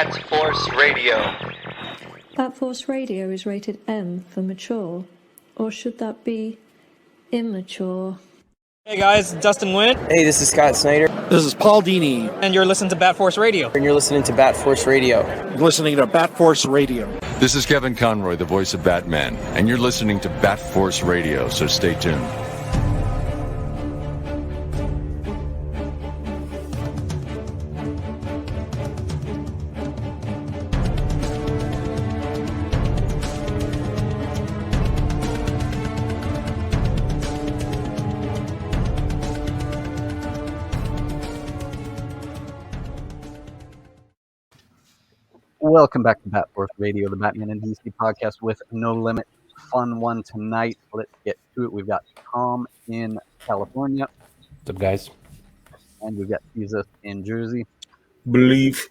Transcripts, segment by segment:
Bat Force Radio. Bat Force Radio is rated M for mature, or should that be immature? Hey guys, Dustin Witt. Hey, this is Scott Snyder. This is Paul Dini. And you're listening to Bat Force Radio. And you're listening to Bat Force Radio. You're listening to Bat Force Radio. This is Kevin Conroy, the voice of Batman, and you're listening to Bat Force Radio, so stay tuned. Welcome back to Bat Force Radio, the Batman and DC podcast with no limit. Fun one tonight. Let's get to it. We've got Tom in California. What's up, guys? And we've got Jesus in Jersey. Believe.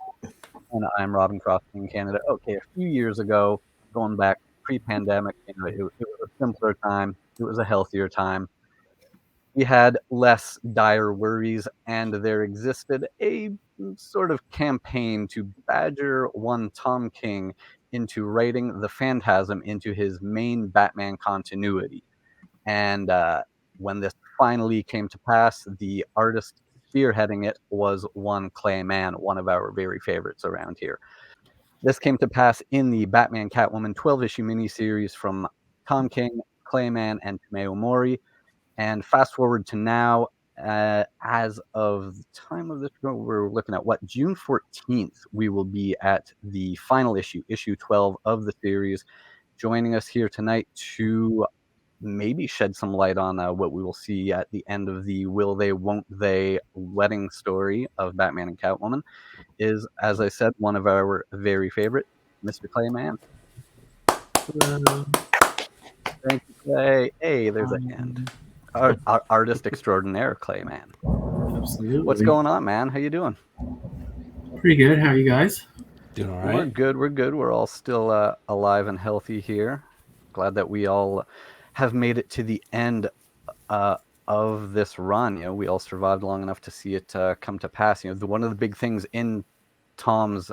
And I'm Robin Cross in Canada. Okay, a few years ago, going back pre-pandemic, it was a simpler time. It was a healthier time. We had less dire worries, and there existed a sort of campaign to badger one Tom King into writing the Phantasm into his main Batman continuity. And when this finally came to pass, the artist spearheading it was one Clay Mann, one of our very favorites around here. This came to pass in the Batman Catwoman 12-issue miniseries from Tom King, Clay Mann, and Tomeo Mori. And fast forward to now, as of the time of this, we're looking at June 14th, we will be at the final issue 12 of the series. Joining us here tonight to maybe shed some light on what we will see at the end of the will they, won't they wedding story of Batman and Catwoman is, as I said, one of our very favorite, Mr. Clay Mann. Hello. Thank you, Clay. Hey, there's a hand. Our artist extraordinaire, Clay Mann. Absolutely. What's going on, man? How you doing? Pretty good. How are you guys? Doing all right. We're good. We're all still alive and healthy here. Glad that we all have made it to the end of this run. You know, we all survived long enough to see it come to pass. You know, one of the big things in Tom's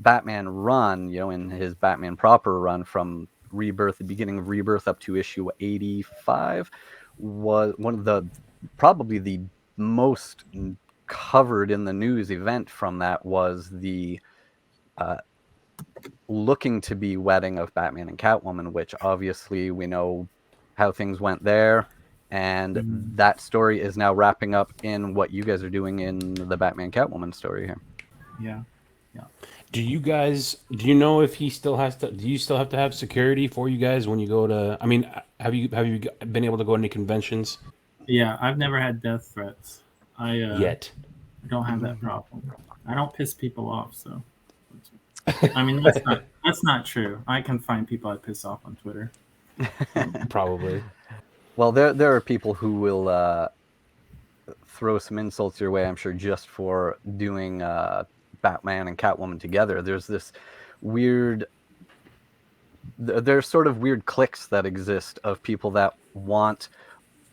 Batman run, you know, in his Batman proper run from Rebirth, the beginning of Rebirth up to issue 85, was one of the probably the most covered in the news event from that was the looking to be wedding of Batman and Catwoman, which obviously we know how things went there, and that story is now wrapping up in what you guys are doing in the Batman Catwoman story here. Yeah. Do you know if he still has to? Do you still have to have security for you guys when you go to? I mean, have you been able to go to any conventions? Yeah, I've never had death threats. Yet. Don't have that problem. I don't piss people off, so. I mean, that's not true. I can find people I piss off on Twitter. Probably. Well, there are people who will throw some insults your way, I'm sure, just for doing Batman and Catwoman together. There's this weird, there's sort of weird cliques that exist of people that want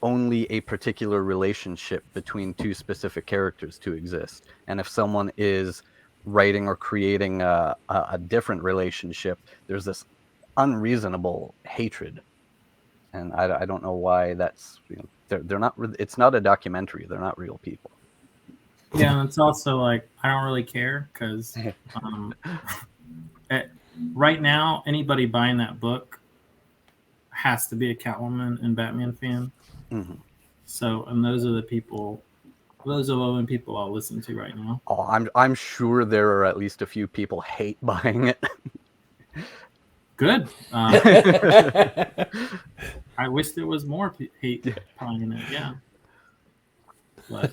only a particular relationship between two specific characters to exist. And if someone is writing or creating a different relationship, there's this unreasonable hatred. And I don't know why that's, you know, they're not, it's not a documentary. They're not real people. Yeah, and it's also like, I don't really care because right now, anybody buying that book has to be a Catwoman and Batman fan. Mm-hmm. So, and those are the people, those are the only people I'll listen to right now. Oh, I'm sure there are at least a few people hate buying it. Good. I wish there was more hate buying it. Yeah. But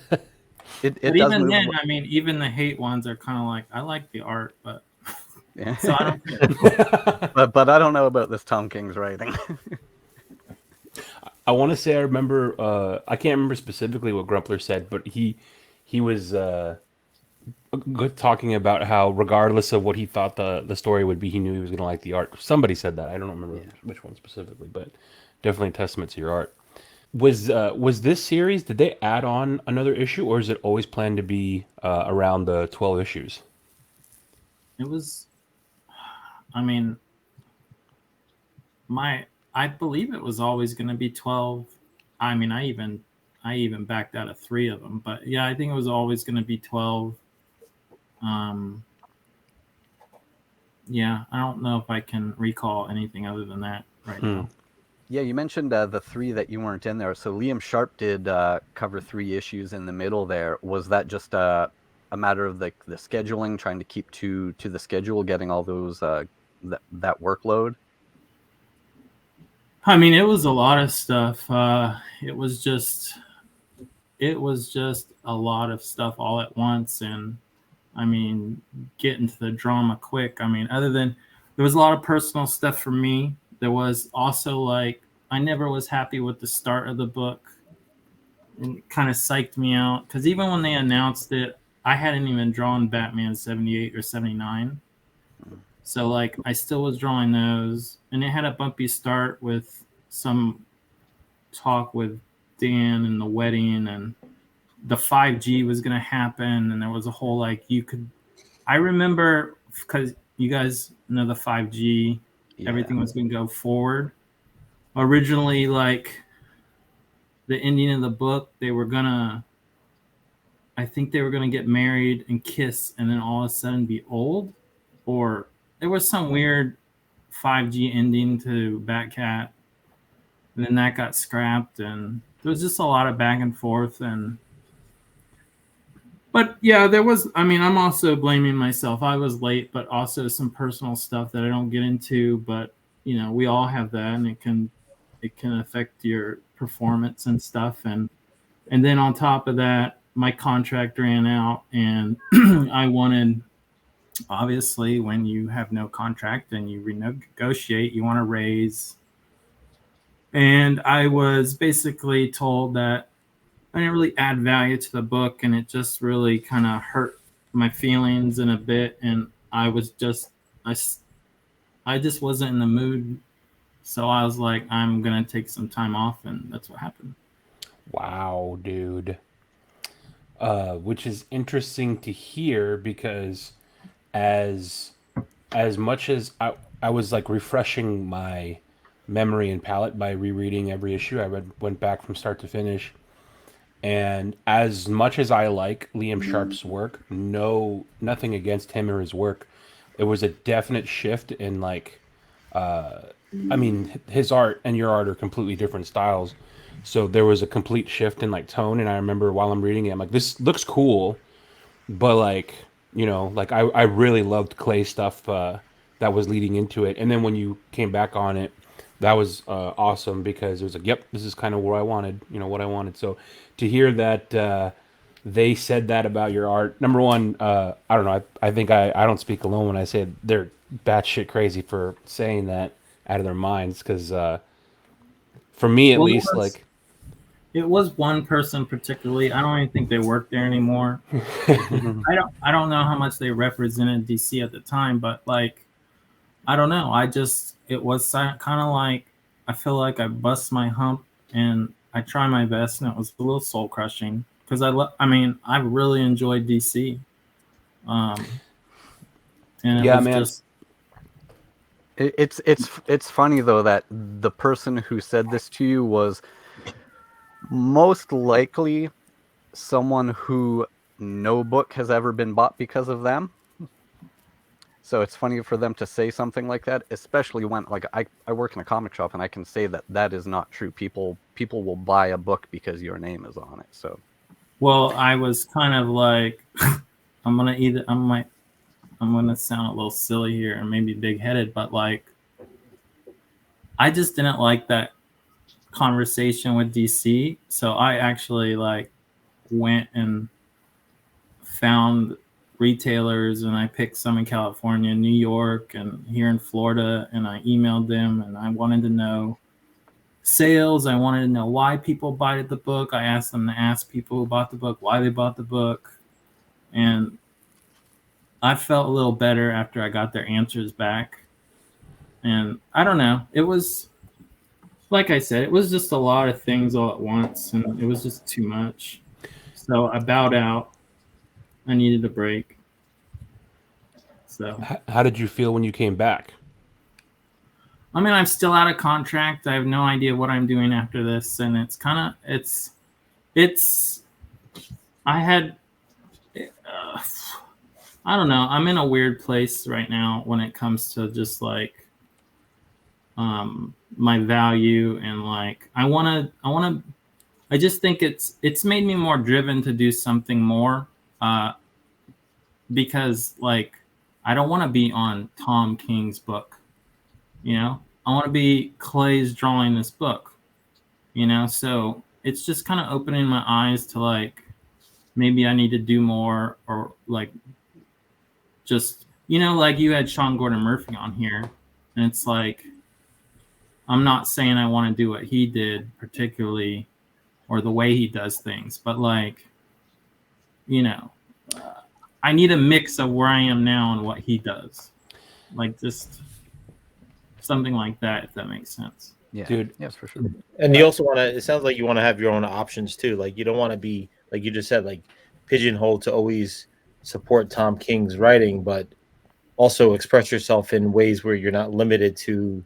it even then, I mean, even the hate ones are kind of like, I like the art, but yeah. So I don't care. but I don't know about this Tom King's writing. I want to say I remember. I can't remember specifically what Grumpler said, but he was good talking about how regardless of what he thought the story would be, he knew he was going to like the art. Somebody said that. I don't remember which one specifically, but definitely a testament to your art. Was this series, did they add on another issue, or is it always planned to be around the 12 issues? it was. I mean, I believe it was always going to be 12. I mean, I even backed out of 3 of them, but yeah, I think it was always going to be 12. Um, yeah, I don't know if I can recall anything other than that right now. Yeah, you mentioned the 3 that you weren't in there. So Liam Sharp did cover 3 issues in the middle there. Was that just a matter of the scheduling, trying to keep to the schedule, getting all those that workload? I mean, it was a lot of stuff. It was just a lot of stuff all at once, and I mean, get into the drama quick. I mean, other than there was a lot of personal stuff for me. There was also like I never was happy with the start of the book, and it kind of psyched me out because even when they announced it, I hadn't even drawn Batman 78 or 79. So like I still was drawing those, and it had a bumpy start with some talk with Dan and the wedding, and the 5G was going to happen, and there was a whole like you could. I remember because you guys know the 5G, everything was going to go forward. Originally, like the ending of the book, I think they were gonna get married and kiss, and then all of a sudden be old, or there was some weird 5G ending to Batcat, and then that got scrapped, and there was just a lot of back and forth, but yeah, there was. I mean, I'm also blaming myself. I was late, but also some personal stuff that I don't get into. But you know, we all have that, and it can affect your performance and stuff. And then on top of that, my contract ran out, and I wanted. Obviously, when you have no contract and you renegotiate, you want to raise. And I was basically told that I didn't really add value to the book, and it just really kind of hurt my feelings in a bit. And I just wasn't in the mood, so I was like, I'm gonna take some time off, and that's what happened. Wow, dude. Which is interesting to hear because as much as I was like refreshing my memory and palette by rereading every issue, went back from start to finish. And as much as I like Liam Sharp's work, nothing against him or his work, there was a definite shift in like, I mean, his art and your art are completely different styles. So there was a complete shift in like tone. And I remember while I'm reading it, I'm like, this looks cool, but like, you know, like I really loved Clay stuff that was leading into it. And then when you came back on it, that was awesome because it was like, yep, this is kind of where I wanted, you know, what I wanted. So to hear that they said that about your art, number one, I don't know, I think I don't speak alone when I say they're batshit crazy for saying that out of their minds because for me at least, like it was one person particularly. I don't even think they work there anymore. I don't know how much they represented DC at the time, but like I don't know. It was kind of like I feel like I bust my hump and I try my best, and it was a little soul crushing because I mean I really enjoyed DC, and it yeah, was man. just. It's funny though that the person who said this to you was most likely someone who no book has ever been bought because of them. So it's funny for them to say something like that, especially when like I work in a comic shop and I can say that is not true. People will buy a book because your name is on it. So Well, I was kind of like I'm gonna sound a little silly here and maybe big headed, but like I just didn't like that conversation with DC. So I actually like went and found retailers, and I picked some in California, New York, and here in Florida, and I emailed them, and I wanted to know sales. I wanted to know why people buy the book. I asked them to ask people who bought the book why they bought the book, and I felt a little better after I got their answers back. And I don't know, it was like I said, it was just a lot of things all at once, and it was just too much. So I bowed out. I needed a break. So, How did you feel when you came back? I mean, I'm still out of contract. I have no idea what I'm doing after this, and it's kind of it's. I had. I don't know. I'm in a weird place right now when it comes to just like my value and like I just think it's made me more driven to do something more because like I don't want to be on Tom King's book, you know. I want to be Clay's drawing this book, you know. So it's just kind of opening my eyes to like maybe I need to do more or like just, you know, like you had Sean Gordon Murphy on here, and it's like I'm not saying I want to do what he did particularly or the way he does things, but like, you know, I need a mix of where I am now and what he does, like just something like that, if that makes sense. Yeah, Dude. yes, for sure. And you also want to. It sounds like you want to have your own options too. Like you don't want to be like you just said, like pigeonholed to always support Tom King's writing, but also express yourself in ways where you're not limited to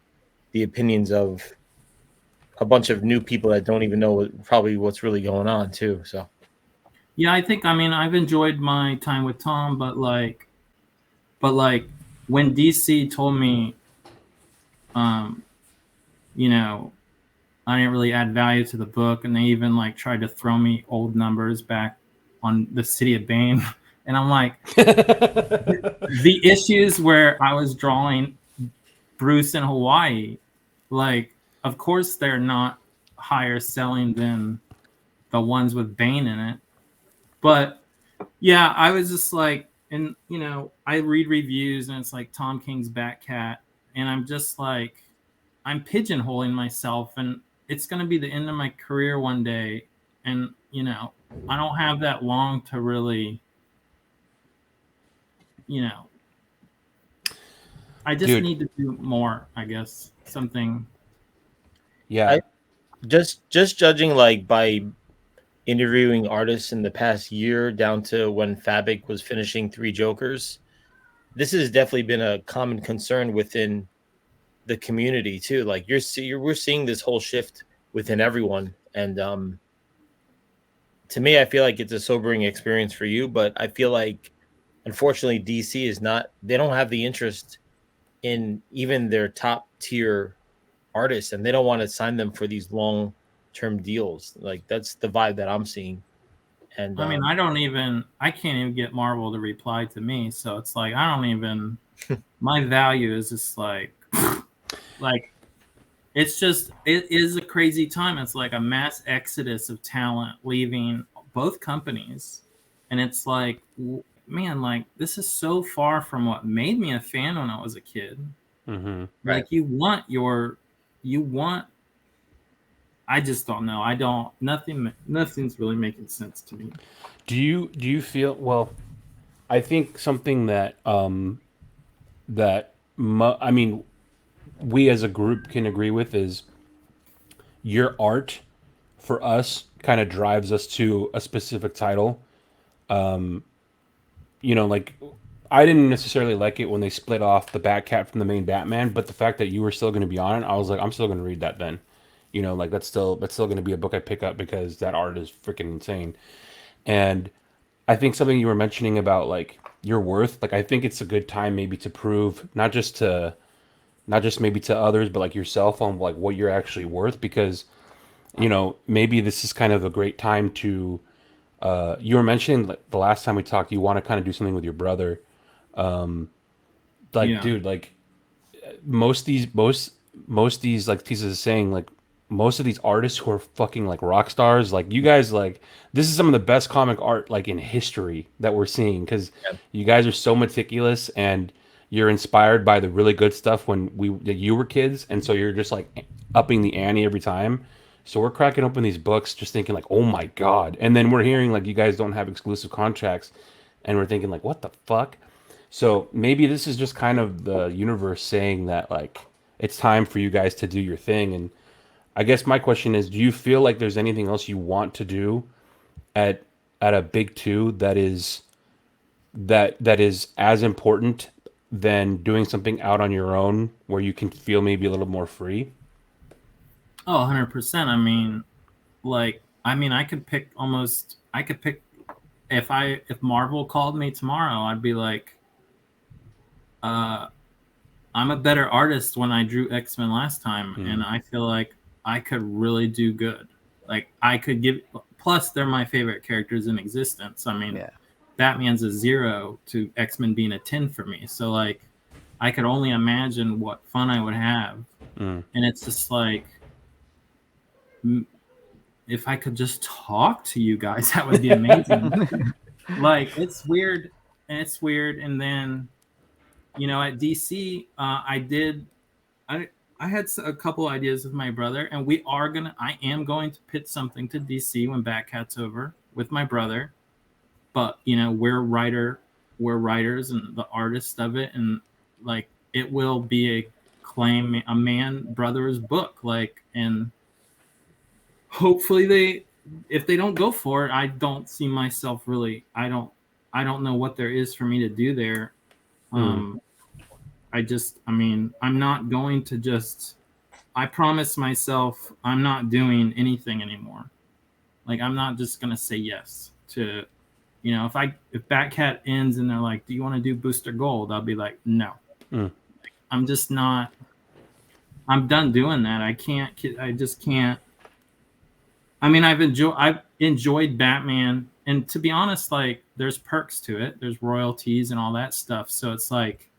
the opinions of a bunch of new people that don't even know probably what's really going on too. So Yeah, I mean, I've enjoyed my time with Tom, but like when DC told me, you know, I didn't really add value to the book, and they even like tried to throw me old numbers back on the City of Bane, and I'm like, the issues where I was drawing Bruce in Hawaii, like, of course they're not higher selling than the ones with Bane in it, but yeah, I was just like, and you know, I read reviews and it's like Tom King's Batcat, and I'm just like, I'm pigeonholing myself, and it's going to be the end of my career one day, and you know, I don't have that long to really, you know, I just Dude. need to do more, I guess, something. Yeah. just judging like by interviewing artists in the past year down to when Fabic was finishing Three Jokers, this has definitely been a common concern within the community too. Like we're seeing this whole shift within everyone, and to me, I feel like it's a sobering experience for you. But I feel like, unfortunately, DC is not. They don't have the interest in even their top tier artists, and they don't want to sign them for these long term deals. Like that's the vibe that I'm seeing. And I mean, I can't even get Marvel to reply to me. So it's like, I don't even, my value is just like, it's just, it is a crazy time. It's like a mass exodus of talent leaving both companies. And it's like, man, like this is so far from what made me a fan when I was a kid. Mm-hmm. Like I just don't know. Nothing's really making sense to me. Do you feel, well, I think something that I mean, we as a group can agree with is your art for us kind of drives us to a specific title. You know, like I didn't necessarily like it when they split off the Batcat from the main Batman, but the fact that you were still going to be on it, I was like, I'm still going to read that then. You know, like that's still going to be a book I pick up because that art is freaking insane. And I think something you were mentioning about like your worth, like I think it's a good time maybe to prove not just maybe to others, but like yourself on like what you're actually worth, because you know, maybe this is kind of a great time to you were mentioning like, the last time we talked, you want to kind of do something with your brother. Like, Yeah. dude, like most these like pieces of saying like most of these artists who are fucking like rock stars, like you guys, like this is some of the best comic art like in history that we're seeing, because you guys are so meticulous and you're inspired by the really good stuff when you were kids, and so you're just like upping the ante every time. So we're cracking open these books just thinking like, oh my god, and then we're hearing like you guys don't have exclusive contracts, and we're thinking like, what the fuck. So maybe this is just kind of the universe saying that like it's time for you guys to do your thing. And I guess my question is, do you feel like there's anything else you want to do at a big two that is as important than doing something out on your own where you can feel maybe a little more free? Oh, 100%. I mean, I could pick if Marvel called me tomorrow, I'd be like, I'm a better artist when I drew X-Men last time, and I feel like I could really do good. Like I could give. Plus, they're my favorite characters in existence. I mean, Batman's a 0 to X-Men being a 10 for me. So like, I could only imagine what fun I would have, and it's just like, if I could just talk to you guys, that would be amazing. Like it's weird, and then at DC, I had a couple ideas with my brother, and I am going to pitch something to DC when Batcat's over with my brother. But we're writers and the artists of it, and like it will be a Mann Brothers book, and hopefully if they don't go for it, I don't see myself really. I don't know what there is for me to do there. I'm not going to just. I promise myself I'm not doing anything anymore. Like I'm not just gonna say yes to, if Batcat ends and they're like, "Do you want to do Booster Gold?" I'll be like, "No." I'm just not. I'm done doing that. I just can't. I mean, I've enjoyed Batman, and to be honest, like there's perks to it. There's royalties and all that stuff. So it's like,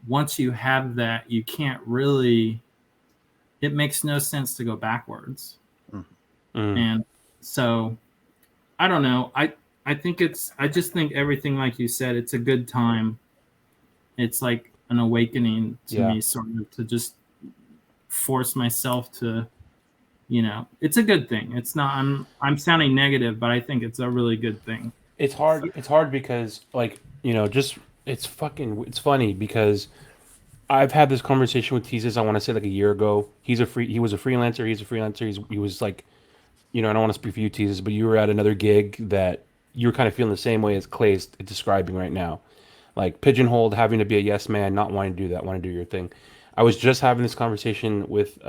once you have that, you can't really. It makes no sense to go backwards. And so, I don't know. I just think everything, like you said, it's a good time. It's like an awakening to me, sort of, to just force myself to. It's a good thing. It's not. I'm sounding negative, but I think it's a really good thing. It's hard. It's hard because, like, it's funny because I've had this conversation with Teases. I want to say like a year ago. He was a freelancer. He's a freelancer. He was like, I don't want to speak for you, Teases, but you were at another gig that you were kind of feeling the same way as Clay's describing right now, like pigeonholed, having to be a yes man, not wanting to do that, wanting to do your thing. I was just having this conversation with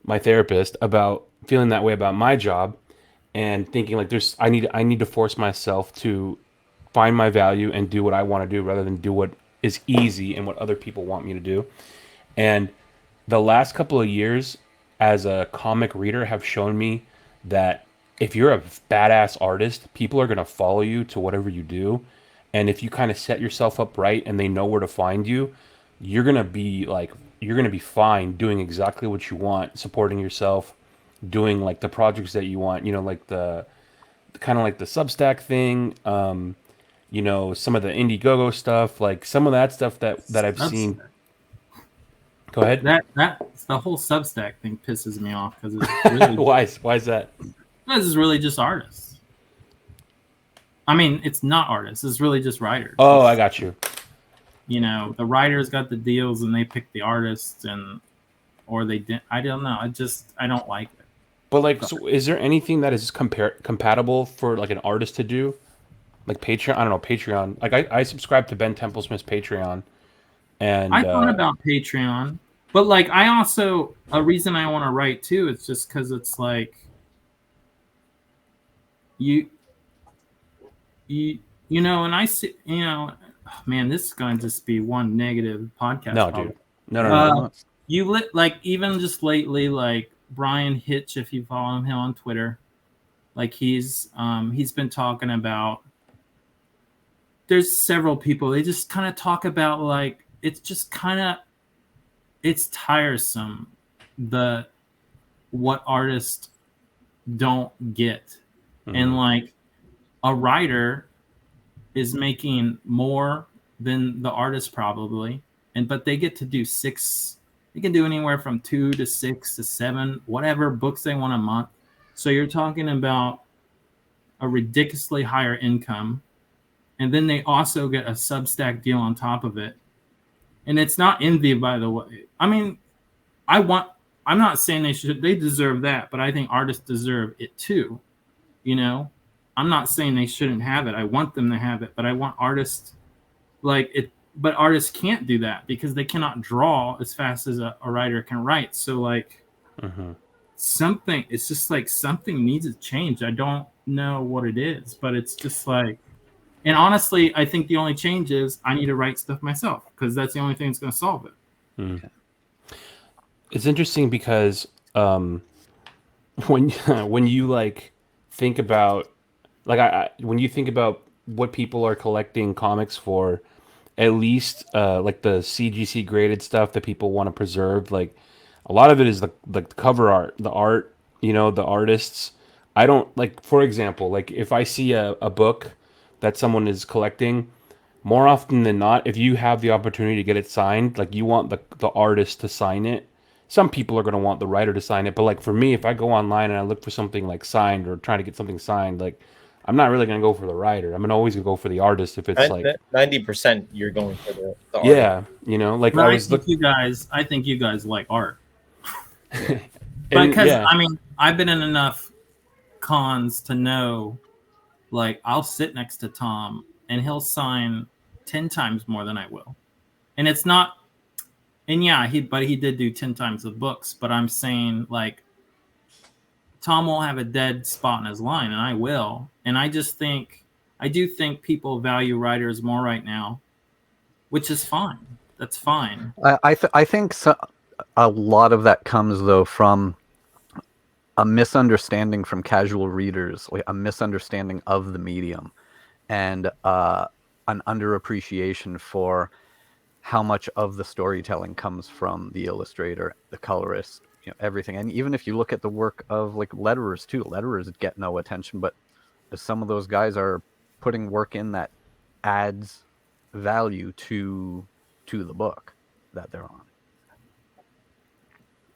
my therapist about feeling that way about my job, and thinking like I need to force myself to find my value and do what I want to do rather than do what is easy and what other people want me to do. And the last couple of years as a comic reader have shown me that if you're a badass artist, people are going to follow you to whatever you do. And if you kind of set yourself up right and they know where to find you, you're going to be fine doing exactly what you want, supporting yourself, doing like the projects that you want, like the kind of like the Substack thing, some of the Indiegogo stuff, like some of that stuff that I've seen. Go ahead. That the whole Substack thing pisses me off because it's really why is that? Because it's really just artists. I mean, it's not artists. It's really just writers. Oh, I got you. The writers got the deals and they pick the artists, or they didn't. I don't know. I don't like it. But like, so is there anything that is compatible for like an artist to do? Like Patreon? I don't know, Patreon. Like I subscribe to Ben Templesmith's Patreon. And I thought about Patreon, but like a reason I want to write too, it's just because it's like and I see, man, this is going to just be one negative podcast. No, dude. No. Like even just lately, like Brian Hitch, if you follow him on Twitter, like he's been talking about. There's several people. They just kind of talk about like it's tiresome what artists don't get, and like a writer is making more than the artist probably, but they get to do 6. They can do anywhere from 2 to 6 to 7, whatever books they want a month. So you're talking about a ridiculously higher income, and then they also get a Substack deal on top of it. And it's not envy, by the way. I mean, I'm not saying they deserve that, but I think artists deserve it too. I'm not saying they shouldn't have it. I want them to have it, but I want artists, like but artists can't do that because they cannot draw as fast as a writer can write. So like something, it's just like something needs to change. I don't know what it is, but it's just like, and honestly, I think the only change is I need to write stuff myself because that's the only thing that's going to solve it. It's interesting because when when you like think about when you think about what people are collecting comics for, at least like the CGC graded stuff that people want to preserve, like a lot of it is the cover art, the art, the artists. I don't like, for example, like if I see a book that someone is collecting, more often than not, if you have the opportunity to get it signed, like you want the artist to sign it. Some people are going to want the writer to sign it, but like for me, if I go online and I look for something like signed or trying to get something signed, like I'm not really going to go for the writer. I'm going to always go for the artist if it's like 90% you're going for the artist. yeah, like But I I was think I think you guys like art. and, Because yeah. I mean, I've been in enough cons to know, like, I'll sit next to Tom and he'll sign 10 times more than I will. And it's not, and yeah, he did do 10 times the books, but I'm saying, like, Tom will have a dead spot in his line, and I will. And I do think people value writers more right now, which is fine. That's fine. I think a lot of that comes though from a misunderstanding from casual readers, like a misunderstanding of the medium, and an underappreciation for how much of the storytelling comes from the illustrator, the colorist, everything. And even if you look at the work of like letterers too, letterers get no attention, but some of those guys are putting work in that adds value to the book that they're on.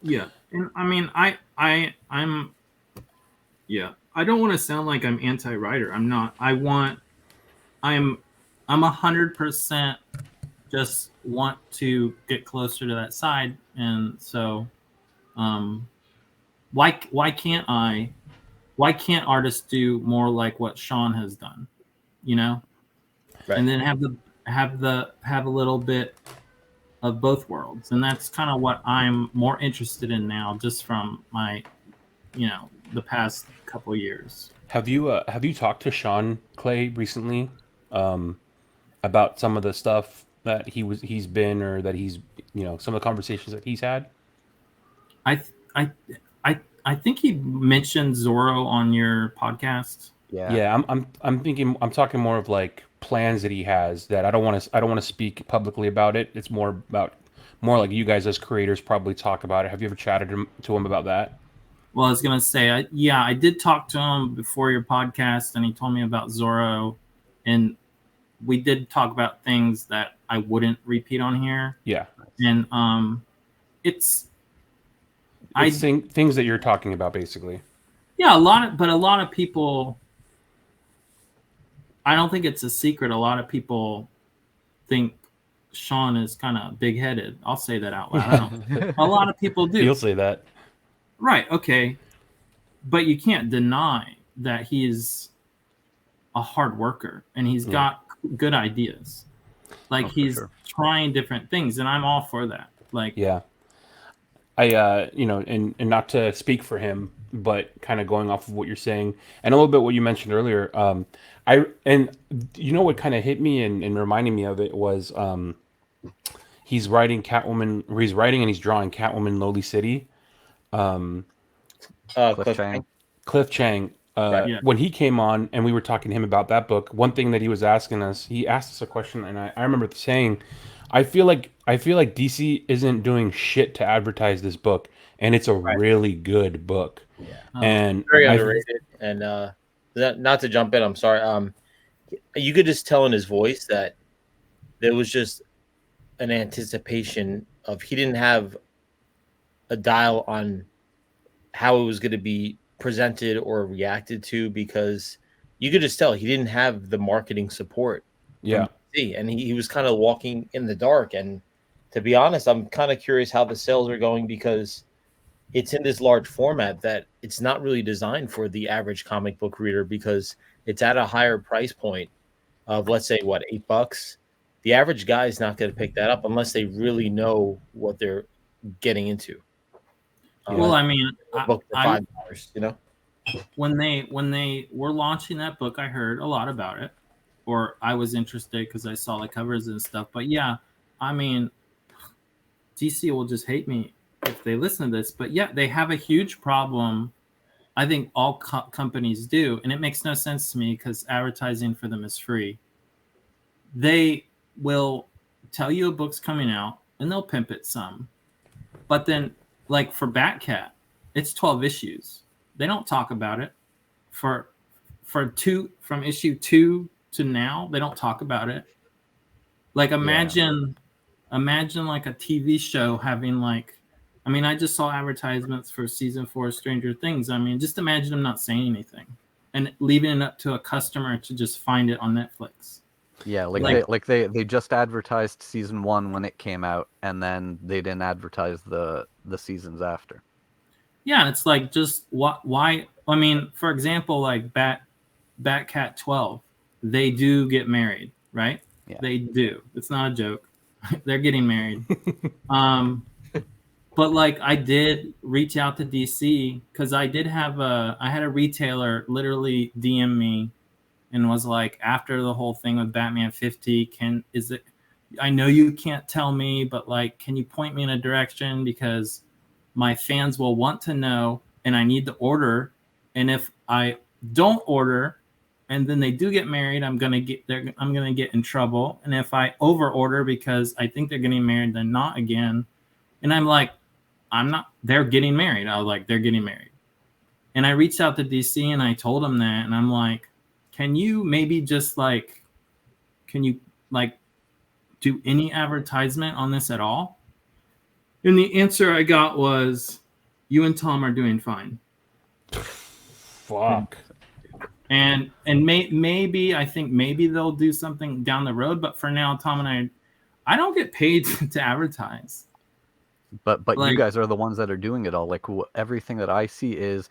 Yeah, and I mean, I'm yeah. I don't want to sound like I'm anti-writer. I'm not. I'm 100% just want to get closer to that side, and so, why can't artists do more like what Sean has done, Right. and then have a little bit of both worlds, and that's kind of what I'm more interested in now, just from my, the past couple years. Have you talked to Sean Clay recently about some of the stuff that he's been, or that he's, some of the conversations that he's had? I think he mentioned Zorro on your podcast. Yeah. I'm thinking, I'm talking more of like plans that he has that I don't want to speak publicly about it. It's more like you guys as creators probably talk about it. Have you ever chatted to him about that? Well, I was gonna say, I did talk to him before your podcast, and he told me about Zorro, and we did talk about things that I wouldn't repeat on here. Yeah, and it's things that you're talking about, basically. Yeah, a lot of people. I don't think it's a secret. A lot of people think Sean is kind of big-headed. I'll say that out loud. A lot of people do. You'll say that. Right, okay. But you can't deny that he's a hard worker and he's got good ideas. Like, he's trying different things, and I'm all for that. Like, yeah. I and not to speak for him, but kind of going off of what you're saying and a little bit what you mentioned earlier, what kind of hit me and reminding me of it was he's writing Catwoman, or he's writing and he's drawing Catwoman Lowly City. Cliff Chang. When he came on and we were talking to him about that book, one thing that he was asking us, he asked us a question, and I remember saying, I feel like DC isn't doing shit to advertise this book, and it's a really good book. Yeah. And very underrated. And not to jump in, I'm sorry. You could just tell in his voice that there was just an anticipation of, he didn't have a dial on how it was going to be presented or reacted to, because you could just tell he didn't have the marketing support. Yeah. And he was kind of walking in the dark. And to be honest, I'm kind of curious how the sales are going, because it's in this large format that it's not really designed for the average comic book reader, because it's at a higher price point of, let's say, what, $8. the average guy is not going to pick that up unless they really know what they're getting into. Well, I mean, a book for $5, you know. When they were launching that book, I heard a lot about it, or I was interested because I saw the covers and stuff. But yeah, I mean, DC will just hate me if they listen to this. But yeah, they have a huge problem. I think all companies do, and it makes no sense to me because advertising for them is free. They will tell you a book's coming out, and they'll pimp it some. But then, like for Batcat, it's 12 issues. They don't talk about it from issue 2 to now. They don't talk about it. Like imagine like a TV show having like, I mean, I just saw advertisements for season 4 of Stranger Things. I mean, just imagine them not saying anything and leaving it up to a customer to just find it on Netflix. Yeah, they just advertised season 1 when it came out, and then they didn't advertise the seasons after. Yeah, it's like just why? I mean, for example, like Batcat 12, they do get married, right? Yeah. They do. It's not a joke. They're getting married. But like I did reach out to DC because I had a retailer literally DM me and was like, after the whole thing with Batman 50, I know you can't tell me, but like, can you point me in a direction because my fans will want to know and I need to order. And if I don't order and then they do get married, I'm gonna get in trouble. And if I over order because I think they're getting married, then not again. And I'm like, they're getting married. I was like, they're getting married. And I reached out to DC and I told them that, and I'm like, can you maybe just like, do any advertisement on this at all? And the answer I got was, you and Tom are doing fine. Fuck. And maybe I think maybe they'll do something down the road, but for now, Tom and I don't get paid to advertise. But like, you guys are the ones that are doing it all. Like everything that I see is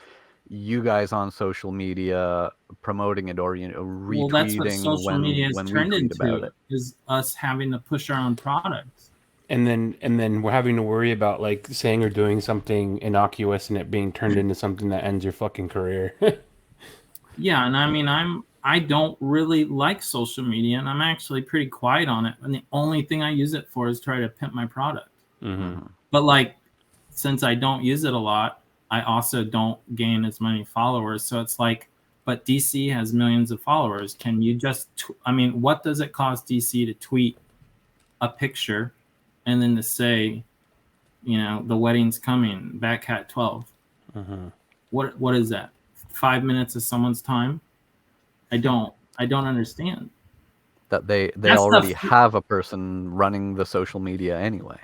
you guys on social media promoting it, or retweeting. Well, that's what social media has turned into, is us having to push our own products. And then we're having to worry about like saying or doing something innocuous and it being turned into something that ends your fucking career. Yeah, and I mean, I don't really like social media, and I'm actually pretty quiet on it. And the only thing I use it for is try to pimp my product. Mm-hmm. But like, since I don't use it a lot, I also don't gain as many followers. So it's like, but DC has millions of followers. Can you just? What does it cost DC to tweet a picture? And then to say, the wedding's coming, Batcat 12. Mm-hmm. What is that? 5 minutes of someone's time? I don't understand. That they already have a person running the social media anyway.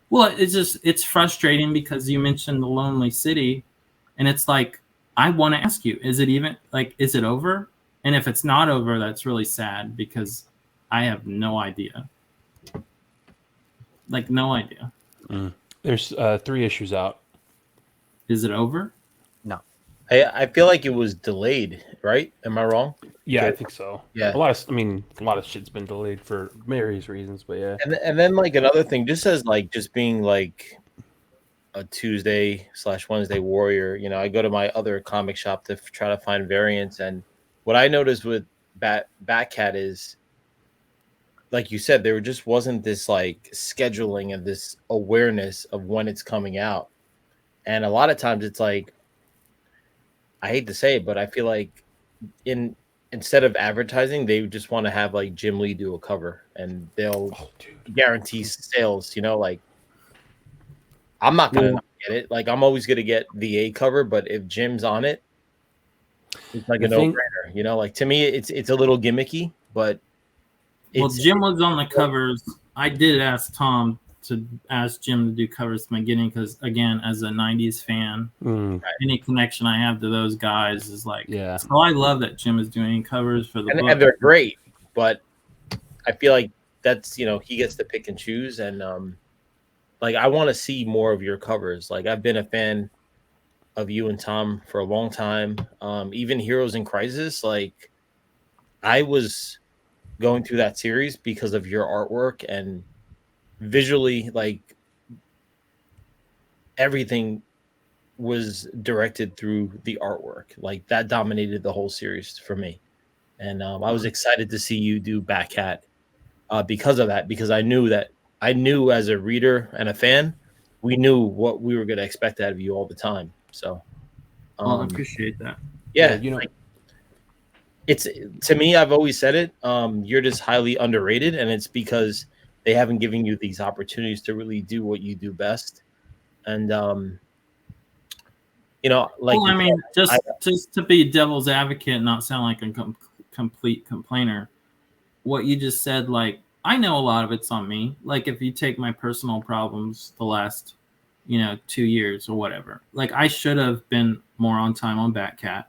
Well, it's frustrating because you mentioned the Lonely City, and it's like, I want to ask you, is it over? And if it's not over, that's really sad because I have no idea. Like, no idea. There's 3 issues out. Is it over? No. I feel like it was delayed, right? Am I wrong? Yeah, I think so. Yeah. A lot of shit's been delayed for various reasons, but yeah. And then like another thing, just as like just being like a Tuesday/Wednesday warrior, I go to my other comic shop to try to find variants, and what I noticed with Batcat is, like you said, there just wasn't this like scheduling and this awareness of when it's coming out. And a lot of times it's like, I hate to say it, but I feel like instead of advertising, they just want to have like Jim Lee do a cover and they'll guarantee sales, like I'm not going to get it. Like I'm always going to get the A cover, but if Jim's on it, it's like a no-brainer, like to me, it's a little gimmicky, but Jim was on the covers. I did ask Tom to ask Jim to do covers from the beginning because, again, as a 90s fan, any connection I have to those guys is like, yeah. So I love that Jim is doing covers for the book. And they're great, but I feel like that's, he gets to pick and choose. And like, I want to see more of your covers. Like, I've been a fan of you and Tom for a long time. Even Heroes in Crisis, like, I was going through that series because of your artwork and visually, like everything was directed through the artwork. Like that dominated the whole series for me. And I was excited to see you do Batcat because of that, because I knew as a reader and a fan, we knew what we were going to expect out of you all the time. So, Well, I appreciate that. yeah, you know, like, it's to me, I've always said it. You're just highly underrated, and it's because they haven't given you these opportunities to really do what you do best. And like Well, you I mean, said, just to be devil's advocate and not sound like a complete complainer, what you just said, like, I know a lot of it's on me. Like, if you take my personal problems the last, 2 years or whatever, like, I should have been more on time on Batcat.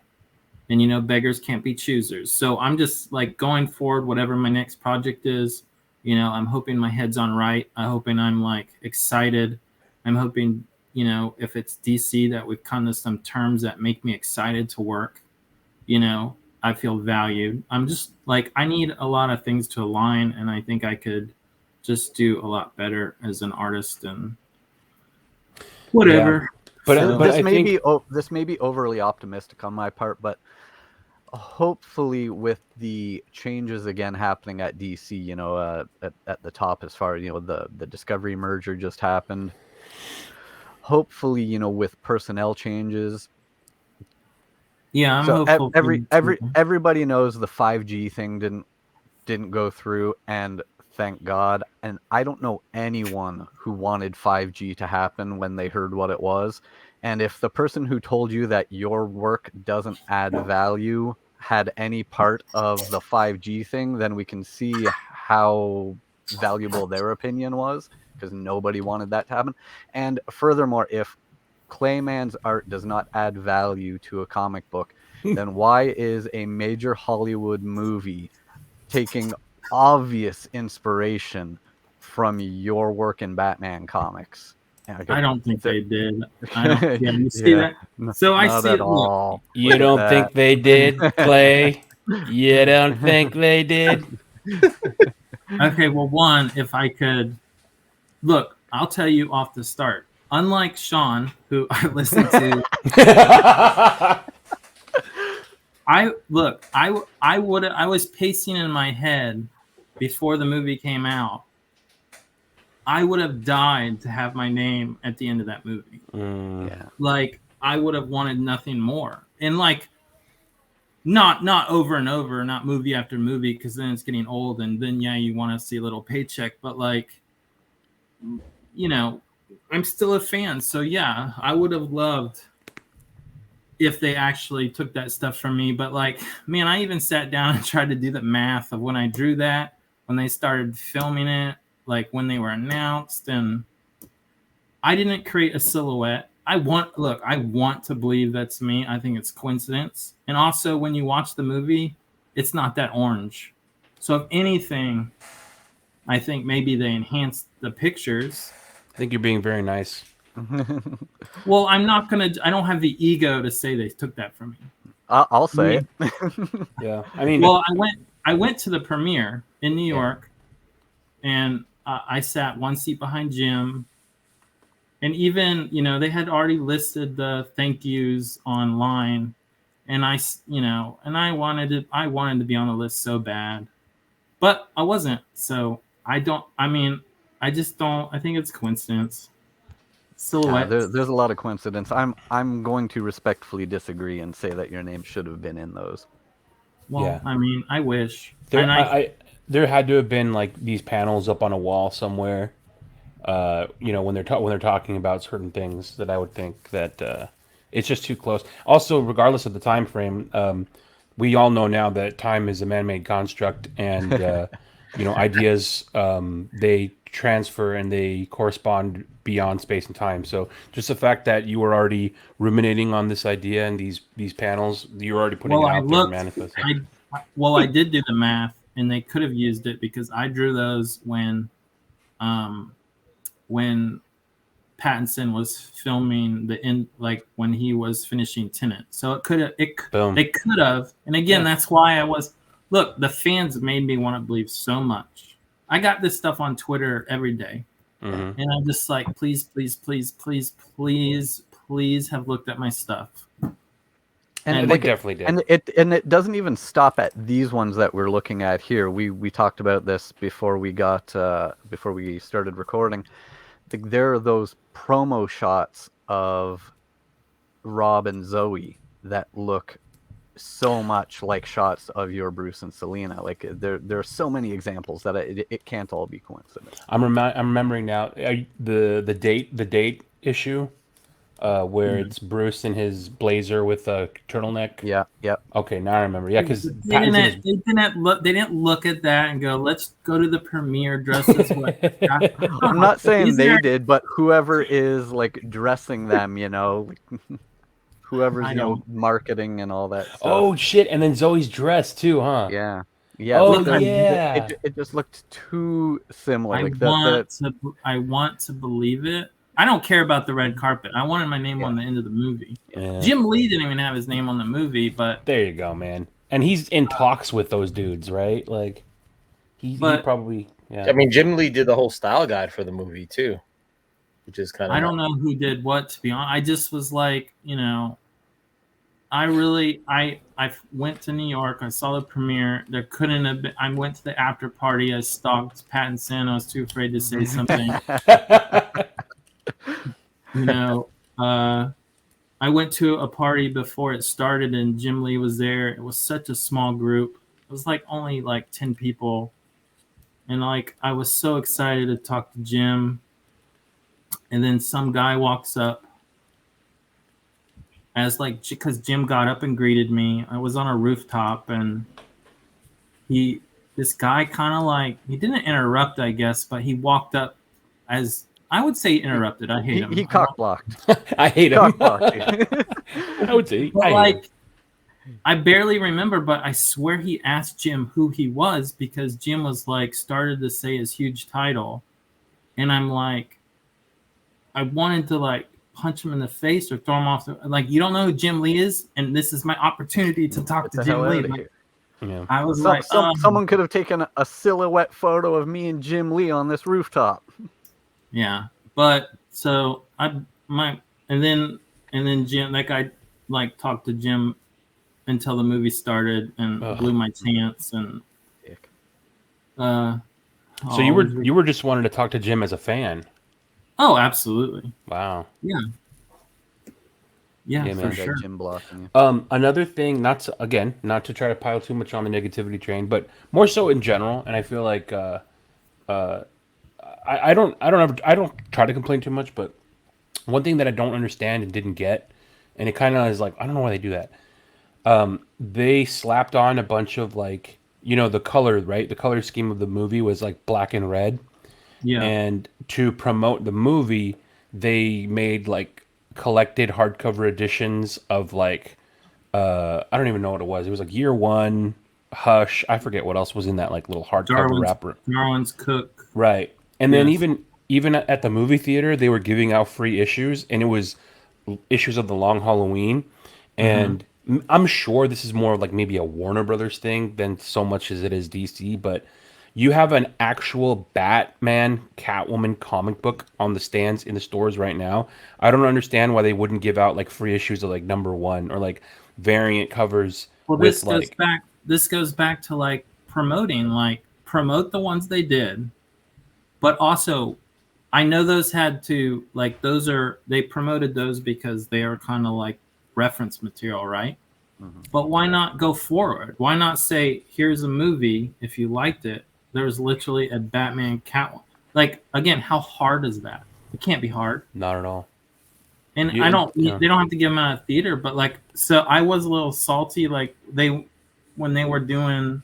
And, beggars can't be choosers. So I'm just, like, going forward, whatever my next project is, I'm hoping my head's on right. I'm hoping I'm, like, excited. I'm hoping, if it's DC, that we've come to some terms that make me excited to work. I feel valued. I'm just like, I need a lot of things to align, and I think I could just do a lot better as an artist and whatever. But This may be overly optimistic on my part, but hopefully with the changes again happening at DC, at the top, as far as the Discovery merger just happened. Hopefully, with personnel changes. Yeah, I'm hopeful. Everybody knows the 5G thing didn't go through, and thank God. And I don't know anyone who wanted 5G to happen when they heard what it was. And if the person who told you that your work doesn't add value had any part of the 5G thing, then we can see how valuable their opinion was, because nobody wanted that to happen. And furthermore, if Clayman's art does not add value to a comic book, then why is a major Hollywood movie taking obvious inspiration from your work in Batman comics? I don't think they did. I don't. Yeah, you see that? So I see it all. You don't think they did, Clay? You don't think they did? Okay, well, one, if I could look, I'll tell you off the start. Unlike Sean, who I listened to, I was pacing in my head before the movie came out. I would have died to have my name at the end of that movie. Yeah. Like, I would have wanted nothing more. And like, not over and over, not movie after movie, because then it's getting old, and then you want to see a little paycheck. But like, I'm still a fan, so yeah, I would have loved if they actually took that stuff from me. But like, man, I even sat down and tried to do the math of when I drew that, when they started filming it, like when they were announced, and I didn't create a silhouette. I want to believe that's me. I think it's coincidence. And also, when you watch the movie, it's not that orange. So if anything, I think maybe they enhanced the pictures. I think you're being very nice. Well, I don't have the ego to say they took that from me. I'll say it. Yeah, I mean, well, I went to the premiere in New York, and I sat one seat behind Jim, and even they had already listed the thank yous online, and I wanted to be on the list so bad, but I wasn't. So I just don't. I think it's coincidence. Silhouette. There's a lot of coincidence. I'm going to respectfully disagree and say that your name should have been in those. Well, yeah. I mean, I wish. There had to have been like these panels up on a wall somewhere. When they're talking about certain things, that I would think that it's just too close. Also, regardless of the time frame, we all know now that time is a man-made construct, and ideas they transfer and they correspond beyond space and time. So just the fact that you were already ruminating on this idea and these panels, you were already putting it out there and manifesting. I did do the math, and they could have used it because I drew those when Pattinson was filming when he was finishing Tenet. So they could have, and again, that's why I was look, the fans made me want to believe so much. I got this stuff on Twitter every day. Mhm. And I'm just like, please, please, please, please, please, please have looked at my stuff. And They definitely did. And it doesn't even stop at these ones that we're looking at here. We talked about this before we started recording. There are those promo shots of Rob and Zoe that look so much like shots of your Bruce and Selena. Like there are so many examples that it can't all be coincidence. I'm remembering now the date issue where it's Bruce in his blazer with a turtleneck. Yeah, yeah. Okay, now I remember. Yeah, because they didn't look at that and go, let's go to the premiere dresses. I'm not saying they did, but whoever is like dressing them, whoever's marketing and all that stuff. Oh shit! And then Zoe's dress too, huh? Yeah. Yeah. Oh yeah. It just looked too similar. I want to believe it. I don't care about the red carpet. I wanted my name on the end of the movie. Yeah. Jim Lee didn't even have his name on the movie, but there you go, man. And he's in talks with those dudes, right? Like he probably. Yeah. I mean, Jim Lee did the whole style guide for the movie too, which is kind of. I don't know who did what, to be honest. I just was like, I went to New York. I saw the premiere. There couldn't have been. I went to the after party. I stalked Pattinson. I was too afraid to say something. I went to a party before it started, and Jim Lee was there. It was such a small group. It was like only like 10 people, and like I was so excited to talk to Jim. And then some guy walks up. Because Jim got up and greeted me. I was on a rooftop, and this guy kind of like, he didn't interrupt, I guess, but he walked up as, I would say interrupted. I hate him. He cock blocked. I hate him. I would say. I barely remember, but I swear he asked Jim who he was, because Jim was like, started to say his huge title. And I'm like, I wanted to like, punch him in the face or throw him off. You don't know who Jim Lee is, and this is my opportunity to talk to Jim Lee. Yeah. I was someone could have taken a silhouette photo of me and Jim Lee on this rooftop. Yeah, but so and then Jim, that guy like talked to Jim until the movie started and blew my chance. And so you were just wanting to talk to Jim as a fan. Oh, absolutely. Wow. Yeah. Yeah, for sure. Jim blocking you. Another thing, not to try to pile too much on the negativity train, but more so in general, and I feel like I don't try to complain too much, but one thing that I don't understand and didn't get, and it kind of is like, I don't know why they do that. They slapped on a bunch of like, the color, right? The color scheme of the movie was like black and red. Yeah. And to promote the movie, they made like collected hardcover editions of like I don't even know what it was. It was like Year One, Hush. I forget what else was in that like little hardcover wrapper. Darwin's Cook. Right. And then even at the movie theater, they were giving out free issues, and it was issues of The Long Halloween. And I'm sure this is more like maybe a Warner Brothers thing than so much as it is DC, but you have an actual Batman Catwoman comic book on the stands in the stores right now. I don't understand why they wouldn't give out like free issues of like #1 or like variant covers. Well, this goes back to like promoting, like promote the ones they did, but also I know those had to like they promoted those because they are kind of like reference material, right? But why not go forward? Why not say, here's a movie, if you liked it, there's literally a Batman Catwoman. Like, again, how hard is that? It can't be hard. Not at all. And they don't have to give them out of theater, but like, so I was a little salty. Like when they were doing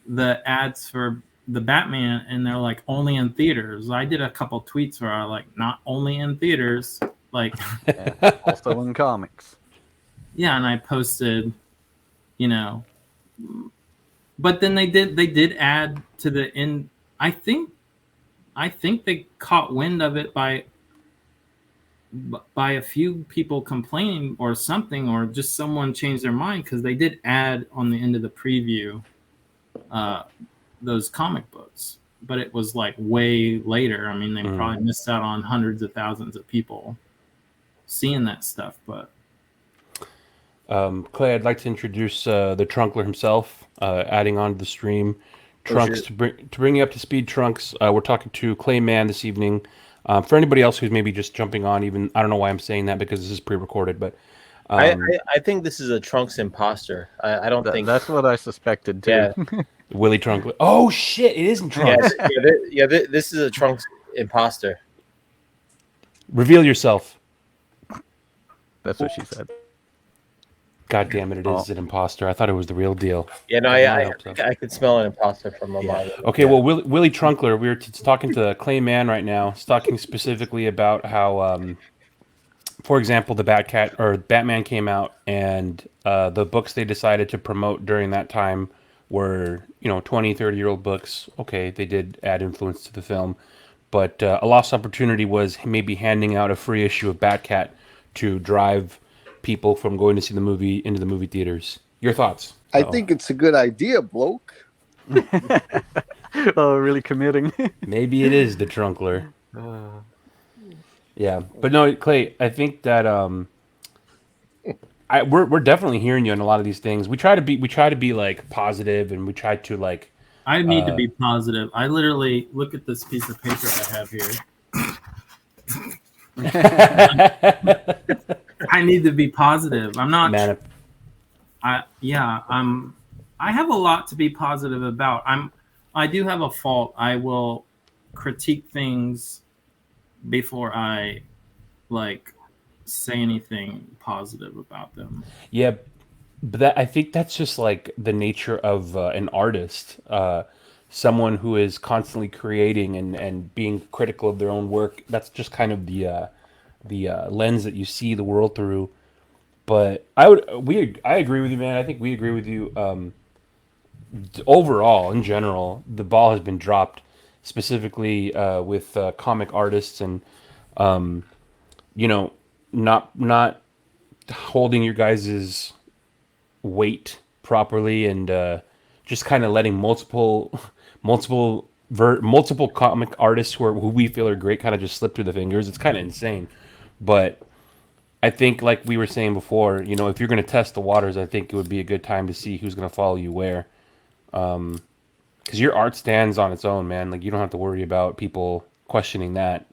the ads for the Batman and they're like only in theaters. I did a couple tweets where I like not only in theaters, like also in comics. Yeah. And I posted, but then they did add to the end. I think they caught wind of it by a few people complaining or something, or just someone changed their mind, because they did add on the end of the preview those comic books, but it was like way later. I mean, they probably missed out on hundreds of thousands of people seeing that stuff. But Clay, I'd like to introduce the Trunkler himself, adding on to the stream. Trunks, to bring you up to speed, Trunks, we're talking to Clay Mann this evening. For anybody else who's maybe just jumping on, even I don't know why I'm saying that because this is pre-recorded, but I think this is a Trunks imposter. I don't think That's what I suspected too. Yeah. Willie Trunkler. Oh shit! It isn't Trunks. This is a Trunks imposter. Reveal yourself. That's what she said. God damn it! It is an imposter. I thought it was the real deal. Yeah, no, I could smell an imposter from a mile. Okay, well, Willie Trunkler, we're talking to Clay Mann right now. He's talking specifically about how, for example, the Batman came out, and the books they decided to promote during that time were, 20, 30-year-old books. Okay, they did add influence to the film, but a lost opportunity was maybe handing out a free issue of Batcat to drive people from going to see the movie into the movie theaters. Your thoughts? I think it's a good idea, bloke. Oh, really committing. Maybe it is the Trunkler. Yeah, but no, Clay, I think that we're definitely hearing you on a lot of these things. We try to be like positive, and we try to like. I need to be positive. I literally look at this piece of paper I have here. I need to be positive. I'm not. I have a lot to be positive about. I do have a fault. I will critique things before I say anything positive about them. Yeah, but I think that's just like the nature of an artist. Someone who is constantly creating and being critical of their own work. That's just kind of the lens that you see the world through. But I agree with you, man. I think we agree with you. Overall, in general, the ball has been dropped, specifically with comic artists and not holding your guys' weight properly, and just kind of letting multiple comic artists who we feel are great kind of just slip through the fingers. It's kind of insane, but I think, like we were saying before, if you're going to test the waters, I think it would be a good time to see who's going to follow you where. Because your art stands on its own, man. Like, you don't have to worry about people questioning that.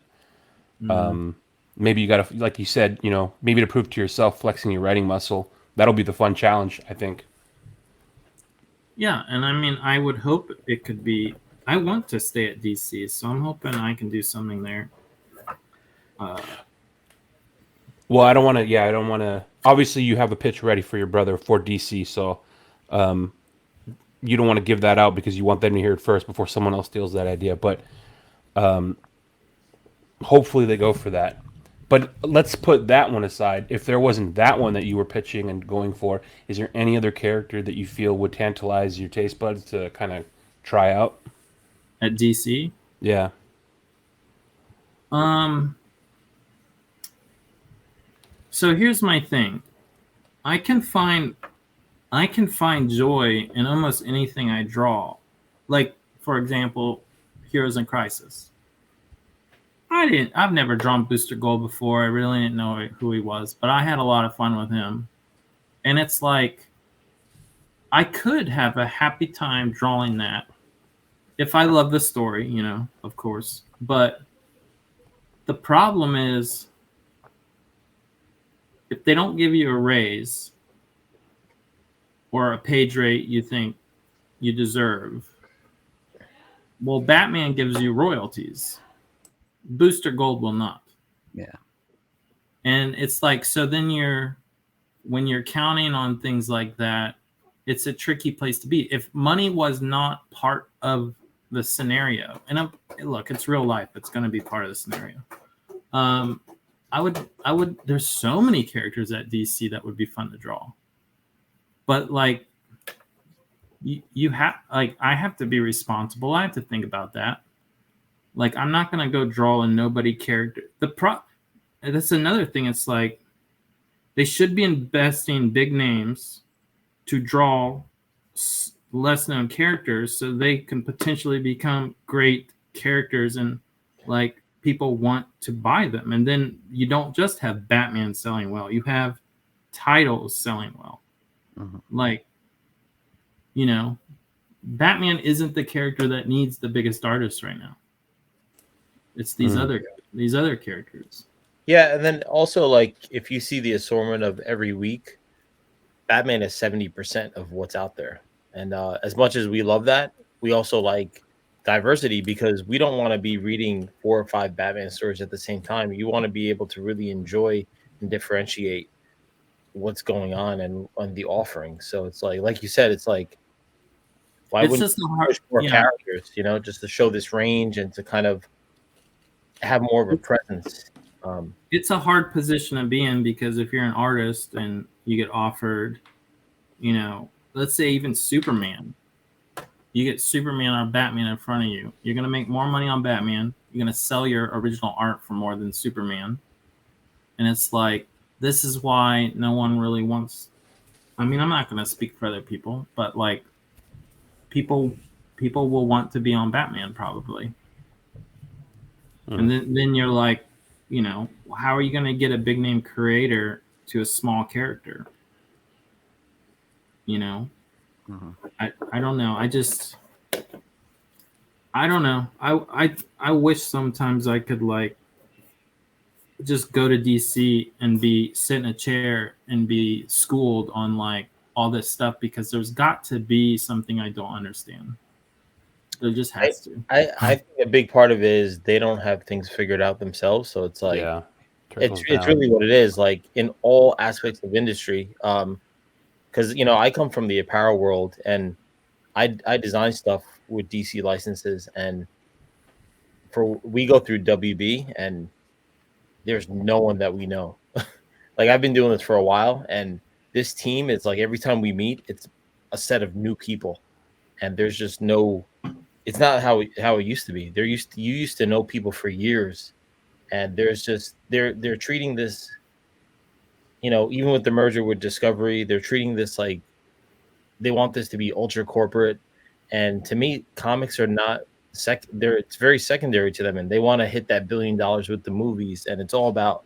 Maybe you got to, like you said, maybe to prove to yourself, flexing your writing muscle. That'll be the fun challenge, I think. Yeah, and I mean, I would hope it could be. I want to stay at DC, so I'm hoping I can do something there. Well, I don't want to. Obviously, you have a pitch ready for your brother for DC, so you don't want to give that out because you want them to hear it first before someone else steals that idea. But hopefully, they go for that. But let's put that one aside. If there wasn't that one that you were pitching and going for, is there any other character that you feel would tantalize your taste buds to kind of try out at DC? Yeah. So here's my thing. I can find joy in almost anything I draw. Like, for example, Heroes in Crisis. I've never drawn Booster Gold before. I really didn't know who he was, but I had a lot of fun with him. And it's like, I could have a happy time drawing that if I love the story, of course. But the problem is, if they don't give you a raise or a page rate you think you deserve, well, Batman gives you royalties. Booster Gold will not. Yeah. And it's like, so then when you're counting on things like that, it's a tricky place to be. If money was not part of the scenario, and look, it's real life, it's going to be part of the scenario. I would, there's so many characters at DC that would be fun to draw. But like, you have, like, I have to be responsible. I have to think about that. Like, I'm not going to go draw a nobody character. That's another thing. It's like, they should be investing big names to draw less known characters so they can potentially become great characters and like people want to buy them. And then you don't just have Batman selling well, you have titles selling well. Like, you know, Batman isn't the character that needs the biggest artist right now. It's these other characters. Yeah, and then also like if you see the assortment of every week, Batman is 70% of what's out there. And as much as we love that, we also like diversity because we don't want to be reading 4 or 5 Batman stories at the same time. You want to be able to really enjoy and differentiate what's going on the offering. So it's like you said, it's like why It's wouldn't just a you hard, push more yeah. characters, just to show this range and to kind of have more of a presence. It's a hard position to be in because if you're an artist and you get offered, let's say even Superman, you get Superman or Batman in front of you. You're going to make more money on Batman. You're going to sell your original art for more than Superman. And it's like, this is why no one really wants. I mean, I'm not going to speak for other people, but like people will want to be on Batman probably. And then you're like, how are you going to get a big name creator to a small character? I don't know. I don't know. I wish sometimes I could like just go to DC and sit in a chair and be schooled on like all this stuff because there's got to be something I don't understand. There just has to. I think a big part of it is they don't have things figured out themselves. So it's like it's really what it is, like in all aspects of industry. Because I come from the apparel world and I design stuff with DC licenses, and we go through WB and there's no one that we know. Like I've been doing this for a while, and this team is like every time we meet, it's a set of new people, and there's just no. It's not how it used to be. You used to know people for years, and there's just they're treating this. Even with the merger with Discovery, they're treating this like they want this to be ultra corporate, and to me, comics are not it's very secondary to them, and they want to hit that $1 billion with the movies, and it's all about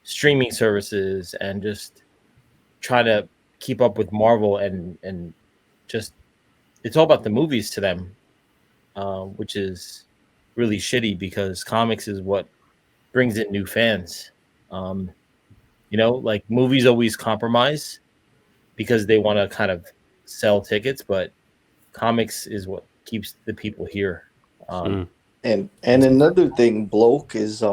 streaming services and just trying to keep up with Marvel and just it's all about the movies to them, which is really shitty because comics is what brings in new fans. Like movies always compromise because they want to kind of sell tickets, but comics is what keeps the people here. And another thing, bloke, is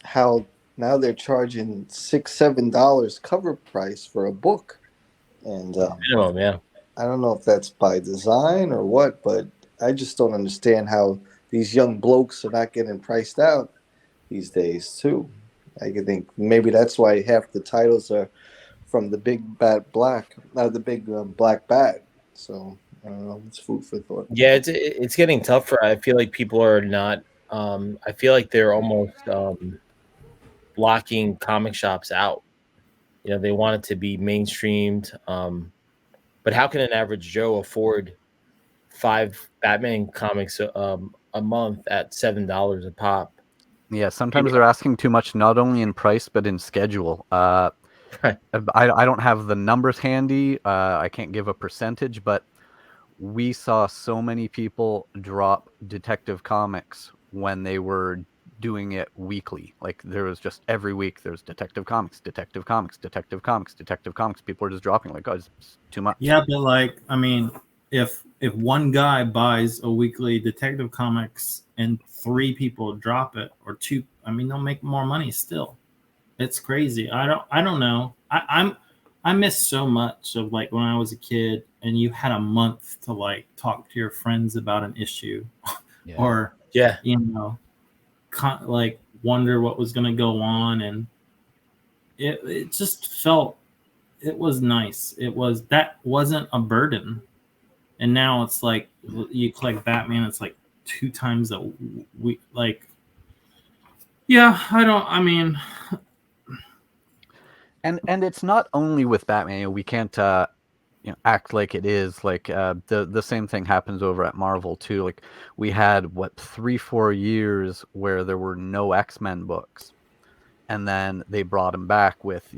how now they're charging $6-7 cover price for a book, and minimum, yeah. I don't know if that's by design or what, but I just don't understand how these young blokes are not getting priced out these days too. I could think maybe that's why half the titles are from the big bad black, the big black bat. So I don't know. It's food for thought. Yeah, it's getting tougher. I feel like people are not. I feel like they're almost blocking comic shops out. They want it to be mainstreamed. But how can an average Joe afford 5 Batman comics a month at $7 a pop? Yeah, sometimes they're asking too much, not only in price but in schedule. Right. I don't have the numbers handy. I can't give a percentage, but we saw so many people drop Detective Comics when they were doing it weekly. Like there was just every week there's Detective Comics, Detective Comics, Detective Comics, Detective Comics. People are just dropping like, oh, it's too much. Yeah, but like, I mean, if one guy buys a weekly Detective Comics and 3 people drop it, or 2, I mean, they'll make more money still. It's crazy. I don't know. I miss so much of like when I was a kid and you had a month to like talk to your friends about an issue, or like wonder what was going to go on, and it just felt, it was nice. That wasn't a burden. And now it's like you collect Batman, it's like 2 times a week. Like, yeah, I mean, and it's not only with Batman. We can't act like it is. Like the same thing happens over at Marvel too. Like we had 3-4 years where there were no X-Men books, and then they brought them back with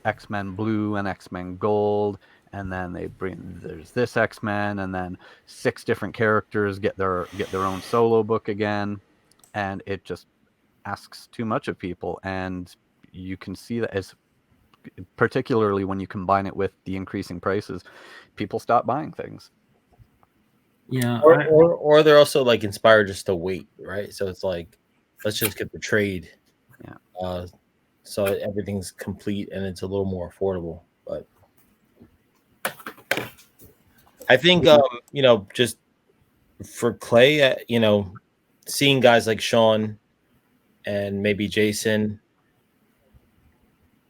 X-Men Blue and X-Men Gold, and then there's this X-Men, and then 6 different characters get their own solo book again, and it just asks too much of people. And you can see that, as particularly when you combine it with the increasing prices, people stop buying things. Yeah, or they're also like inspired just to wait, right? So it's like, let's just get the trade, so everything's complete and it's a little more affordable. But I think just for Clay, seeing guys like Sean and maybe Jason,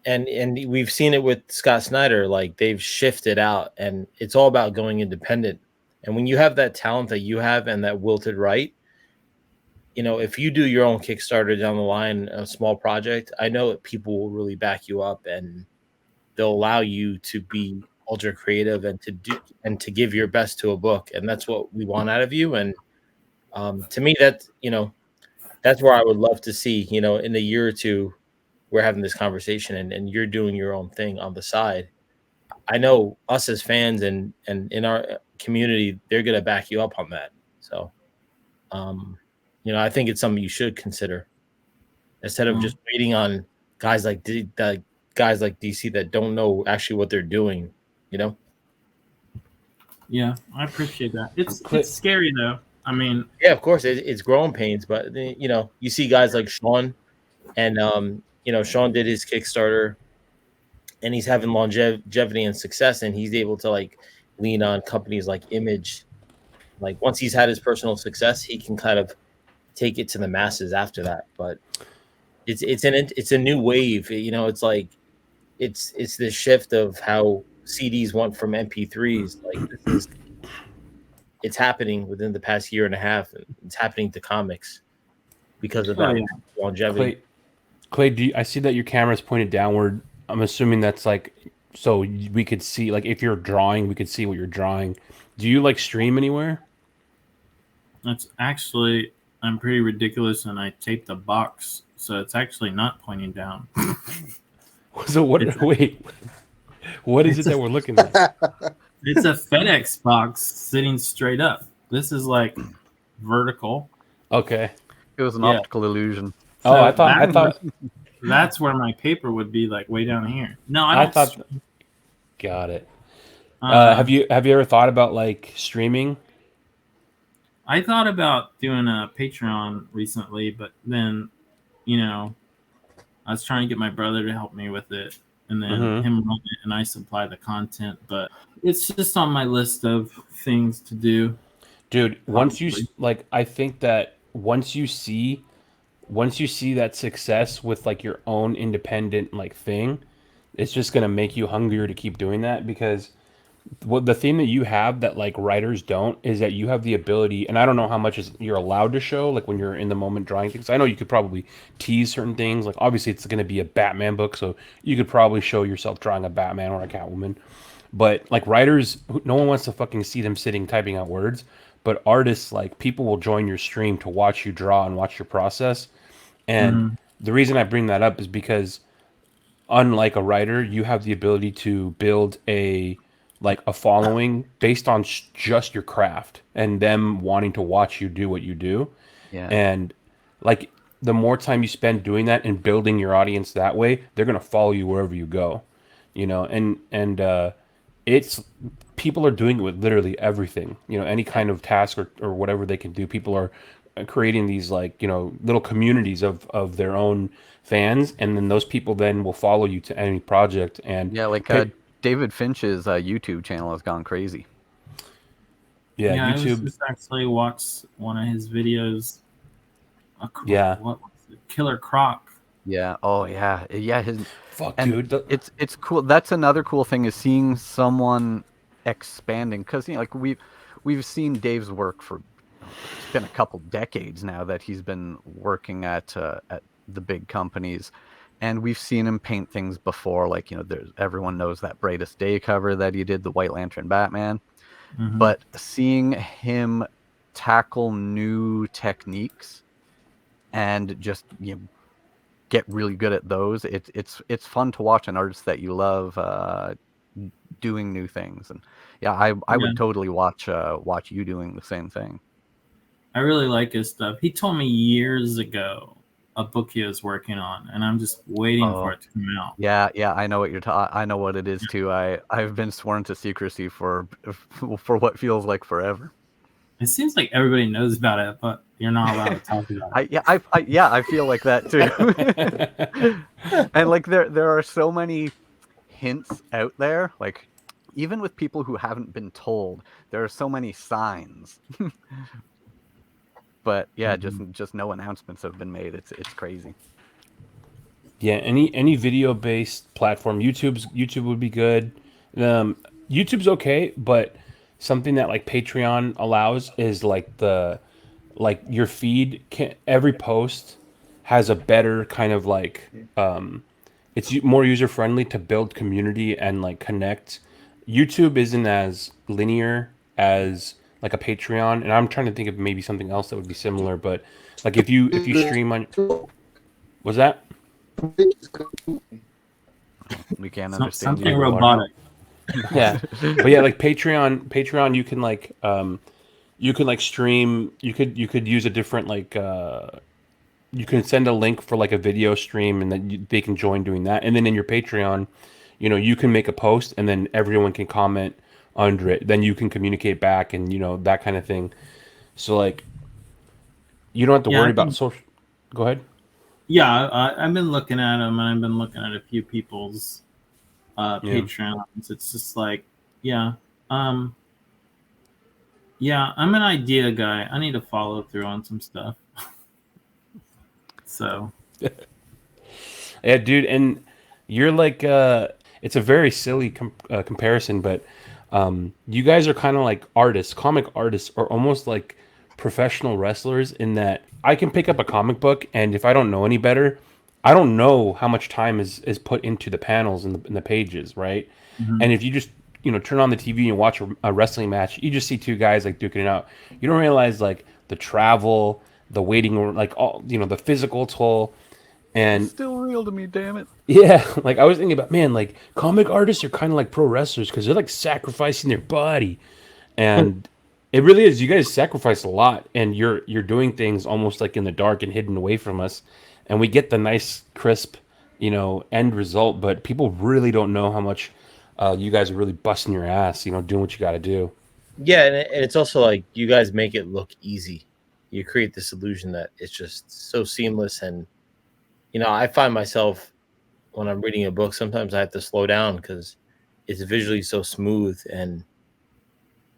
and we've seen it with Scott Snyder, like they've shifted out, and it's all about going independent. And when you have that talent that you have and that will to write, if you do your own Kickstarter down the line, a small project, I know that people will really back you up, and they'll allow you to be ultra creative and to give your best to a book. And that's what we want out of you. And to me, that's where I would love to see, in a year or two, we're having this conversation and you're doing your own thing on the side. I know us as fans and in our community, they're going to back you up on that. So, I think it's something you should consider instead of just waiting on guys like DC that don't know actually what they're doing, Yeah, I appreciate that. It's scary though. I mean, yeah, of course it's growing pains, but you see guys like Sean, and Sean did his Kickstarter, and he's having longevity and success, and he's able to like lean on companies like Image. Like once he's had his personal success, he can kind of take it to the masses after that. But it's a new wave. It's like it's the shift of how CDs went from MP3s. Like it's happening within the past year and a half. And it's happening to comics because of that longevity. Clay, I see that your camera's pointed downward. I'm assuming that's like so we could see, like if you're drawing, we could see what you're drawing. Do you like stream anywhere? That's actually, I'm pretty ridiculous, and I taped the box, so it's actually not pointing down. So what? Wait, what is it that we're looking at? It's a FedEx box sitting straight up. This is like vertical. Okay, it was an optical illusion. So I thought that's where my paper would be, like way down here. No, I thought. Got it. Have you ever thought about like streaming? I thought about doing a Patreon recently, but then, I was trying to get my brother to help me with it, and then him run it, and I supply the content. But it's just on my list of things to do. Dude, I think that once you see that success with like your own independent like thing, it's just gonna make you hungrier to keep doing that, because the thing that you have that like writers don't is that you have the ability, and I don't know how much you're allowed to show, like when you're in the moment drawing things. I know you could probably tease certain things, like obviously it's going to be a Batman book, so you could probably show yourself drawing a Batman or a Catwoman. But like writers, no one wants to fucking see them sitting typing out words. But artists, like people will join your stream to watch you draw and watch your process. And the reason I bring that up is because unlike a writer, you have the ability to build a following based on just your craft and them wanting to watch you do what you do. Yeah. And like the more time you spend doing that and building your audience that way, they're going to follow you wherever you go, and it's people are doing it with literally everything, any kind of task or whatever they can do. People are creating these little communities of their own fans, and then those people then will follow you to any project. And David Finch's YouTube channel has gone crazy. Yeah, YouTube. I just actually watched one of his videos. What was it? Killer Croc. Yeah. Oh yeah. Yeah. Dude. It's cool. That's another cool thing, is seeing someone expanding, because we've seen Dave's work for, it's been a couple decades now that he's been working at the big companies, and we've seen him paint things before. Like, everyone knows that Brightest Day cover that he did, the White Lantern Batman. Mhm. But seeing him tackle new techniques and just get really good at those, it's fun to watch an artist that you love doing new things. And I Yeah. would totally watch you doing the same thing. I really like his stuff. He told me years ago a book he was working on, and I'm just waiting for it to come out. Yeah, I know what I know what it is too. I've been sworn to secrecy for what feels like forever. It seems like everybody knows about it, but you're not allowed to talk about it. I feel like that too. And like there are so many hints out there, like even with people who haven't been told, there are so many signs. But just no announcements have been made. It's crazy. Yeah, any video based platform, YouTube would be good. YouTube's okay, but something that like Patreon allows is like your feed every post has a better kind of like it's more user friendly to build community and like connect. YouTube isn't as linear as like a Patreon, and I'm trying to think of maybe something else that would be similar. But like if you stream on, was that? We can't understand something robotic. Yeah, but yeah, like Patreon, you can like stream. You could use a different like you can send a link for like a video stream, and then they can join doing that. And then in your Patreon, you can make a post, and then everyone can comment under it. Then you can communicate back, and that kind of thing. So like, you don't have to worry about social. Go ahead. Yeah, I've been looking at them, and I've been looking at a few people's Patreons. It's just like, I'm an idea guy. I need to follow through on some stuff. So, yeah, dude, and you're like, it's a very silly comparison, but you guys are kind of like artists, comic artists, or almost like professional wrestlers in that I can pick up a comic book, and if I don't know any better, I don't know how much time is put into the panels and the pages, right? Mhm. And if you just turn on the TV and watch a wrestling match, you just see two guys like duking it out. You don't realize like the travel, the waiting, like all the physical toll, and it's still real to me, damn it. Yeah, like I was thinking about, man, like comic artists are kind of like pro wrestlers because they're like sacrificing their body, and it really is. You guys sacrifice a lot, and you're doing things almost like in the dark and hidden away from us, and we get the nice, crisp, end result. But people really don't know how much you guys are really busting your ass, doing what you got to do. Yeah, and it's also like you guys make it look easy. You create this illusion that it's just so seamless, and I find myself when I'm reading a book, sometimes I have to slow down because it's visually so smooth. And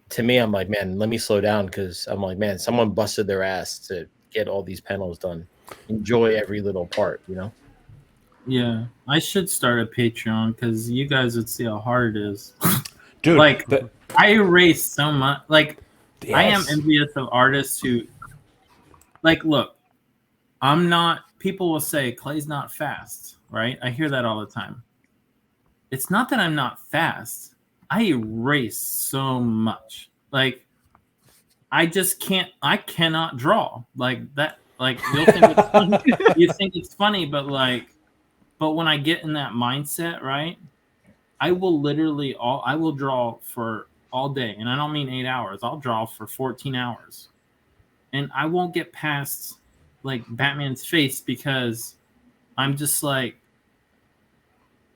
to me, I'm like, man, let me slow down because I'm like, man, someone busted their ass to get all these panels done. Enjoy every little part, Yeah, I should start a Patreon because you guys would see how hard it is. Dude, like I erase so much. Like yes. I am envious of artists who, like, look, I'm not. People will say Clay's not fast, right? I hear that all the time. It's not that I'm not fast. I erase so much. Like I just can't. I cannot draw like that. Like you'll think it's funny. You think it's funny, but when I get in that mindset, right, I will literally I will draw for all day, and I don't mean 8 hours. I'll draw for 14 hours, and I won't get past like Batman's face because I'm just like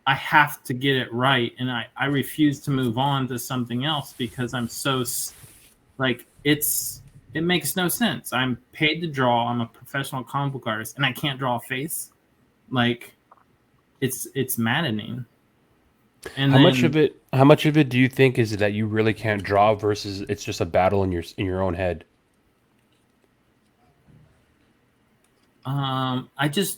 I have to get it right, and I refuse to move on to something else because I'm so like it makes no sense. I'm paid to draw. I'm a professional comic book artist, and I can't draw a face. Like it's maddening. And how much of it do you think is it that you really can't draw versus it's just a battle in your own head? It's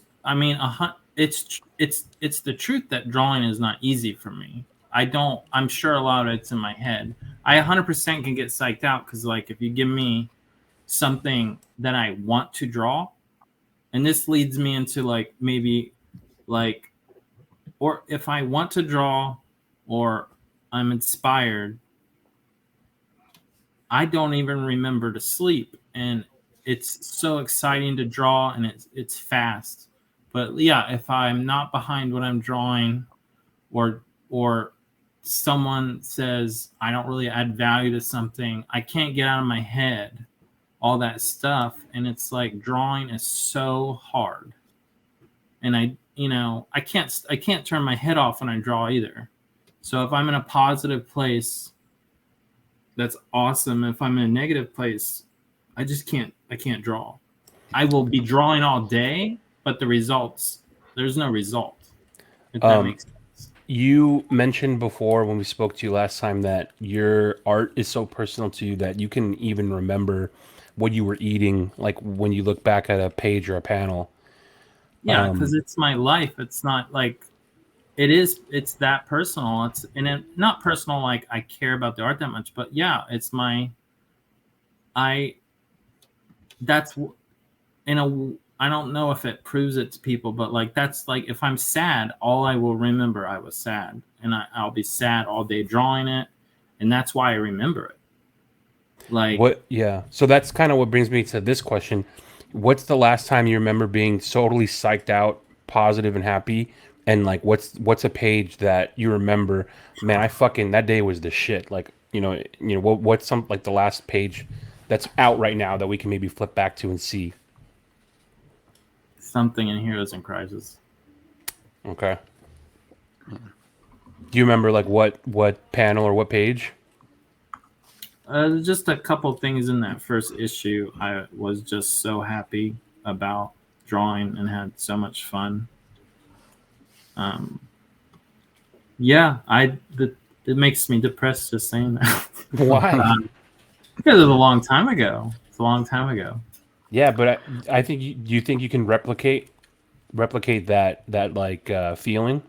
the truth that drawing is not easy for me. I'm sure a lot of it's in my head. I 100% can get psyched out because like if you give me something that I want to draw, and this leads me into like maybe Like, or if I want to draw or I'm inspired, I don't even remember to sleep. And it's so exciting to draw, and it's fast. But yeah, if I'm not behind what I'm drawing, or someone says I don't really add value to something, I can't get out of my head all that stuff. And it's like drawing is so hard. And I can't turn my head off when I draw either. So if I'm in a positive place, that's awesome. If I'm in a negative place, I can't draw. I will be drawing all day, but there's no result. If that makes sense. You mentioned before when we spoke to you last time that your art is so personal to you that you can even remember what you were eating, like when you look back at a page or a panel. Yeah, because it's my life. It's not like it's that personal. Not personal like I care about the art that much, but yeah, it's my that's I don't know if it proves it to people, but like that's like if I'm sad, all I will remember I was sad, and I'll be sad all day drawing it, and that's why I remember it. Like what? Yeah. So that's kind of what brings me to this question. What's the last time you remember being totally psyched out, positive and happy? And like, what's a page that you remember? Man, I fucking that day was the shit. Like, what's some like the last page that's out right now that we can maybe flip back to and see? something in Heroes in Crisis. Okay. Do you remember like what panel or what page? Just a couple things in that first issue. I was just so happy about drawing and had so much fun. It makes me depressed just saying that. Why? Because it's a long time ago. It's a long time ago. Yeah, but I think do you think you can replicate that like feeling?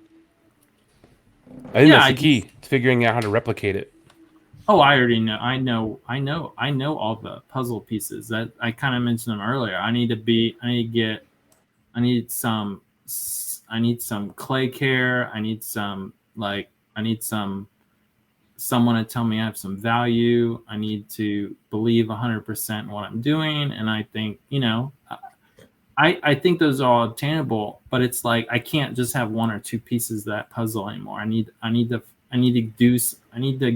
I think that's the key to figuring out how to replicate it. Oh, I already know. I know all the puzzle pieces that I kind of mentioned them earlier. I need some clay care. I need someone to tell me I have some value. I need to believe 100% in what I'm doing. And I think, I think those are all obtainable, but it's like I can't just have one or two pieces of that puzzle anymore. I need to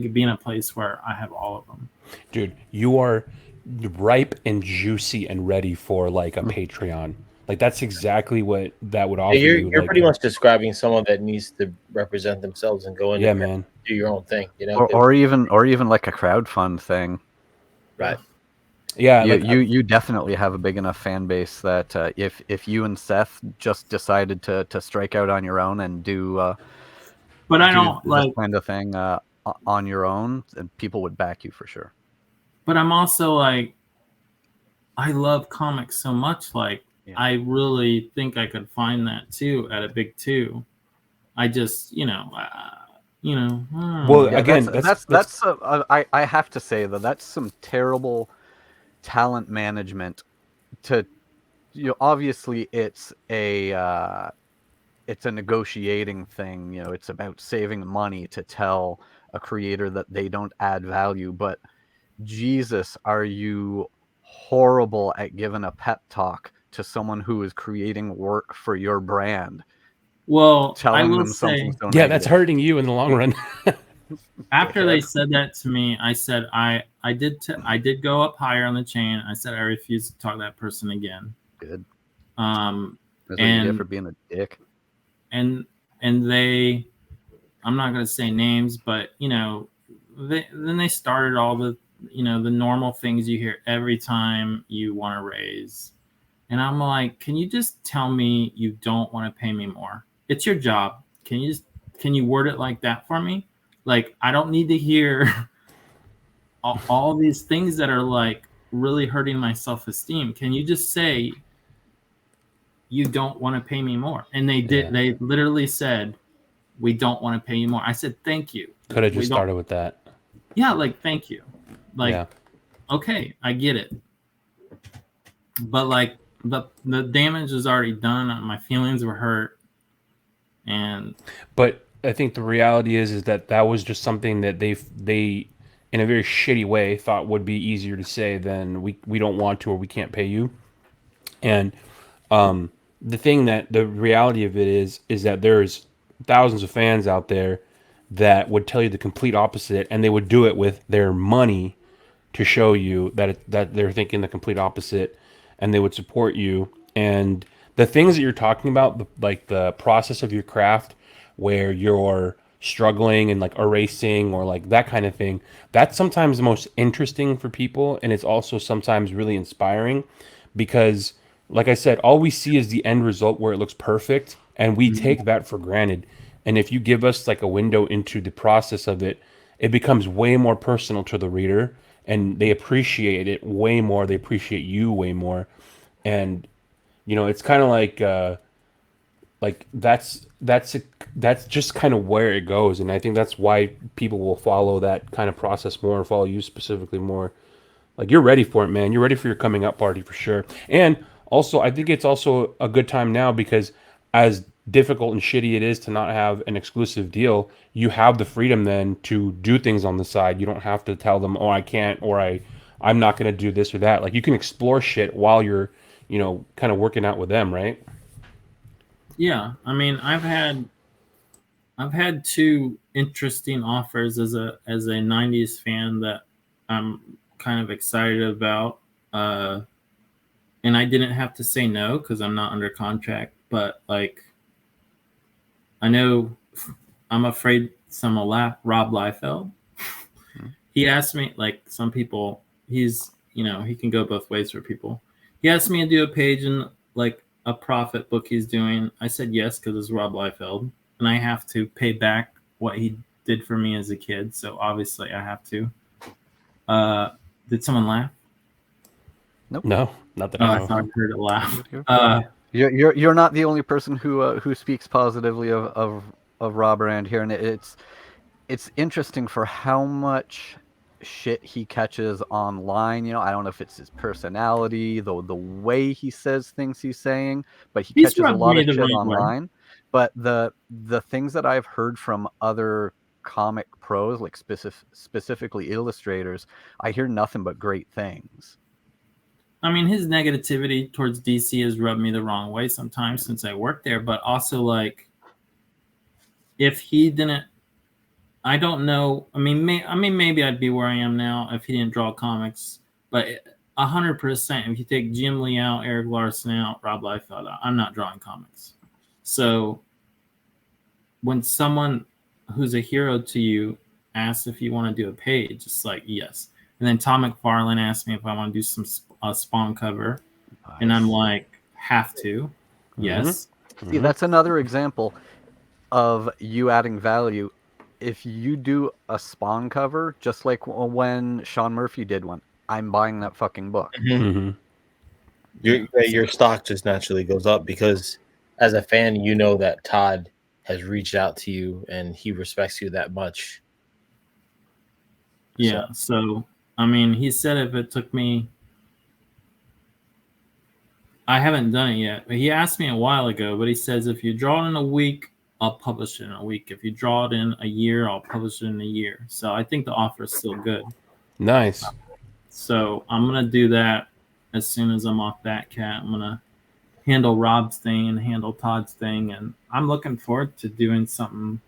be in a place where I have all of them. Dude, you are ripe and juicy and ready for like a Patreon. Like that's exactly what that would offer you. You're pretty much describing someone that needs to represent themselves and go in. Yeah, man. Do your own thing, or even like a crowdfund thing. Right. Yeah, you definitely have a big enough fan base that if you and Seth just decided to strike out on your own and do but I don't this like kind of thing on your own, and people would back you for sure. But I'm also like, I love comics so much. Like, I really think I could find that too at a big two. I just, Well, again, I have to say that that's some terrible talent management. Obviously it's a negotiating thing. It's about saving money to tell a creator that they don't add value. But Jesus, are you horrible at giving a pep talk to someone who is creating work for your brand? Well, telling them something so negative. That's hurting you in the long run. After they said that to me, I said I did go up higher on the chain. I said I refuse to talk to that person again. Good. And for being a dick. And they, I'm not going to say names, but then they started all the the normal things you hear every time you want to raise. And I'm like, can you just tell me you don't want to pay me more? It's your job. Can you word it like that for me? Like, I don't need to hear all these things that are like really hurting my self-esteem. Can you just say you don't want to pay me more? And they did. Yeah. They literally said, we don't want to pay you more. I said, thank you. Could have just started with that. Yeah, like, thank you. Like, okay, I get it. But like the damage is already done. My feelings were hurt. But I think the reality is that that was just something that they in a very shitty way thought would be easier to say than we don't want to or we can't pay you. And the thing that the reality of it is that there's thousands of fans out there that would tell you the complete opposite, and they would do it with their money to show you that they're thinking the complete opposite, and they would support you. And the things that you're talking about, like the process of your craft, where you're struggling and like erasing or like that kind of thing, that's sometimes the most interesting for people, and it's also sometimes really inspiring because, like I said, all we see is the end result where it looks perfect, and we take that for granted. And if you give us like a window into the process of it, it becomes way more personal to the reader, and they appreciate it way more. They appreciate you way more, and it's kind of like that's just kind of where it goes, and I think that's why people will follow that kind of process more, and follow you specifically more. Like, you're ready for it, man. You're ready for your coming up party for sure. And also, I think it's also a good time now because as difficult and shitty it is to not have an exclusive deal, you have the freedom then to do things on the side. You don't have to tell them, "Oh, I can't," or I'm not going to do this or that. Like, you can explore shit while you're, kind of working out with them, right? Yeah, I mean, I've had two interesting offers as a '90s fan that I'm kind of excited about, and I didn't have to say no because I'm not under contract. But like, I know I'm afraid some will laugh. Rob Liefeld, he asked me, like, some people, he's he can go both ways for people. He asked me to do a page in like a profit book he's doing. I said yes because it's Rob Liefeld, and I have to pay back what he did for me as a kid. So obviously I have to. Did someone laugh? Nope. No, not that Oh, I I know. thought I heard it laugh. You're not the only person who speaks positively of Rob around here, and it's interesting for how much shit he catches online. I don't know if it's his personality, the way he says things he's saying, but he He's catches a rubbed lot me of the shit wrong way. online. But the things that I've heard from other comic pros, like specifically illustrators, I hear nothing but great things. I mean, his negativity towards DC has rubbed me the wrong way sometimes since I worked there, but also, like, if he didn't, I don't know. I mean, maybe I'd be where I am now if he didn't draw comics. But 100%, if you take Jim Lee out, Eric Larson out, Rob Liefeld out, I'm not drawing comics. So when someone who's a hero to you asks if you want to do a page, it's like, yes. And then Tom McFarlane asked me if I want to do some Spawn cover, and I'm like, have to, yes. See, that's another example of you adding value. If you do a Spawn cover, just like when Sean Murphy did one, I'm buying that fucking book. Your stock just naturally goes up because as a fan, you know that Todd has reached out to you and he respects you that much. Yeah. So I mean, he said if it took me, I haven't done it yet, but he asked me a while ago. But he says if you draw it in a week, I'll publish it in a week. If you draw it in a year, I'll publish it in a year. So I think the offer is still good. Nice. So I'm gonna do that as soon as I'm off Batcat. I'm gonna handle Rob's thing and handle Todd's thing, and I'm looking forward to doing something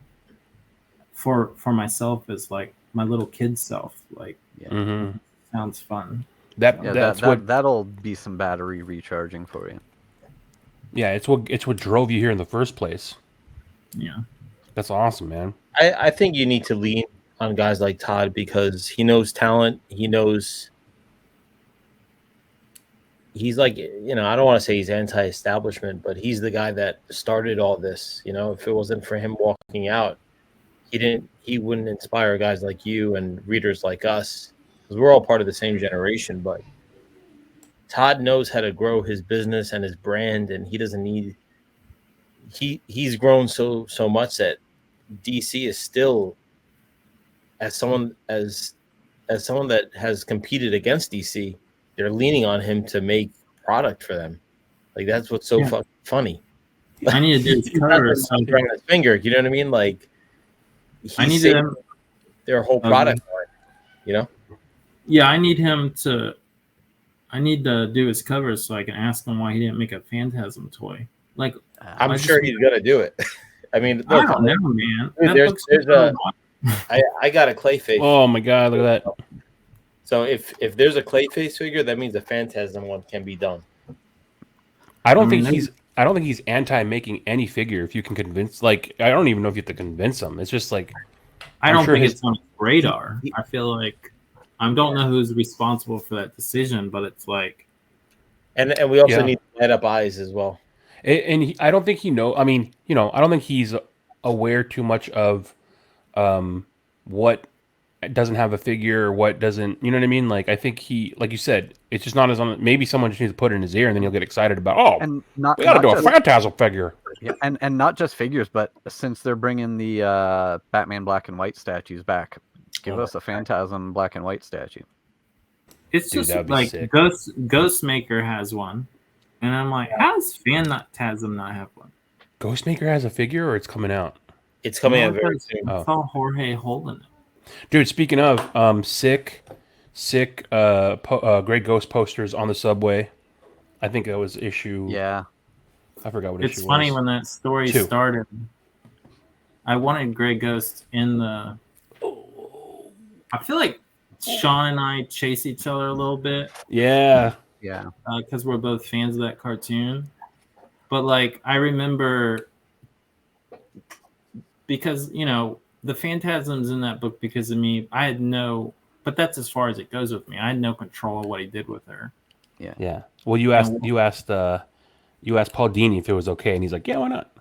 for myself as like my little kid self. Like, sounds fun. That'll be some battery recharging for you. Yeah, it's what drove you here in the first place. Yeah, that's awesome, man. I think you need to lean on guys like Todd because he knows talent. He knows. He's like, I don't want to say he's anti-establishment, but he's the guy that started all this. If it wasn't for him walking out, he wouldn't inspire guys like you and readers like us, because we're all part of the same generation. But Todd knows how to grow his business and his brand, and he doesn't need. He's grown so much that DC is still, as someone that has competed against DC, they're leaning on him to make product for them. Like, that's what's so fucking funny. I need to do his He's not cover. the So mouse around his finger. You know what I mean? Like I he's need saving to. their whole product line. You know? Yeah, I need him to. I need to do his covers so I can ask him why he didn't make a Phantasm toy. Like, I'm sure he's gonna do it. I mean, I look, don't know, man. dude, That book's there's so I got a Clayface. Oh my god, look at that. So if there's a Clayface figure, that means a Phantasm one can be done. I don't think he's anti-making any figure if you can convince. Like, I don't even know if you have to convince him. It's just like I don't think it's on his radar. I feel like I don't know who's responsible for that decision, but it's like, and we also need light up eyes as well. And I don't think he I mean, I don't think he's aware too much of what doesn't have a figure or what doesn't. You know what I mean? Like, I think he, like you said, it's just not as on. Maybe someone just needs to put it in his ear, and then he'll get excited about. Oh, and we got to do a Phantasm figure. Yeah, and not just figures, but since they're bringing the Batman black and white statues back, give us a Phantasm black and white statue. it's just like Ghostmaker has one, and I'm like, how does Phantasm not have one? Ghostmaker has a figure, or it's coming out. It's coming out very soon. I saw Jorge holding it. Dude, speaking of sick Great Ghost posters on the subway. I think that was issue. Yeah, I forgot what issue it was. It's funny when that story started. I wanted Grey Ghost in the. I feel like Sean and I chase each other a little bit. Yeah. Because we're both fans of that cartoon. But like, I remember because the Phantasm's in that book because of me. I had but that's as far as it goes with me. I had no control of what he did with her. Yeah. Well, you asked Paul Dini if it was okay, and he's like, yeah, why not?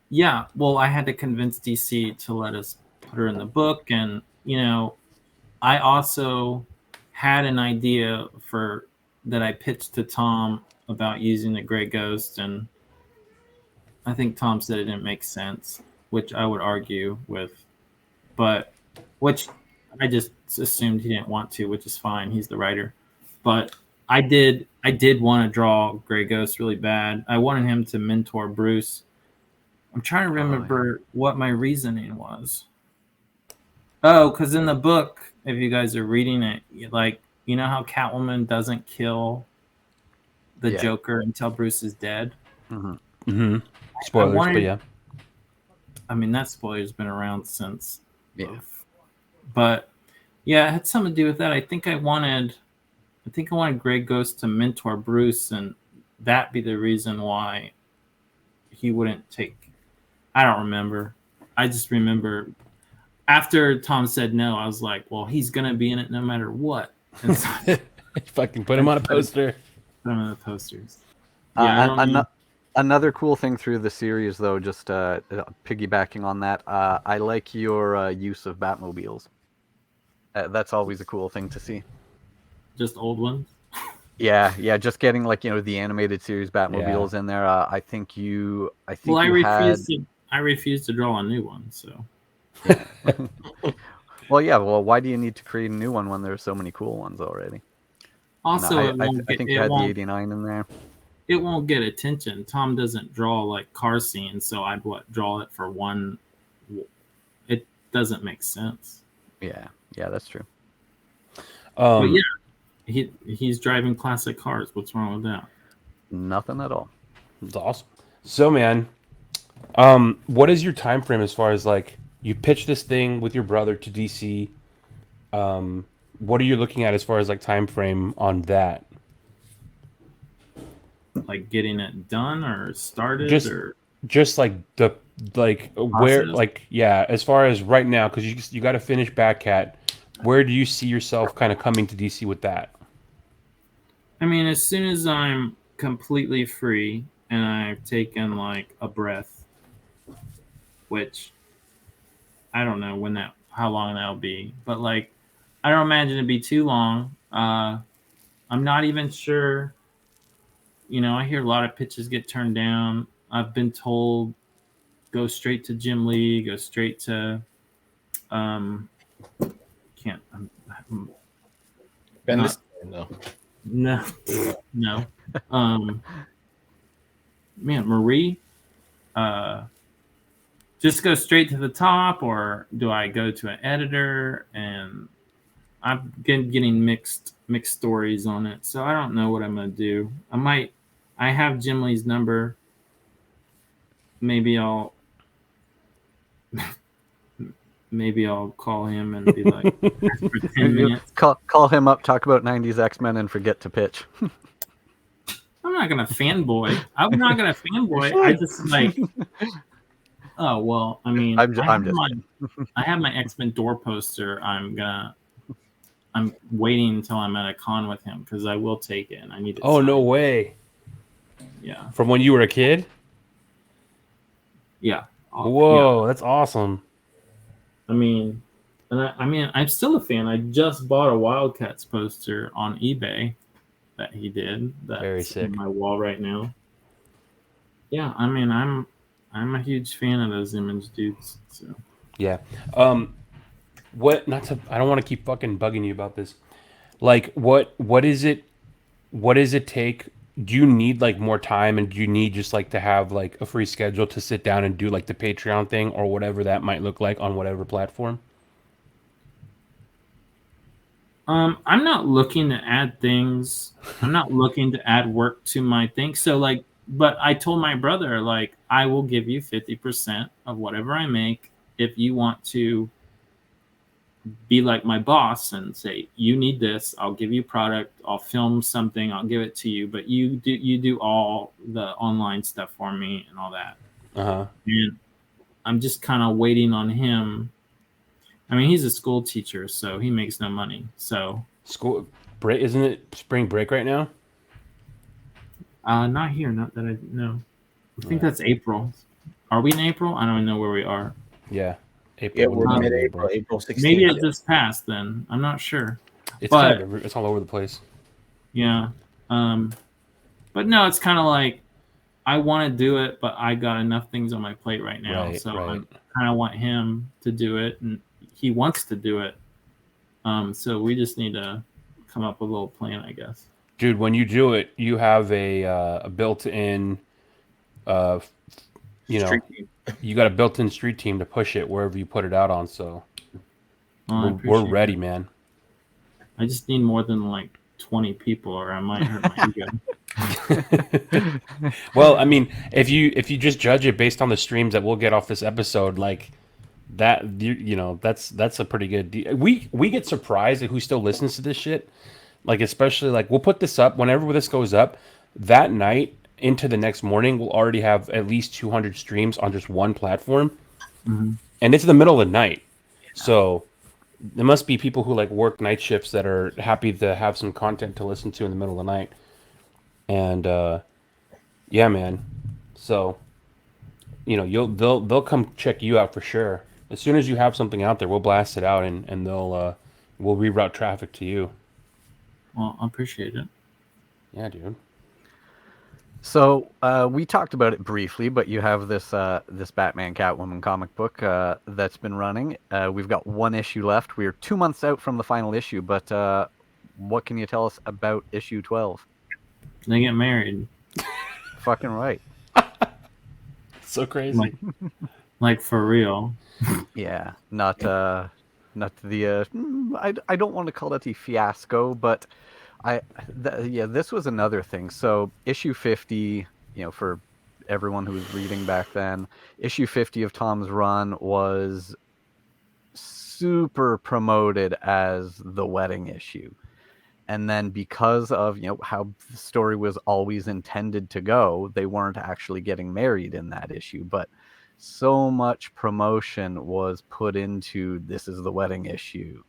Yeah. Well, I had to convince DC to let us put her in the book, and I also had an idea that I pitched to Tom about using the Grey Ghost, and I think Tom said it didn't make sense, which I would argue with, but which I just assumed he didn't want to, which is fine. He's the writer. But I did want to draw Grey Ghost really bad. I wanted him to mentor Bruce. I'm trying to remember what my reasoning was. Oh, because in the book, if you guys are reading it, how Catwoman doesn't kill the Joker until Bruce is dead? Mm-hmm. Mm-hmm. Spoilers, but yeah. I mean, that spoiler's been around since. Yeah. But yeah, it had something to do with that. I think I wanted Grey Ghost to mentor Bruce, and that be the reason why he wouldn't take. I don't remember. I just remember after Tom said no, I was like, well, he's gonna be in it no matter what. And so, fucking put him on a poster. Put him on the posters. Yeah, another cool thing through the series, though, just piggybacking on that, I like your use of Batmobiles. That's always a cool thing to see. Just old ones? Yeah, just getting the animated series Batmobiles in there. I think I refuse to draw a new one, so. Well, why do you need to create a new one when there's so many cool ones already? Also, I think you had the 89 in there. It won't get attention. Tom doesn't draw like car scenes, so I'd draw it for one. It doesn't make sense. Yeah, that's true. But yeah, he's driving classic cars. What's wrong with that? Nothing at all. It's awesome. So, man, what is your time frame as far as you pitch this thing with your brother to DC? What are you looking at as far as time frame on that? Like getting it done or started, just the where as far as right now, because you got to finish Batcat. Where do you see yourself kind of coming to DC with that? I mean, as soon as I'm completely free and I've taken a breath, which I don't know how long that'll be, but I don't imagine it'd be too long. I'm not even sure. I hear a lot of pitches get turned down. I've been told go straight to Jim Lee, go straight to no. Man, Marie, just go straight to the top, or do I go to an editor? And I'm getting mixed stories on it, so I don't know what I'm gonna do. I have Jim Lee's number. Maybe I'll call him and be like, for 10 minutes. Call him up, talk about 90s X-Men, and forget to pitch. I'm not gonna fanboy. I'm not gonna fanboy. I just like. Oh well, I mean, I have my X-Men door poster. I'm waiting until I'm at a con with him because I will take it and I need it. Oh, signed. no way! Yeah. From when you were a kid? Yeah. Whoa, yeah. that's awesome. I mean, I'm still a fan. I just bought a Wildcats poster on eBay that he did. That's very sick. On my wall right now. Yeah, I mean, I'm a huge fan of those Image dudes. So. Yeah. What? Not to. I don't want to keep fucking bugging you about this. Like, what is it? What does it take? Do you need like more time, and do you need just like to have like a free schedule to sit down and do like the Patreon thing or whatever that might look like on whatever platform? I'm not looking to add things. I'm not looking to add work to my thing. So like, but I told my brother, like, I will give you 50% of whatever I make if you want to be like my boss and say, you need this, I'll give you product, I'll film something, I'll give it to you, but you do all the online stuff for me and all that. And I'm just kind of waiting on him. I mean, he's a school teacher, so he makes no money. So school break, isn't it spring break right now? Not here, not that I know. I think that's April. Are we in April? I don't even know where we are. Yeah. April. Yeah, we're mid-April, April 16th. Maybe it just passed then. I'm not sure. It's it's all over the place. Yeah. But no, it's kind of like I want to do it, but I got enough things on my plate right now. Right, so right. I kind of want him to do it, and he wants to do it. So we just need to come up with a little plan, I guess. Dude, when you do it, you have a built-in, you got a built-in street team to push it wherever you put it out on. So we're ready, man. I just need more than like 20 people, or I might hurt my ego. Well, I mean, if you just judge it based on the streams that we'll get off this episode, like that, that's a pretty good deal. We get surprised at who still listens to this shit. Like, especially like we'll put this up whenever this goes up that night into the next morning. We'll already have at least 200 streams on just one platform, and it's the middle of the night. So there must be people who like work night shifts that are happy to have some content to listen to in the middle of the night. And yeah, man. So they'll come check you out for sure. As soon as you have something out there, we'll blast it out and we'll reroute traffic to you. Well, I appreciate it. Yeah, dude. So we talked about it briefly, but you have this this Batman Catwoman comic book that's been running. We've got one issue left. We're 2 months out from the final issue, but what can you tell us about issue 12? They get married. Fucking right. So crazy. Like for real. Yeah, not the I don't want to call it the fiasco, but this was another thing. So issue 50, for everyone who was reading back then, issue 50 of Tom's run was super promoted as the wedding issue. And then because of how the story was always intended to go, they weren't actually getting married in that issue, but so much promotion was put into this is the wedding issue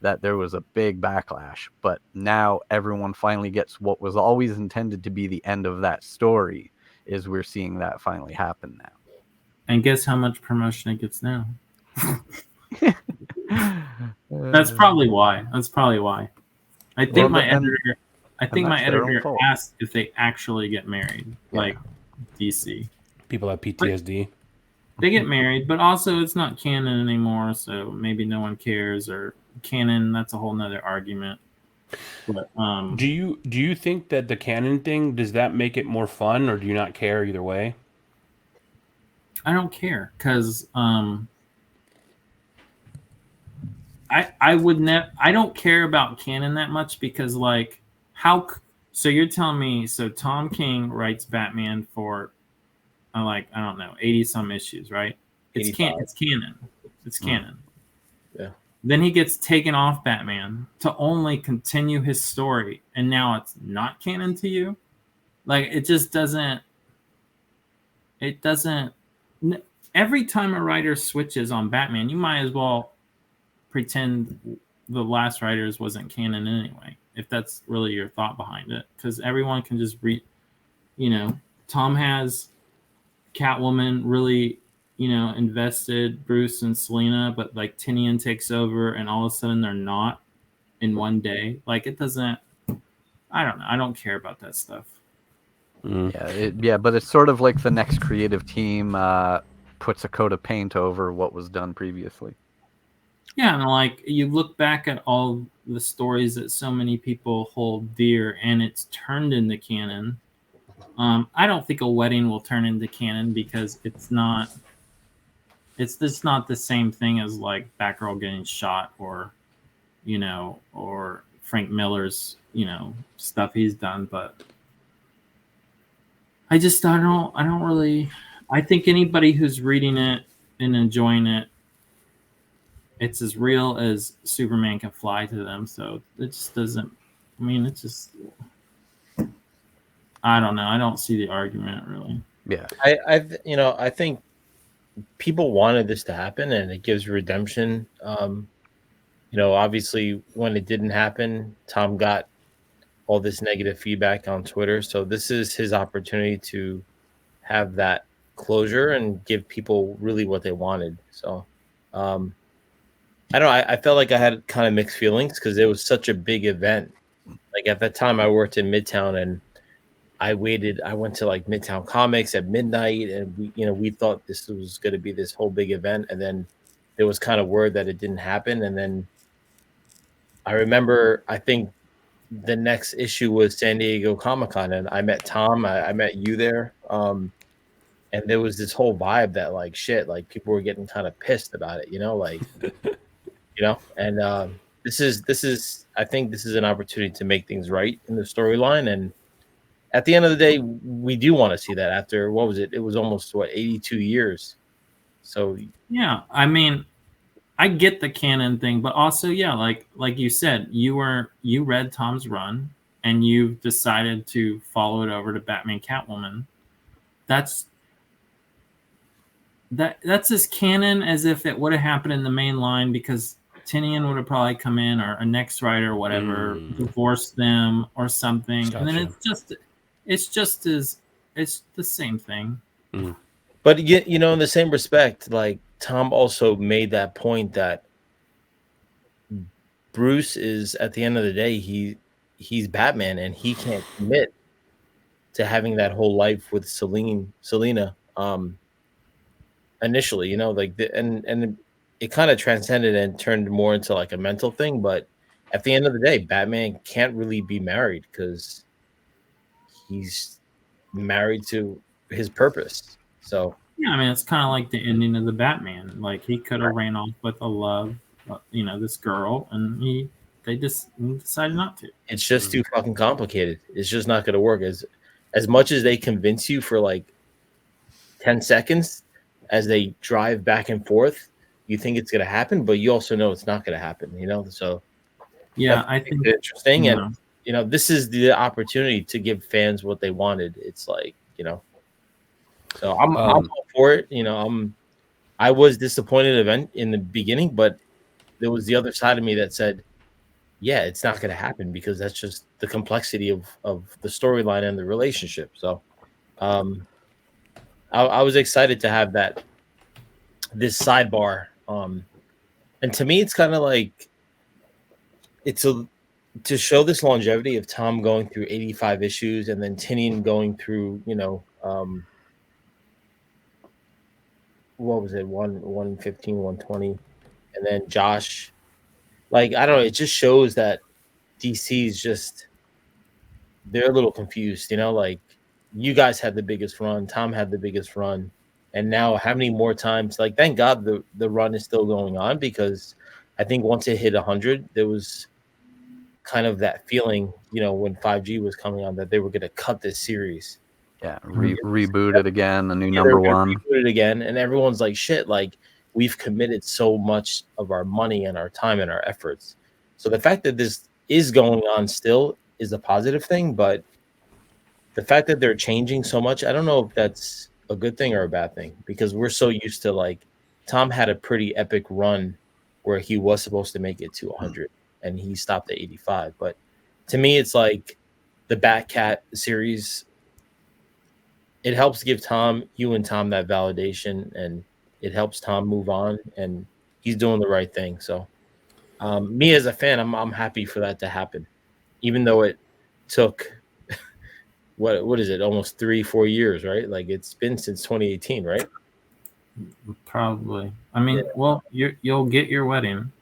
that there was a big backlash. But now everyone finally gets what was always intended to be the end of that story. Is we're seeing that finally happen now. And guess how much promotion it gets now? That's probably why. I think my editor asked if they actually get married, like DC. People have PTSD. They get married, but also it's not canon anymore, so maybe no one cares. Or canon, that's a whole nother argument. But, do you think that the canon thing, does that make it more fun, or do you not care either way? I don't care because I would never. I don't care about canon that much because like how. So you're telling me so Tom King writes Batman for like I don't know 80 some issues, right? It's canon. It's canon. Yeah. Then he gets taken off Batman to only continue his story, and now it's not canon to you. Like it just doesn't. It doesn't. Every time a writer switches on Batman, you might as well pretend the last writers wasn't canon anyway. If that's really your thought behind it, because everyone can just read. You know, Tom has Catwoman really, invested Bruce and Selena, but like Tinian takes over, and all of a sudden they're not in one day. Like it doesn't. I don't know. I don't care about that stuff. Yeah, but it's sort of like the next creative team puts a coat of paint over what was done previously. Yeah, and like you look back at all the stories that so many people hold dear, and it's turned into canon. I don't think a wedding will turn into canon because it's not. It's just not the same thing as like Batgirl getting shot, or or Frank Miller's stuff he's done. But I don't really. I think anybody who's reading it and enjoying it, it's as real as Superman can fly to them. So it just doesn't. I mean, it's just. I don't know. I don't see the argument really. Yeah, I think people wanted this to happen, and it gives redemption. Obviously, when it didn't happen, Tom got all this negative feedback on Twitter. So this is his opportunity to have that closure and give people really what they wanted. So I don't know. I felt like I had kind of mixed feelings because it was such a big event. Like at that time, I worked in Midtown, and I went to like Midtown Comics at midnight, and we thought this was going to be this whole big event, and then there was kind of word that it didn't happen, and then I remember I think the next issue was San Diego Comic-Con, and I met Tom, I met you there, and there was this whole vibe that like shit, like people were getting kind of pissed about it, like and this is I think this is an opportunity to make things right in the storyline, and at the end of the day, we do want to see that after what was it? It was almost 82 years. So yeah, I mean, I get the canon thing, but also yeah, like you said, you read Tom's run and you decided to follow it over to Batman Catwoman. That's as canon as if it would have happened in the main line because Tinian would have probably come in or a next writer or whatever, divorced them or something. Gotcha. And then it's the same thing. But in the same respect, like Tom also made that point that Bruce is at the end of the day, he's Batman, and he can't commit to having that whole life with Selena. Initially, and it kind of transcended and turned more into like a mental thing. But at the end of the day, Batman can't really be married because he's married to his purpose. So yeah, I mean, it's kind of like the ending of the Batman. Like he could have ran off with a love, this girl, and they decided not to. It's just too fucking complicated. It's just not going to work. As much as they convince you for like 10 seconds as they drive back and forth, you think it's going to happen, but you also know it's not going to happen, So yeah, I think it's interesting. And, this is the opportunity to give fans what they wanted. It's like, so I'm all for it. I was disappointed in the beginning, but there was the other side of me that said, yeah, it's not going to happen because that's just the complexity of the storyline and the relationship. So, I was excited to have this sidebar. And to me, it's kind of like to show this longevity of Tom going through 85 issues and then Tinian going through, what was it, 115, 120, and then Josh. Like, I don't know, it just shows that DC's just they're a little confused, like you guys had the biggest run, Tom had the biggest run, And now how many more times? Like, thank God the run is still going on, because I think once it hit 100, there was kind of that feeling, when 5G was coming on, that they were going to cut this series. Yeah, reboot it again, a new Yeah, they're number gonna one. reboot it again, and everyone's like, shit, like, we've committed so much of our money and our time and our efforts. So the fact that this is going on still is a positive thing, but the fact that they're changing so much, I don't know if that's a good thing or a bad thing, because we're so used to, like, Tom had a pretty epic run where he was supposed to make it to 100 and he stopped at 85. But to me, it's like the Batcat series, it helps give you and Tom that validation, and it helps Tom move on, and he's doing the right thing. So, me as a fan, I'm happy for that to happen, even though it took what is it, almost 3-4 years, right? Like, it's been since 2018, right? Probably. I mean, well, you'll get your wedding.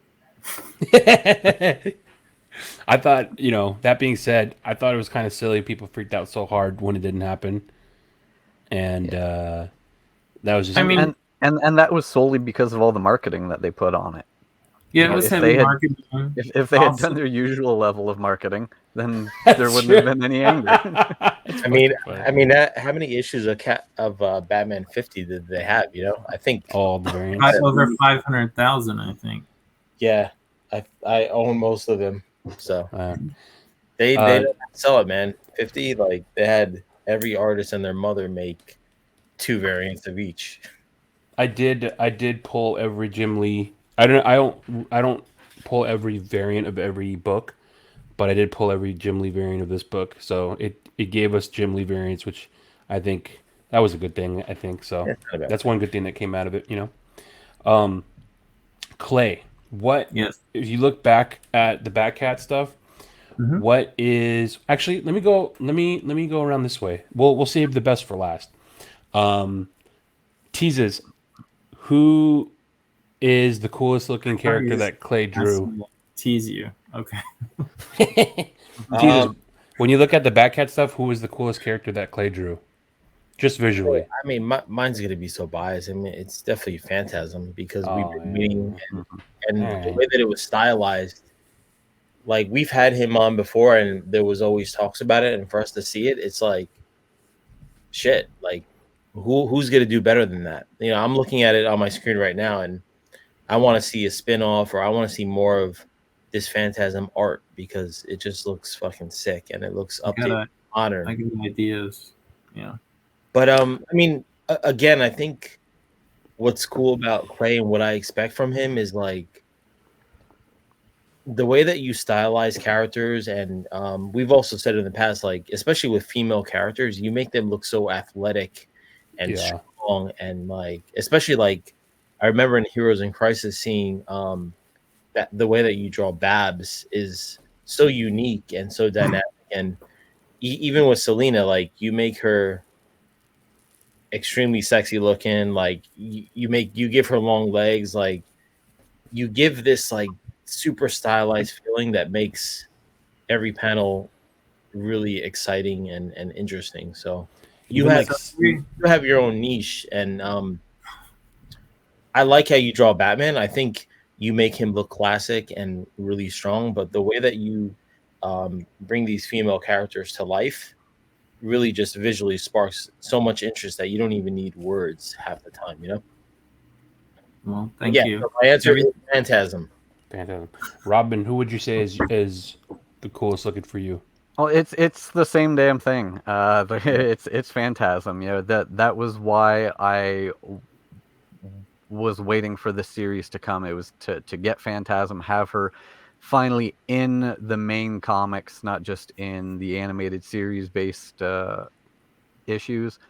I thought, that being said, I thought it was kind of silly. People freaked out so hard when it didn't happen, and that was just. I mean, and that was solely because of all the marketing that they put on it. Yeah, it was heavy marketing. If they had done their usual level of marketing, then there wouldn't have been any anger. I mean, how many issues of Batman 50 did they have? I think all the variants. Over 500,000, I think. Yeah, I own most of them, so they didn't sell it, man. 50, like, they had every artist and their mother make 2 variants of each. I did pull every Jim Lee. I don't pull every variant of every book, but I did pull every Jim Lee variant of this book. So it gave us Jim Lee variants, which I think that was a good thing. I think so. That's one good thing that came out of it. Clay. What? Yes. If you look back at the Batcat stuff, what is actually? Let me go. Let me go around this way. We'll save the best for last. Teases. Who is the coolest looking character that Clay drew? Tease you. Okay. Teases. When you look at the Batcat stuff, who is the coolest character that Clay drew? Just visually. I mean, mine's gonna be so biased. I mean, it's definitely Phantasm, because we've been meeting, and the way that it was stylized, like, we've had him on before, and there was always talks about it, and for us to see it, it's like, shit, like, who's gonna do better than that? I'm looking at it on my screen right now, and I want to see a spin-off, or I want to see more of this Phantasm art, because it just looks fucking sick, and it looks updated, modern. I give ideas. Yeah. But I mean, again, I think what's cool about Clay and what I expect from him is, like, the way that you stylize characters, and we've also said in the past, like, especially with female characters, you make them look so athletic and strong, and, like, especially, like, I remember in Heroes in Crisis seeing that the way that you draw Babs is so unique and so dynamic, and even with Selena, like, you make her extremely sexy looking, like, you give her long legs, like, you give this, like, super stylized feeling that makes every panel really exciting and interesting. So you have your own niche, and I like how you draw Batman. I think you make him look classic and really strong, but the way that you bring these female characters to life really just visually sparks so much interest that you don't even need words half the time, Well, thank you. So my answer is Phantasm. Robin, who would you say is the coolest looking for you? Oh, it's the same damn thing. It's Phantasm. That was why I was waiting for the series to come. It was to get Phantasm, have her finally in the main comics, not just in the animated series based issues,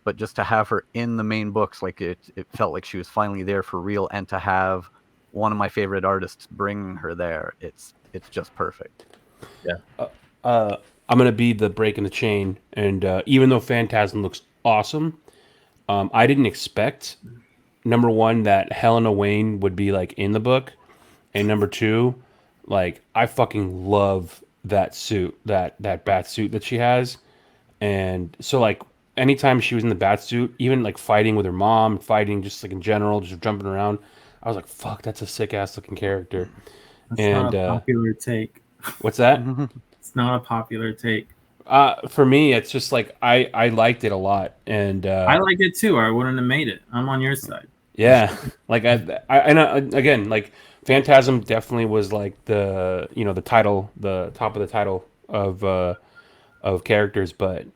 but just to have her in the main books. Like, it felt like she was finally there for real, and to have one of my favorite artists bring her there, it's just perfect. Yeah. I'm gonna be the break in the chain, and even though Phantasm looks awesome, I didn't expect, number one, that Helena Wayne would be, like, in the book, and number two, like, I fucking love that suit, that bat suit that she has. And so, like, anytime she was in the bat suit, even like fighting with her mom, fighting just like in general, just jumping around, I was like, "Fuck, that's a sick ass looking character." That's And not a popular take. what's that? It's not a popular take. For me, it's just like I liked it a lot, and I like it too. I wouldn't have made it. I'm on your side. yeah, like again, like Phantasm definitely was like the the title, the top of the title of characters, but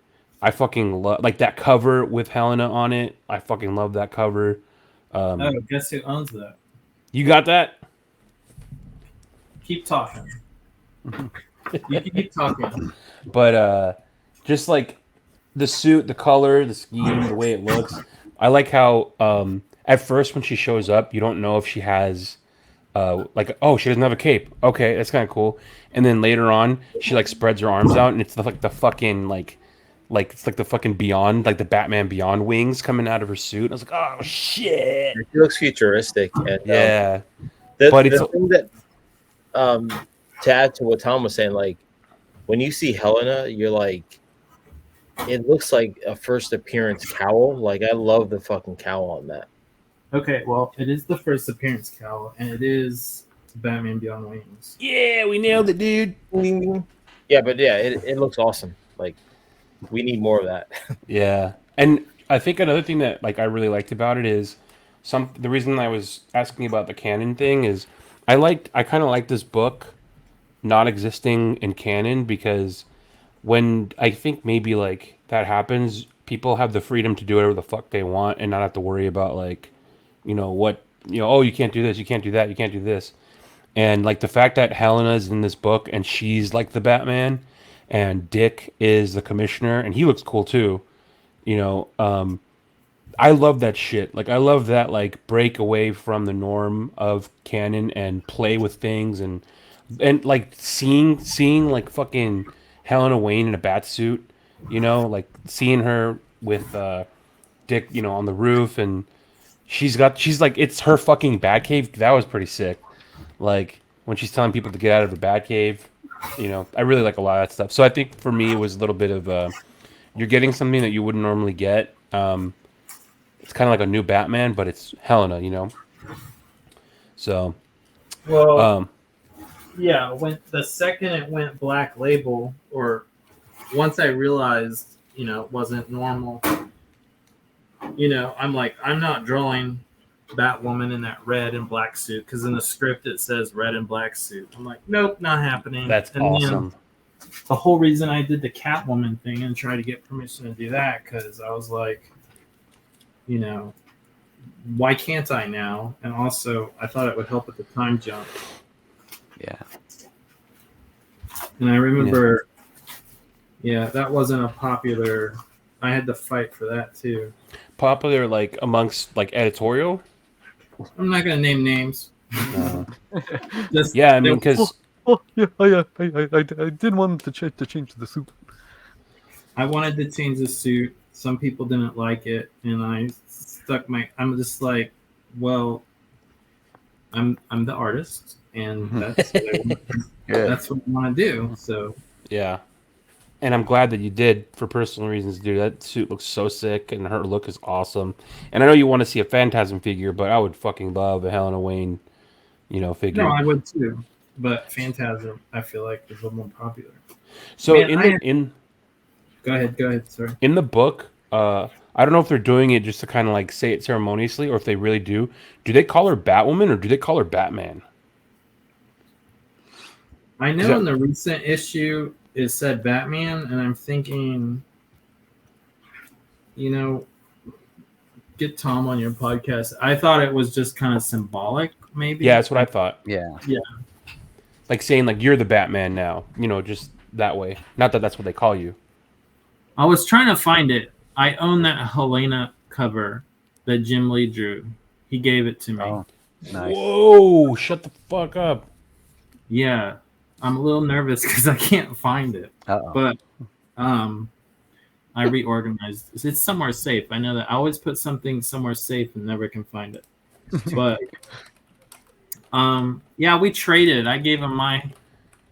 I fucking love like that cover with Helena on it. I fucking love that cover. Oh, guess who owns that? You got that? Keep talking. You can keep talking. But just like the suit, the color, the scheme, the way it looks. I like how at first when she shows up, you don't know if she has like, oh, she doesn't have a cape. Okay, that's kind of cool. And then later on, she like spreads her arms out, and it's like the fucking like it's like the fucking Beyond, like the Batman Beyond wings coming out of her suit. I was like, oh shit. It looks futuristic, and Yeah, the but it's thing that to add to what Tom was saying, like when you see Helena, you're like, it looks like a first appearance cowl. Like I love the fucking cowl on that. Okay, well, it is the first appearance cowl, and it is Batman Beyond Wings. yeah, we nailed it, dude. Yeah, but yeah, it looks awesome. Like we need more of that. Yeah, and I think another thing that like I really liked about it is the reason I was asking about the canon thing is I kind of like this book not existing in canon because when I think maybe like that happens, people have the freedom to do whatever the fuck they want and not have to worry about like oh, you can't do this, you can't do that, you can't do this. And like the fact that Helena's in this book and she's like the Batman and Dick is the commissioner and he looks cool too. I love that shit. Like I love that like break away from the norm of canon and play with things and like seeing like fucking Helena Wayne in a bat suit, like seeing her with Dick, on the roof and she's like it's her fucking bat cave. That was pretty sick. Like when she's telling people to get out of the bat cave, I really like a lot of that stuff. So I think for me it was a little bit of you're getting something that you wouldn't normally get. It's kind of like a new Batman, but it's Helena, So, Well, yeah, when the second it went Black Label, or once I realized, it wasn't normal, I'm like, I'm not drawing Batwoman in that red and black suit because in the script it says red and black suit. I'm like, nope, not happening. That's awesome. The whole reason I did the Catwoman thing and tried to get permission to do that because I was like, why can't I now? And also, I thought it would help with the time jump. Yeah. And I remember, that wasn't a popular. I had to fight for that too. Popular, like amongst like editorial. I'm not gonna name names. Just, yeah, I mean, because I did want to change the suit. I wanted to change the suit. Some people didn't like it, and I stuck I'm just like, well, I'm the artist, and that's what that's what I want to do. So yeah, and I'm glad that you did for personal reasons, dude. That suit looks so sick, and her look is awesome. And I know you want to see a Phantasm figure, but I would fucking love a Helena Wayne, figure. No, I would too. But Phantasm, I feel like is a little more popular. So in Go ahead. Sorry. In the book, I don't know if they're doing it just to kind of like say it ceremoniously, or if they really do. Do they call her Batwoman or do they call her Batman? I know in the recent issue it said Batman, and I'm thinking, get Tom on your podcast. I thought it was just kind of symbolic, maybe. Yeah, that's what I thought. Yeah. Like saying like you're the Batman now, just that way. Not that that's what they call you. I was trying to find it. I own that Helena cover that Jim Lee drew. He gave it to me. Oh, nice. Whoa! Shut the fuck up. Yeah, I'm a little nervous because I can't find it. Uh-oh. But I reorganized. It's somewhere safe. I know that I always put something somewhere safe and never can find it. But we traded. I gave him my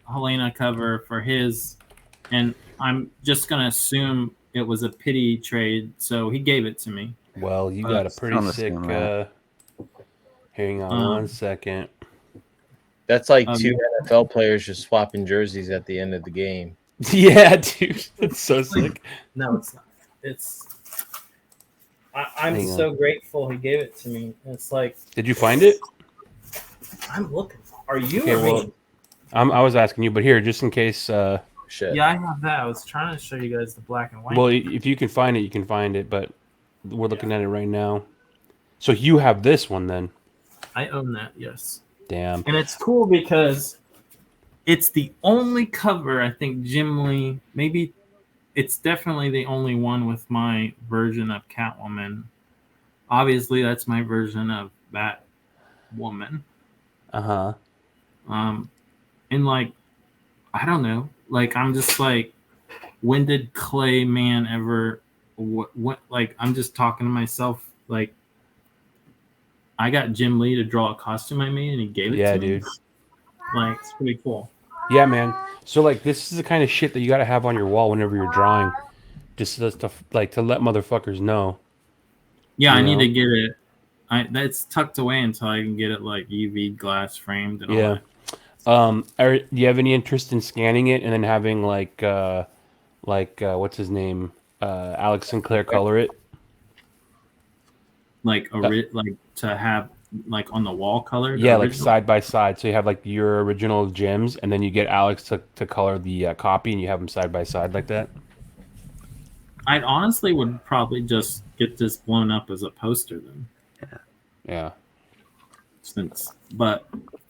Helena cover for his, and I'm just gonna assume it was a pity trade, so he gave it to me. Well, you got a pretty sick. understand that. Hang on one second. That's like two NFL players just swapping jerseys at the end of the game. Yeah, dude, it's so sick. No, it's not. I'm so grateful he gave it to me. It's like, did you find it? I'm looking. Are you? Okay, well, I was asking you, but here, just in case. Shit. Yeah, I have that. I was trying to show you guys the black and white. Well, if you can find it, you can find it. But we're looking at it right now. So you have this one then? I own that. Yes. Damn. And it's cool because it's the only cover I think Jim Lee, maybe it's definitely the only one with my version of Catwoman. Obviously, that's my version of Batwoman. Uh-huh. And like, I don't know. Like, I'm just like, when did Clay Mann ever what like I'm just talking to myself, like I got Jim Lee to draw a costume I made and he gave it to me. Dude. Like, it's pretty cool. Yeah, man. So like this is the kind of shit that you gotta have on your wall whenever you're drawing. Just to let motherfuckers know. Yeah, I need to get it. That's tucked away until I can get it like UV glass framed and all that. Do you have any interest in scanning it and then having like what's his name? Alex Sinclair color it? Like like to have like on the wall color? Yeah, like side by side. So you have like your original gems and then you get Alex to color the copy and you have them side by side like that? I honestly would probably just get this blown up as a poster then. Yeah.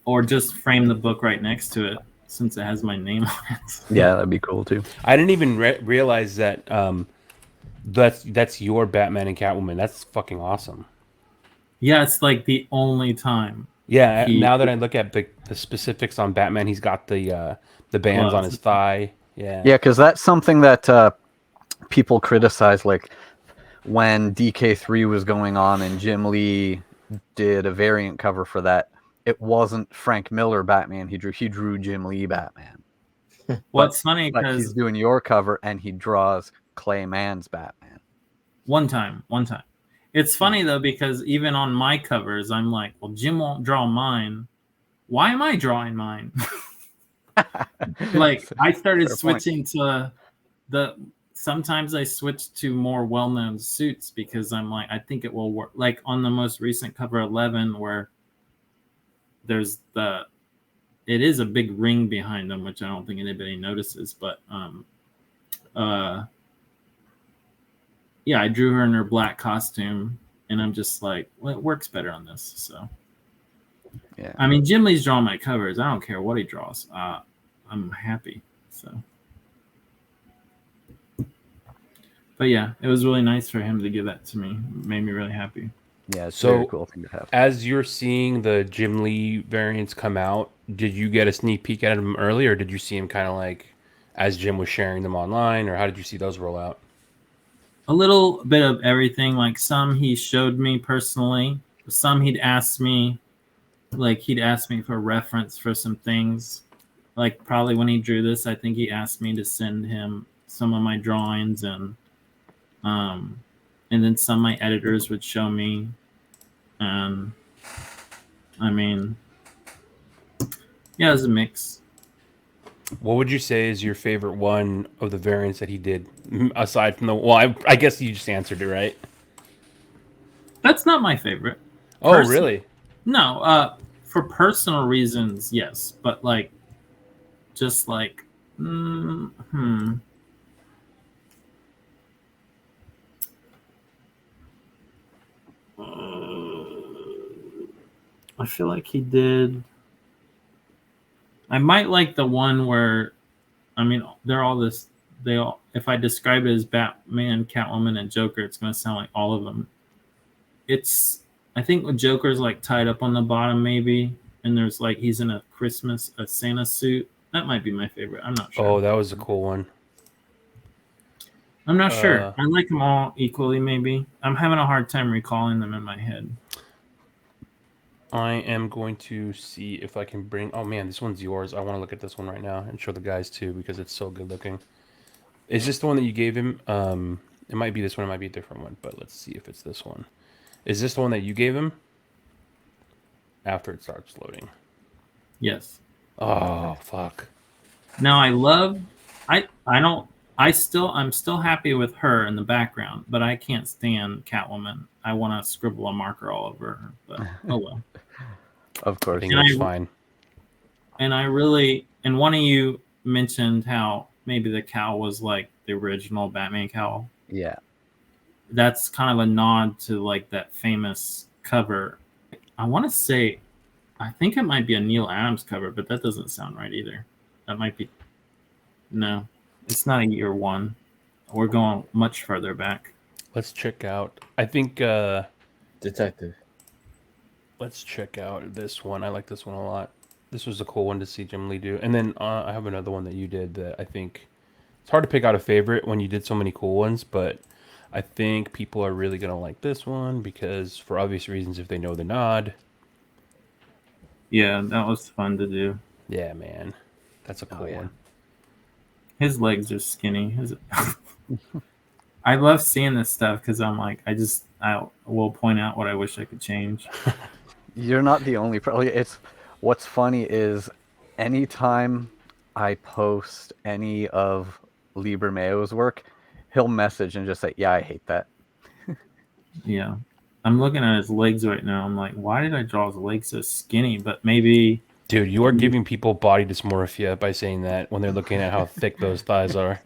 Or just frame the book right next to it since it has my name on it. Yeah, that'd be cool too. I didn't even realize that that's your Batman and Catwoman. That's fucking awesome. Yeah, it's like the only time. Yeah, now that I look at the specifics on Batman, he's got the bands on his thigh. Yeah. Yeah, because that's something that people criticize, like when DK3 was going on and Jim Lee did a variant cover for that. It wasn't Frank Miller Batman he drew Jim Lee Batman. Well, it's funny because he's doing your cover and he draws Clay Mann's Batman. One time. It's funny though because even on my covers, I'm like, well, Jim won't draw mine. Why am I drawing mine? Like I started switching to sometimes I switch to more well-known suits because I'm like, I think it will work. Like on the most recent cover 11 where there's it is a big ring behind them, which I don't think anybody notices, but yeah, I drew her in her black costume and I'm just like, well, it works better on this. So yeah, I mean, Jim Lee's drawing my covers. I don't care what he draws. I'm happy. So, but yeah, it was really nice for him to give that to me. It made me really happy. Yeah, it's a very cool thing to have. As you're seeing the Jim Lee variants come out, did you get a sneak peek at them early, or did you see him kind of like as Jim was sharing them online, or how did you see those roll out? A little bit of everything. Like some he showed me personally. Some he'd asked me, for reference for some things. Like probably when he drew this, I think he asked me to send him some of my drawings and then some of my editors would show me. And I mean, yeah, it was a mix. What would you say is your favorite one of the variants that he did, aside from I guess you just answered it, right? That's not my favorite. Oh, really? No, for personal reasons, yes. But like, just like, I feel like he did. I might like the one where, I mean, they're all this. They all. If I describe it as Batman, Catwoman, and Joker, it's going to sound like all of them. It's. I think the Joker's like tied up on the bottom, maybe, and there's like he's in a Santa suit. That might be my favorite. I'm not sure. Oh, that was a cool one. I'm not sure. I like them all equally, maybe. I'm having a hard time recalling them in my head. I am going to see if I can bring... Oh, man, this one's yours. I want to look at this one right now and show the guys, too, because it's so good looking. Is this the one that you gave him? It might be this one. It might be a different one. But let's see if it's this one. Is this the one that you gave him? After it starts loading. Yes. Oh fuck. Now I'm still happy with her in the background, but I can't stand Catwoman. I want to scribble a marker all over her, but oh well. Of course. I think it's fine. And one of you mentioned how maybe the cowl was like the original Batman cowl. Yeah. That's kind of a nod to like that famous cover. I want to say, I think it might be a Neil Adams cover, but that doesn't sound right either. That might be, no, it's not a year one. We're going much further back. Let's check out. I think Detective. Let's check out this one. I like this one a lot. This was a cool one to see Jim Lee do. And then I have another one that you did that I think it's hard to pick out a favorite when you did so many cool ones, but I think people are really gonna like this one because for obvious reasons, if they know the nod. Yeah, that was fun to do. Yeah, man, that's a cool one. His legs are skinny. I love seeing this stuff because I'm like, I will point out what I wish I could change. You're not the only. Probably what's funny is anytime I post any of Lee Bermeo's work, he'll message and just say, "Yeah, I hate that." Yeah, I'm looking at his legs right now. I'm like, why did I draw his legs so skinny? But maybe, dude, you are giving people body dysmorphia by saying that when they're looking at how thick those thighs are.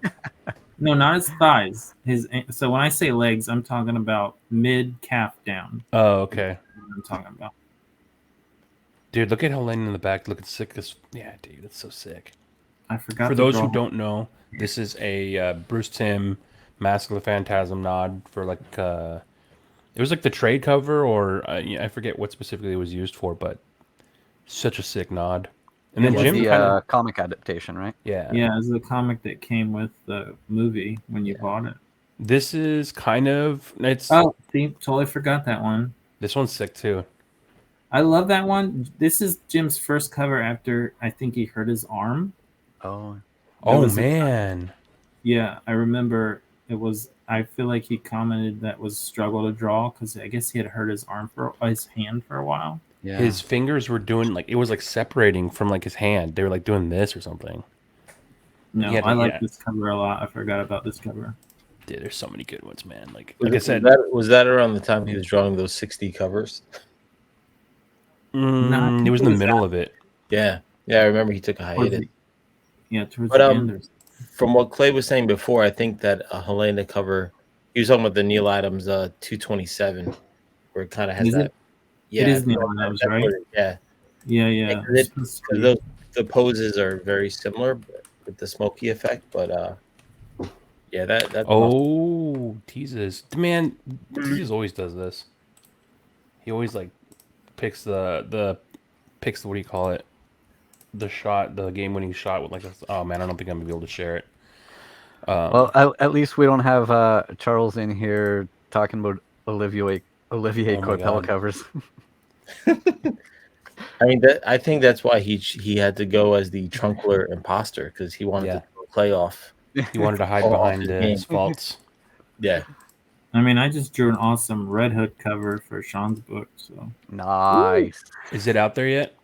No, not his thighs. So when I say legs, I'm talking about mid calf down. Oh, okay. I'm talking about. Dude, look at Helene in the back looking sick as... Yeah, dude, it's so sick. I forgot. For those who don't know, this is a Bruce Timm Mask of the Phantasm nod for like... it was like the trade cover or... I forget what specifically it was used for, but such a sick nod. And then Jim the comic adaptation, right? Yeah. Yeah, it's the comic that came with the movie when you bought it. This is kind of... Oh, see, totally forgot that one. This one's sick too. I love that one. This is Jim's first cover after I think he hurt his arm. Oh man. Yeah, I remember it was. I feel like he commented that was struggle to draw because I guess he had hurt his hand for a while. Yeah. His fingers were doing like it was like separating from like his hand. They were like doing this or something. No, I like this cover a lot. I forgot about this cover. Dude, there's so many good ones, man. Like I said, was that around the time he was drawing those 60 covers? It was in the middle of it. Yeah, I remember he took a hiatus. Towards the end. From what Clay was saying before, I think that Helena cover. He was talking about the Neil Adams 227, where it kind of has that. It is Neil Adams, right? Yeah. Because the poses are very similar with the smoky effect, but yeah, that. Oh, teases, man! Teases always does this. He always like picks the what do you call it? The shot, the game-winning shot with like this. Oh man, I don't think I'm gonna be able to share it. Well, at least we don't have Charles in here talking about Olivier Coipel covers. I mean, I think that's why he had to go as the trunkler imposter because he wanted to play off. He wanted to hide behind his faults. Yeah. I mean, I just drew an awesome Red Hood cover for Sean's book. So nice. Woo! Is it out there yet?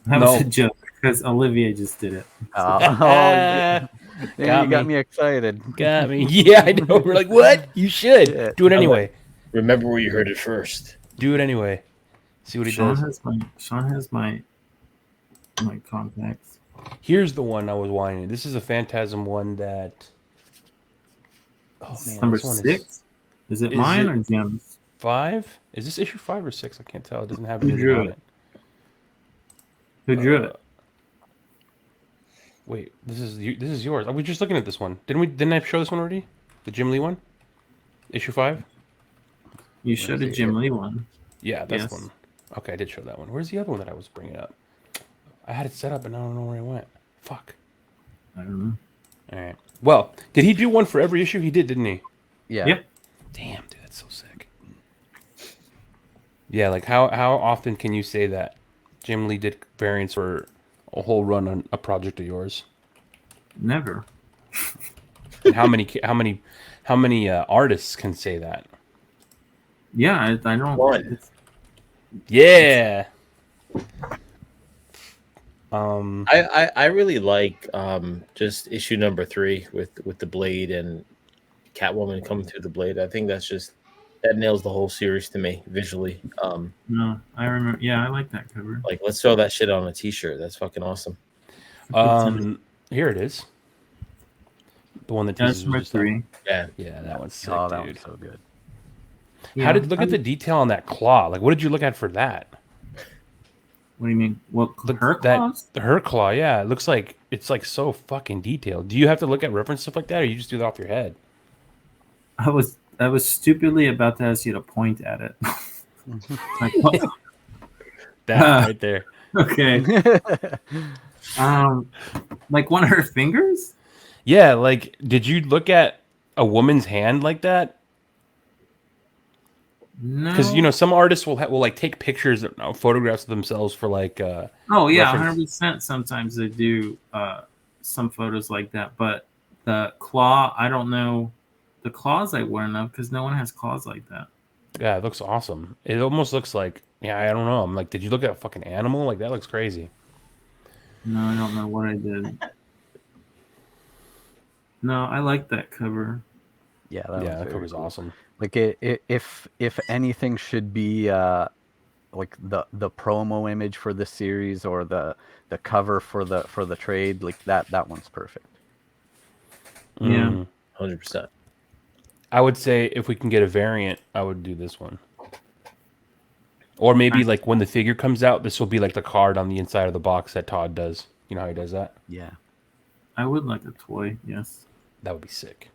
That was a joke because Olivier just did it. You got me excited. Got me. Yeah, I know. We're like, what? You should do it anyway. Remember where you heard it first. Do it anyway. See what he does. Sean has my contacts. Here's the one I was wanting. This is a Phantasm one that. Oh man, number 6. Is it mine or Jim's? 5? Is this issue 5 or 6? I can't tell. It doesn't have anything on it. Who drew it? Wait, this is yours. I was just looking at this one. Didn't I show this one already? The Jim Lee one? Issue 5? You showed a Jim Lee one. Yeah, that's one. Okay, I did show that one. Where's the other one that I was bringing up? I had it set up and I don't know where it went. Fuck. I don't know. All right. Well, did he do one for every issue? He did, didn't he? Yeah. Yep. Damn, dude, that's so sick. Yeah, like how often can you say that Jim Lee did variants for a whole run on a project of yours? Never. And how many artists can say that? Yeah, I don't. One. Yeah. I really like just issue number 3 with the Blade and Catwoman coming through the Blade. I think that nails the whole series to me visually. No, I remember. Yeah, I like that cover. Like let's throw that shit on a t-shirt. That's fucking awesome. Here it is. The one that That's teases number was just up. 3. Yeah, that one's sick, Oh, that dude. one's so good. How did look at the detail on that claw? Like, what did you look at for that? What do you mean? What her That claws? her claw, yeah. It looks like it's like so fucking detailed. Do you have to look at reference stuff like that, or you just do that off your head? I was stupidly about to ask you to point at it. Like, what? That right there. Okay. Like one of her fingers? Yeah, like did you look at a woman's hand like that? No. Because some artists will like take pictures, photographs of themselves for like. Oh yeah, reference. 100%. Sometimes they do some photos like that, but the claw, I don't know. The claws I wouldn't know because no one has claws like that. Yeah, it looks awesome. It almost looks like, yeah, I don't know. I'm like, did you look at a fucking animal? Like that looks crazy. No, I don't know what I did. No, I like that cover. Yeah, that cover's awesome. Like if anything should be like the promo image for the series or the cover for the trade, like that one's perfect. Yeah. 100%. I would say if we can get a variant, I would do this one. Or maybe like when the figure comes out, this will be like the card on the inside of the box that Todd does. You know how he does that? Yeah. I would like a toy, yes. That would be sick.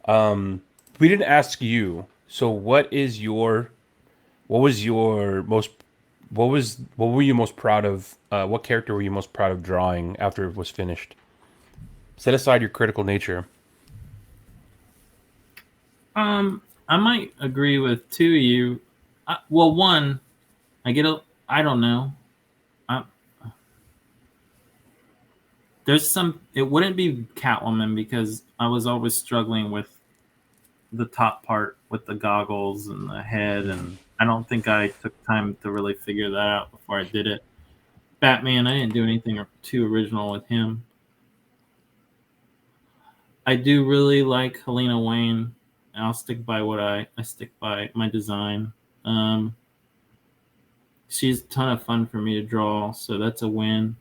We didn't ask you. So what were you most proud of? What character were you most proud of drawing after it was finished? Set aside your critical nature. I might agree with two of you. Well, one, I don't know. It wouldn't be Catwoman because I was always struggling with the top part with the goggles and the head, and I don't think I took time to really figure that out before I did it. Batman, I didn't do anything too original with him. I do really like Helena Wayne. I'll stick by I stick by my design. She's a ton of fun for me to draw, so that's a win.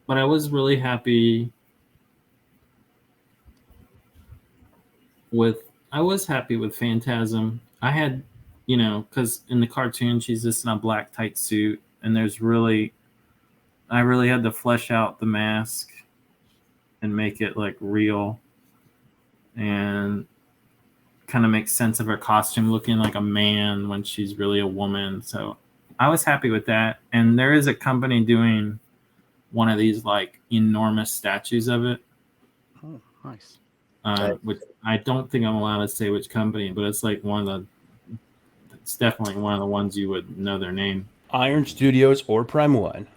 But I was really happy with Phantasm. I had, because in the cartoon she's just in a black tight suit, and I really had to flesh out the mask and make it like real and kind of make sense of her costume looking like a man when she's really a woman. So I was happy with that. And there is a company doing one of these like enormous statues of it. Oh, nice. Which I don't think I'm allowed to say which company, but it's like it's definitely one of the ones you would know their name. Iron Studios or Prime One.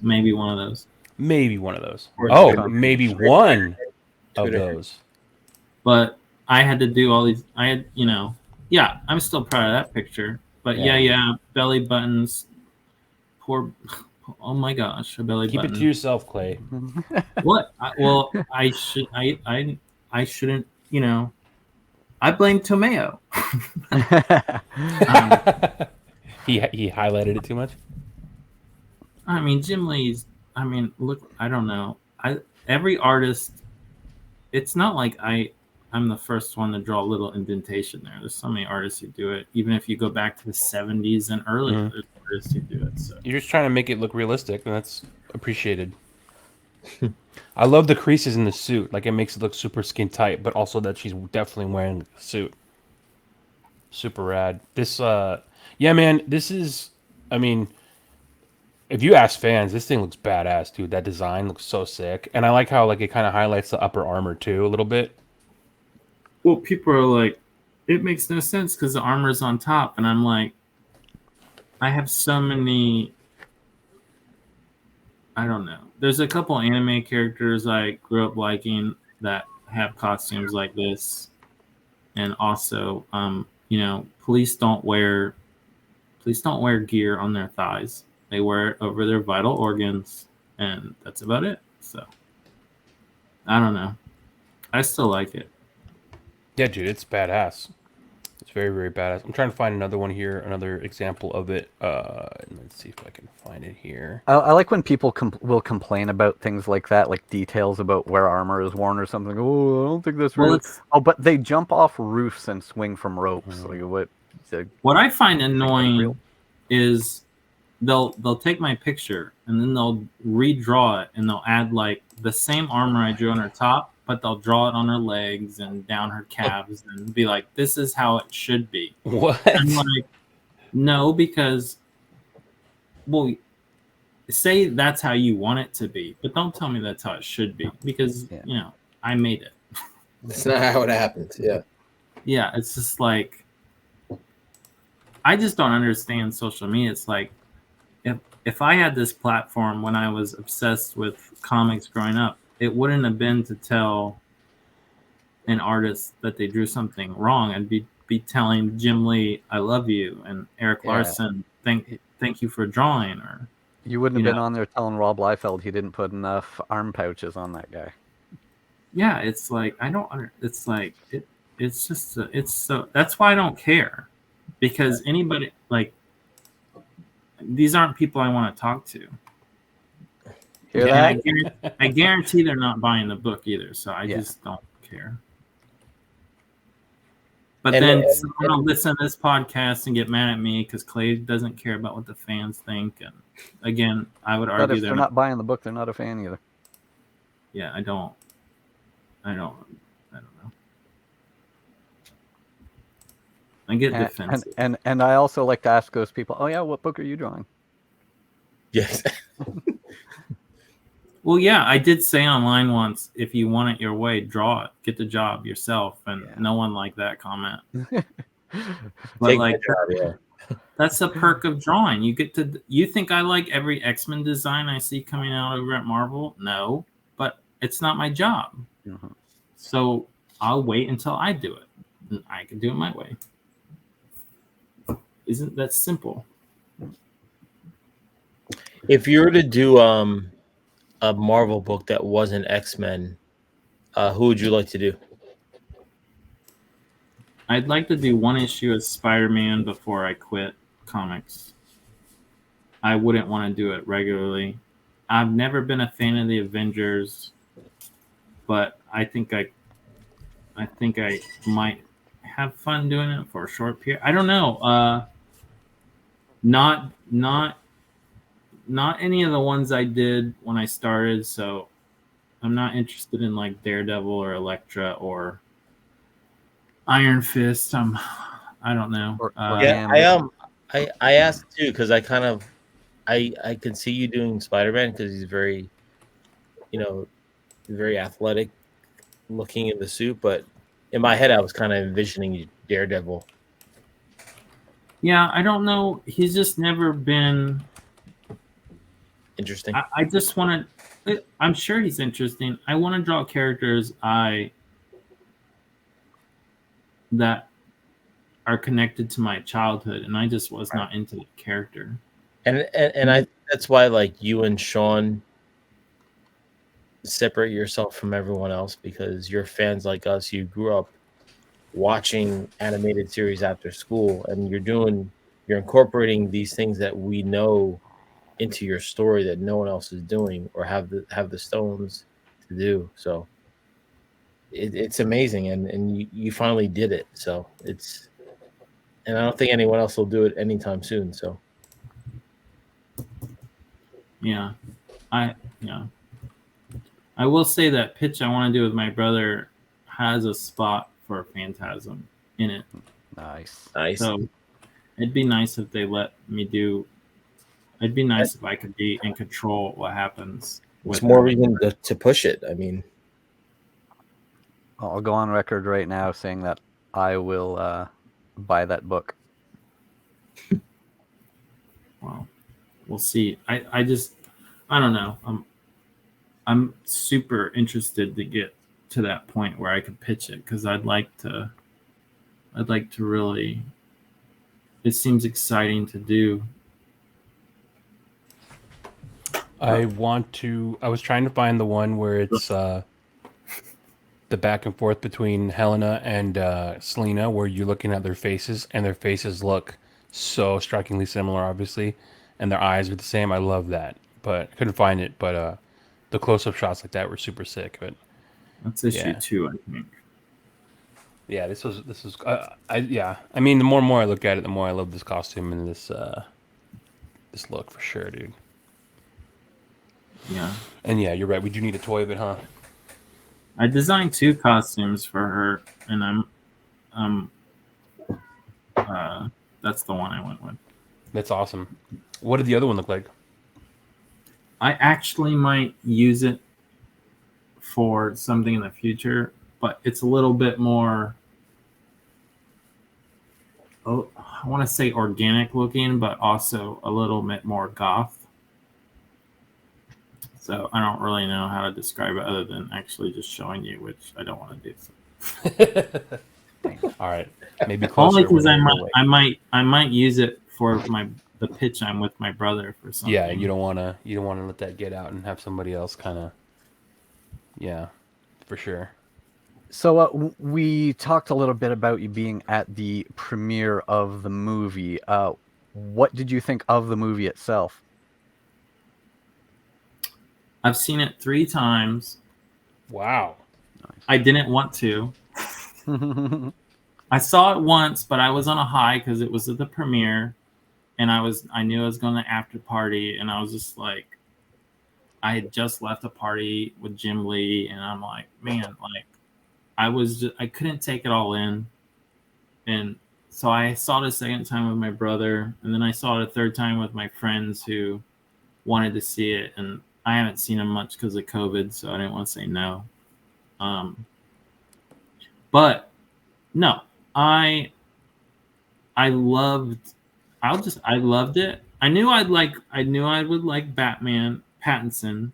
Maybe one of those. Maybe one of those. Or maybe one of those. But I had to do all these. Yeah, I'm still proud of that picture. But yeah, belly buttons. Poor. Oh my gosh, a belly button. Keep it to yourself, Clay. What? I shouldn't. I blame Tomeo. He highlighted it too much. I mean, Jim Lee's. I mean, look. I don't know. Every artist. It's not like I'm the first one to draw a little indentation there. There's so many artists who do it. Even if you go back to the 70s and earlier, there's artists who do it. So. You're just trying to make it look realistic, and that's appreciated. I love the creases in the suit. Like, it makes it look super skin tight, but also that she's definitely wearing a suit. Super rad. This, yeah, man, this is, I mean, if you ask fans, this thing looks badass, dude. That design looks so sick. And I like how, like, it kind of highlights the upper armor, too, a little bit. Well, people are like, it makes no sense because the armor's on top. And I'm like, I have so many, I don't know. There's a couple anime characters I grew up liking that have costumes like this, and also, police don't wear gear on their thighs. They wear it over their vital organs, and that's about it. So I don't know. I still like it. Yeah, dude, it's badass. It's very, very badass. I'm trying to find another one here, another example of it. Let's see if I can find it here. I like when people will complain about things like that, like details about where armor is worn or something. Oh, I don't think that's real. Oh, but they jump off roofs and swing from ropes. Like what I find annoying is they'll take my picture and then they'll redraw it and they'll add like the same armor I drew on her top, but they'll draw it on her legs and down her calves and be like, "This is how it should be." What? I'm like, no, because say that's how you want it to be, but don't tell me that's how it should be, because I made it. That's not how it happens. Yeah. Yeah, it's just like, I just don't understand social media. It's like, if I had this platform when I was obsessed with comics growing up, it wouldn't have been to tell an artist that they drew something wrong. I'd be telling Jim Lee, "I love you," and Eric Larson, thank you for drawing. Or you wouldn't have been on there telling Rob Liefeld he didn't put enough arm pouches on that guy. Yeah, it's like, I don't. It's like it's just it's so. That's why I don't care, because anybody like, these aren't people I want to talk to. Hear that? I guarantee they're not buying the book either, so I just don't care. But then someone will listen to this podcast and get mad at me because Clay doesn't care about what the fans think. And again, I would argue but if they're not buying the book, they're not a fan either. Yeah, I don't know. I get defensive. And I also like to ask those people, "Oh yeah, what book are you drawing?" Yes. Well, yeah, I did say online once, if you want it your way, draw it, get the job yourself, and no one liked that comment. But like, that's a perk of drawing. You think I like every X-Men design I see coming out over at Marvel? No, but it's not my job. Mm-hmm. So I'll wait until I do it, and I can do it my way. Isn't that simple? If you were to do a Marvel book that wasn't X-Men, who would you like to do? I'd like to do one issue of Spider-Man before I quit comics. I wouldn't want to do it regularly. I've never been a fan of the Avengers, but I think I might have fun doing it for a short period. I don't know. Not any of the ones I did when I started, so I'm not interested in like Daredevil or Elektra or Iron Fist. I don't know. I asked too because I kind of I could see you doing Spider-Man because he's very, very athletic looking in the suit, but in my head I was kind of envisioning Daredevil. Yeah, I don't know. He's just never been interesting. I just want to. I'm sure he's interesting. I want to draw characters that are connected to my childhood, and I just was not into the character. And I that's why like you and Sean separate yourself from everyone else, because you're fans like us. You grew up watching animated series after school, and you're incorporating these things that we know into your story that no one else is doing or have the stones to do. So it's amazing, and you finally did it. So and I don't think anyone else will do it anytime soon. So yeah, I will say that pitch I want to do with my brother has a spot for Phantasm in it. Nice. So it'd be nice if they let me do. It'd be nice if I could be in control what happens. It's more reason to push it. I mean, I'll go on record right now saying that I will buy that book. Wow, we'll see. I don't know. I'm super interested to get to that point where I could pitch it, because I'd like to really. It seems exciting to do. I was trying to find the one where it's the back and forth between Helena and Selena, where you're looking at their faces, and their faces look so strikingly similar, obviously, and their eyes are the same. I love that, but I couldn't find it. But the close-up shots like that were super sick. But that's issue 2, I think. Yeah, this was. I mean, the more and more I look at it, the more I love this costume and this look for sure, dude. Yeah. And yeah, you're right. We do need a toy of it, huh? I designed 2 costumes for her, and that's the one I went with. That's awesome. What did the other one look like? I actually might use it for something in the future, but it's a little bit more, I want to say organic looking, but also a little bit more goth. So I don't really know how to describe it other than actually just showing you, which I don't want to do. So. All right, maybe closer. Only because I might use it for the pitch I'm with my brother for something. Yeah, you don't want to let that get out and have somebody else kind of. Yeah, for sure. So we talked a little bit about you being at the premiere of the movie. What did you think of the movie itself? I've seen it 3 times. Wow. I didn't want to. I saw it once, but I was on a high because it was at the premiere, and I knew I was going to after party, and I was just like, I had just left a party with Jim Lee, and I'm like, man, like I couldn't take it all in, and so I saw it a second time with my brother, and then I saw it a third time with my friends who wanted to see it, and I haven't seen them much because of COVID, so I didn't want to say no. But no, I loved it. I knew I would like Batman Pattinson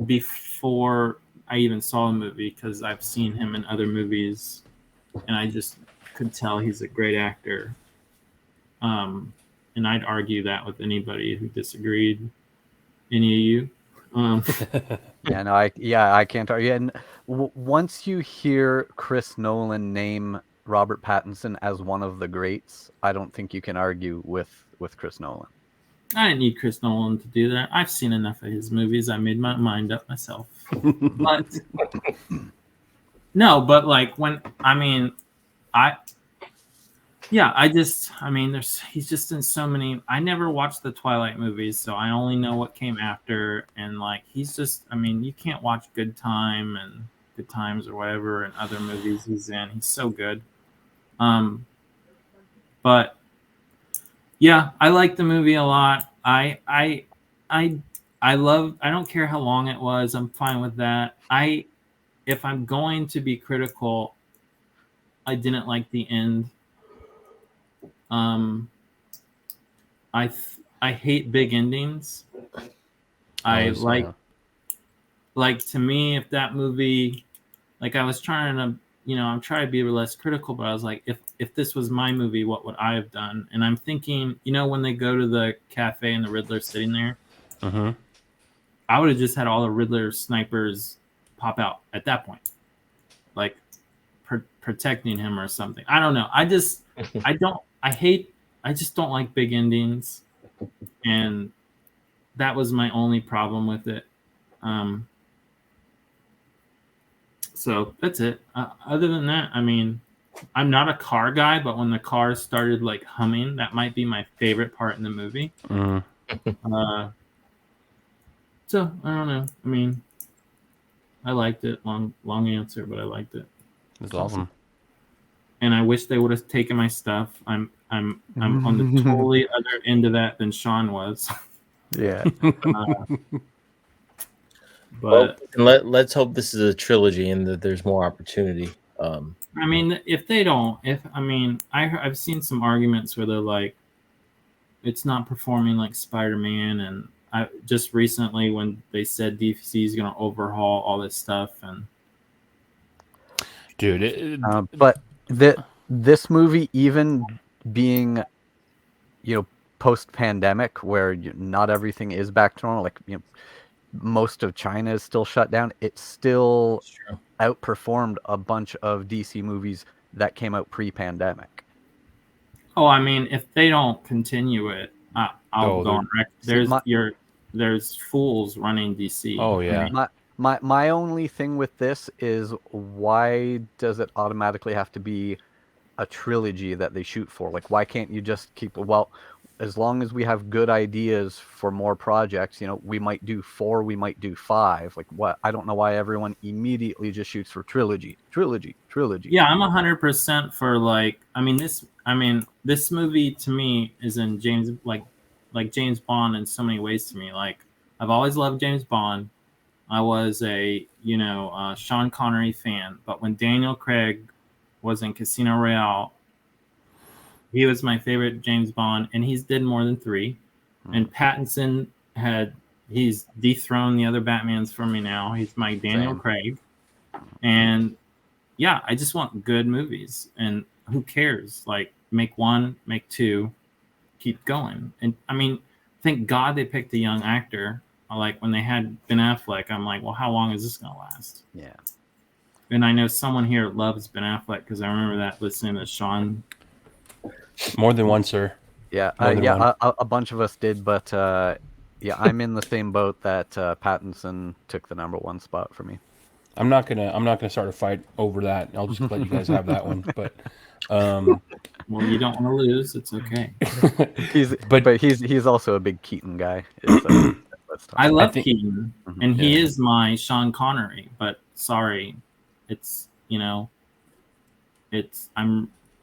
before I even saw the movie, because I've seen him in other movies, and I just could tell he's a great actor. And I'd argue that with anybody who disagreed. Any of you? I can't argue. And once you hear Chris Nolan name Robert Pattinson as one of the greats, I don't think you can argue with Chris Nolan. I didn't need Chris Nolan to do that. I've seen enough of his movies. I made my mind up myself. But no, but like he's just in so many. I never watched the Twilight movies, so I only know what came after. And like, he's just, you can't watch Good Times or whatever and other movies he's in. He's so good. But yeah, I like the movie a lot. I don't care how long it was. I'm fine with that. If I'm going to be critical, I didn't like the end. I hate big endings. To me, if that movie, like, I was trying to, I'm trying to be less critical, but I was like, if this was my movie, what would I have done? And I'm thinking, when they go to the cafe and the Riddler's sitting there, I would have just had all the Riddler snipers pop out at that point, like protecting him or something. I don't know. I just don't like big endings, and that was my only problem with it. So that's it. Other than that, I'm not a car guy, but when the cars started like humming, that might be my favorite part in the movie. So I don't know. I liked it. Long answer, but I liked it. That's awesome. And I wish they would have taken my stuff. I'm on the totally other end of that than Sean was. Yeah. But let's hope this is a trilogy and that there's more opportunity. If they don't, I've seen some arguments where they're like, it's not performing like Spider-Man, and I just recently when they said DC is going to overhaul all this stuff, and dude. But this movie, even being, post-pandemic, where not everything is back to normal, like most of China is still shut down, it still outperformed a bunch of DC movies that came out pre-pandemic. Oh, I mean, if they don't continue it, I'll go on record. There's fools running DC. Oh yeah. My only thing with this is, why does it automatically have to be a trilogy that they shoot for? Like, why can't you just keep, well, as long as we have good ideas for more projects, we might do 4, we might do 5. Like, what? I don't know why everyone immediately just shoots for trilogy. Yeah, I'm 100% for this movie to me is in James, like James Bond in so many ways to me. Like, I've always loved James Bond. I was a Sean Connery fan, but when Daniel Craig was in Casino Royale, he was my favorite James Bond, and he's did more than 3. And Pattinson he's dethroned the other Batmans for me now. He's my Daniel Craig. And yeah, I just want good movies, and who cares? Like, make 1, make 2, keep going. And I mean, thank God they picked a young actor. Like, when they had Ben Affleck, I'm like, well, how long is this gonna last? Yeah. And I know someone here loves Ben Affleck, because I remember that listening to Sean. More than one, sir. Yeah, a bunch of us did, but I'm in the same boat that Pattinson took the number 1 spot for me. I'm not gonna start a fight over that. I'll just let you guys have that one. But well, you don't want to lose. It's okay. he's also a big Keaton guy. I love Keaton, and he is my Sean Connery. But sorry, it's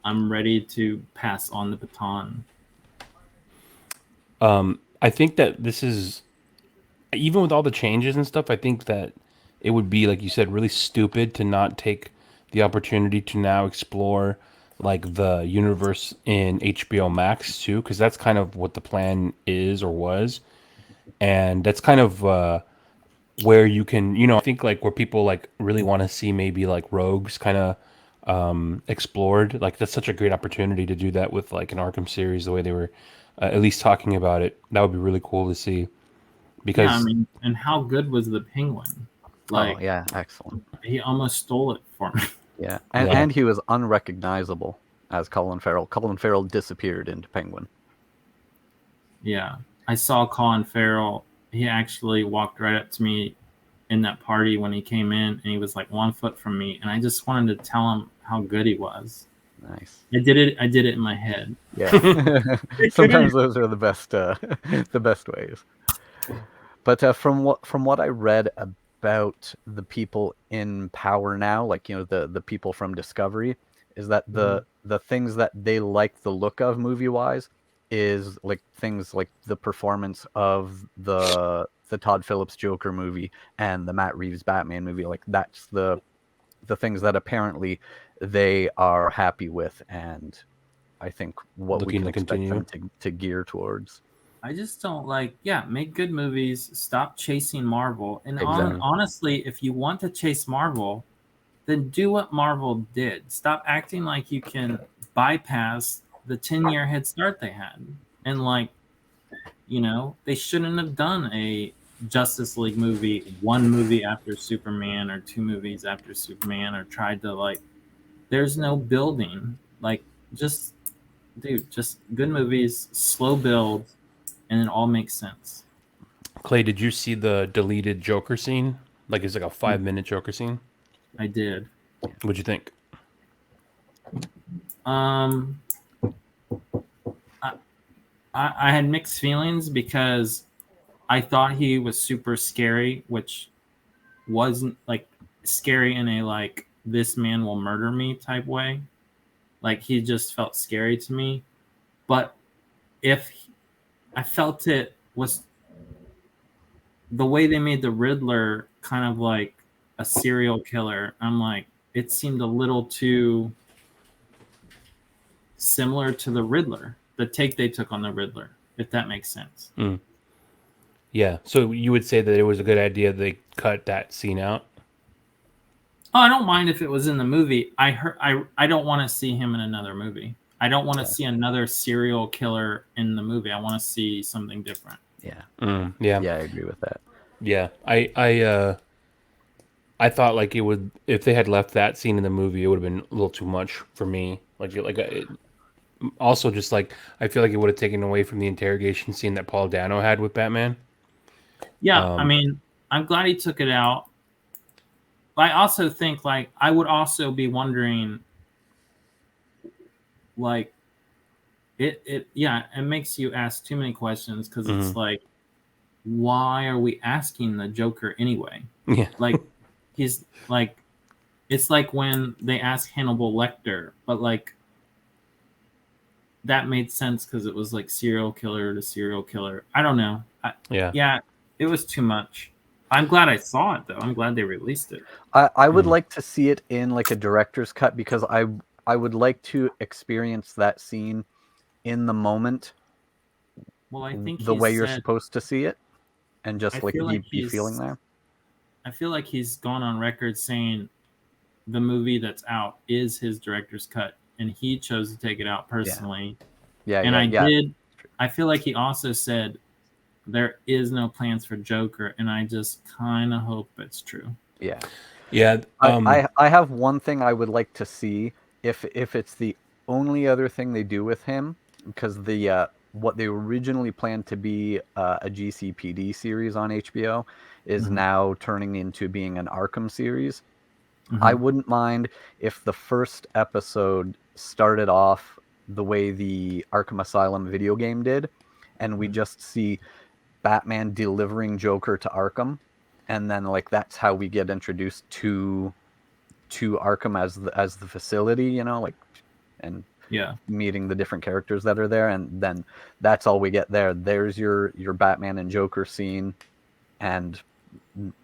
I'm ready to pass on the baton. I think that this is, even with all the changes and stuff, I think that it would be, like you said, really stupid to not take the opportunity to now explore like the universe in HBO Max too, because that's kind of what the plan is or was, and that's kind of where you can, I think like where people like really want to see maybe like rogues kind of explored. Like, that's such a great opportunity to do that with like an Arkham series, the way they were at least talking about it. That would be really cool to see. Because yeah, I mean, and how good was the Penguin? Like, oh yeah, excellent. He almost stole it for me. Yeah, and he was unrecognizable as Colin Farrell. Colin Farrell disappeared into Penguin. Yeah, I saw Colin Farrell. He actually walked right up to me in that party when he came in, and he was like 1 foot from me, and I just wanted to tell him how good he was. Nice. I did it in my head. Yeah. Sometimes those are the best ways. But from what I read about the people in power now, like the people from Discovery, is that the things that they like the look of movie wise is like things like the performance of the Todd Phillips Joker movie and the Matt Reeves Batman movie. Like, that's the things that apparently they are happy with, and I think what we can expect them to gear towards. I just don't make good movies, stop chasing Marvel. And Exactly. Honestly, if you want to chase Marvel, then do what Marvel did. Stop acting like you can bypass the 10-year head start they had. And they shouldn't have done a Justice League movie, 1 movie after Superman or 2 movies after Superman, or tried to there's no building. Just good movies, slow build, and it all makes sense. Clay, did you see the deleted Joker scene? Like, it's like a 5-minute Joker scene. I did. What'd you think? I had mixed feelings, because I thought he was super scary, which wasn't scary in a this man will murder me type way. He just felt scary to me. But I felt it was the way they made the Riddler kind of like a serial killer. It seemed a little too similar to the Riddler, the take they took on the Riddler, if that makes sense. Yeah. So you would say that it was a good idea they cut that scene out? Oh, I don't mind if it was in the movie. I don't want to see him in another movie. I don't want to see another serial killer in the movie. I want to see something different. Yeah. Yeah. Yeah, I agree with that. Yeah. I thought like it would, if they had left that scene in the movie, it would have been a little too much for me. Also just like I feel like it would have taken away from the interrogation scene that Paul Dano had with Batman. Yeah, I mean, I'm glad he took it out. But I also think like I would also be wondering, like, it makes you ask too many questions because it's like, why are we asking the Joker anyway? Yeah. Like, he's like, it's like when they ask Hannibal Lecter, but like that made sense because it was like serial killer to serial killer. I don't know. Yeah, it was too much. I'm glad I saw it though. I'm glad they released it. I would like to see it in like a director's cut because I would like to experience that scene in the moment. Well, I think the way you're supposed to see it, and just like be feeling there. I feel like he's gone on record saying the movie that's out is his director's cut, and he chose to take it out personally. I feel like he also said there is no plans for Joker, and I just kind of hope it's true. Yeah. I have one thing I would like to see if it's the only other thing they do with him, because the what they originally planned to be a GCPD series on HBO is now turning into being an Arkham series. I wouldn't mind if the first episode started off the way the Arkham Asylum video game did, and we just see Batman delivering Joker to Arkham, and then like that's how we get introduced to Arkham as the facility, you know, like, and meeting the different characters that are there, and then that's all we get there. There's your Batman and Joker scene, and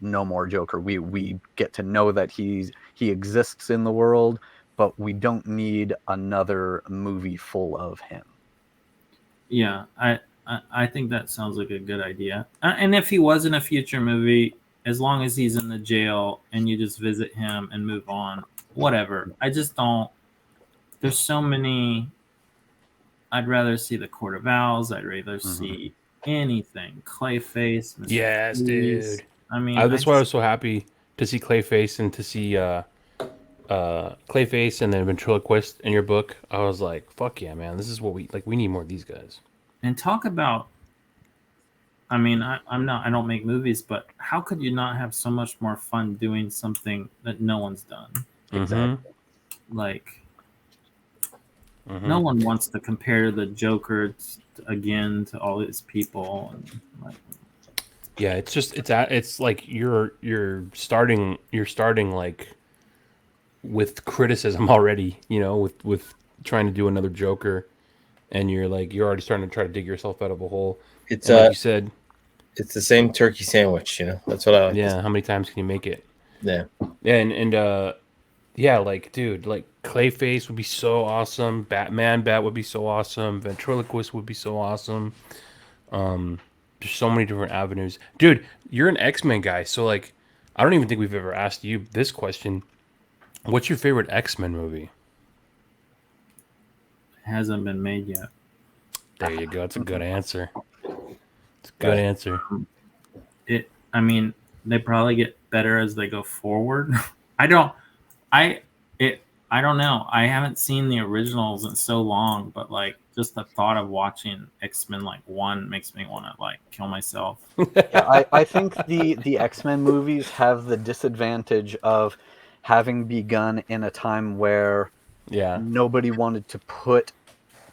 no more Joker. We get to know that he exists in the world, but we don't need another movie full of him. Yeah, I think that sounds like a good idea. And if he was in a future movie, as long as he's in the jail and you just visit him and move on, whatever. I just don't. There's so many. I'd rather see the Court of Owls. I'd rather see anything. Clayface. Mr. Yes, Freeze. dude. I mean, that's why I was so happy to see Clayface and to see Clayface and then ventriloquist in your book. I was like, fuck yeah, man. This is what we like. We need more of these guys. And talk about. I mean, I don't make movies, but how could you not have so much more fun doing something that no one's done? Exactly. Like, no one wants to compare the Joker again to all these people. And like, yeah, it's like you're starting like with criticism already, you know, with trying to do another Joker, and you're already starting to try to dig yourself out of a hole. It's like you said, it's the same turkey sandwich, you know. That's what I like. Yeah, how many times can you make it? Yeah. And yeah, like dude, like Clayface would be so awesome. Bat would be so awesome. Ventriloquist would be so awesome. There's so many different avenues. Dude, you're an X-Men guy, so like I don't even think we've ever asked you this question. What's your favorite X-Men movie? Hasn't been made yet. There you go. It's a good answer. It's a good answer. I mean, they probably get better as they go forward. I don't know. I haven't seen the originals in so long, but like just the thought of watching X-Men like 1 makes me want to like kill myself. Yeah, I think the X-Men movies have the disadvantage of having begun in a time where nobody wanted to put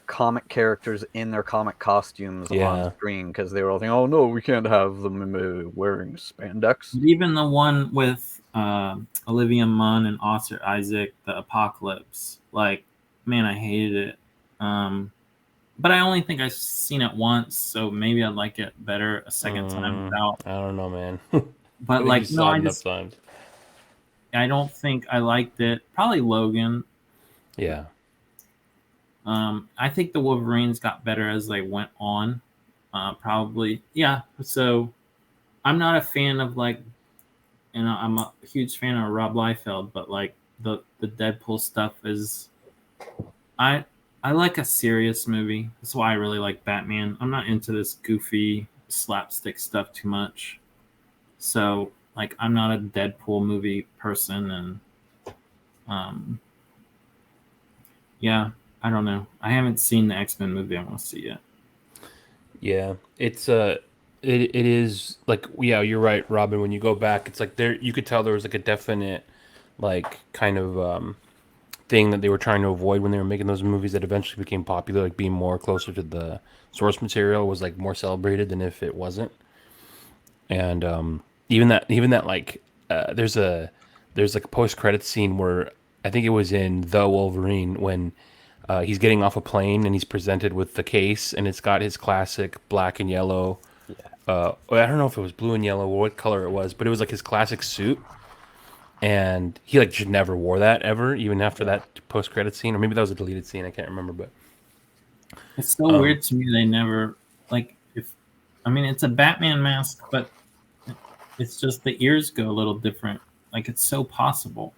comic characters in their comic costumes on screen because they were all thinking, oh no, we can't have them wearing spandex. Even the one with Olivia Munn and Oscar Isaac, the Apocalypse, like, man, I hated it. But I only think I've seen it once, so maybe I'd like it better a second time without. I don't know, man. But like, no, I don't think I liked it. Probably Logan. Yeah. I think the Wolverines got better as they went on. Probably, yeah. So I'm not a fan of like and I'm a huge fan of Rob Liefeld, but like the Deadpool stuff is, I like a serious movie. That's why I really like Batman. I'm not into this goofy slapstick stuff too much. So like I'm not a Deadpool movie person, and um yeah, I don't know. I haven't seen the X-Men movie I want to see yet. Yeah, it's it is like, yeah, you're right, Robin. When you go back, it's like there you could tell there was like a definite like kind of thing that they were trying to avoid when they were making those movies that eventually became popular, like being more closer to the source material was like more celebrated than if it wasn't. And even that like there's like a post credit scene where I think it was in The Wolverine when he's getting off a plane and he's presented with the case and it's got his classic black and yellow. I don't know if it was blue and yellow or what color it was, but it was like his classic suit. And he like just never wore that ever, even after that post credit scene, or maybe that was a deleted scene. I can't remember, but It's so weird to me they never like if I mean it's a Batman mask, but it's just the ears go a little different. Like it's so possible.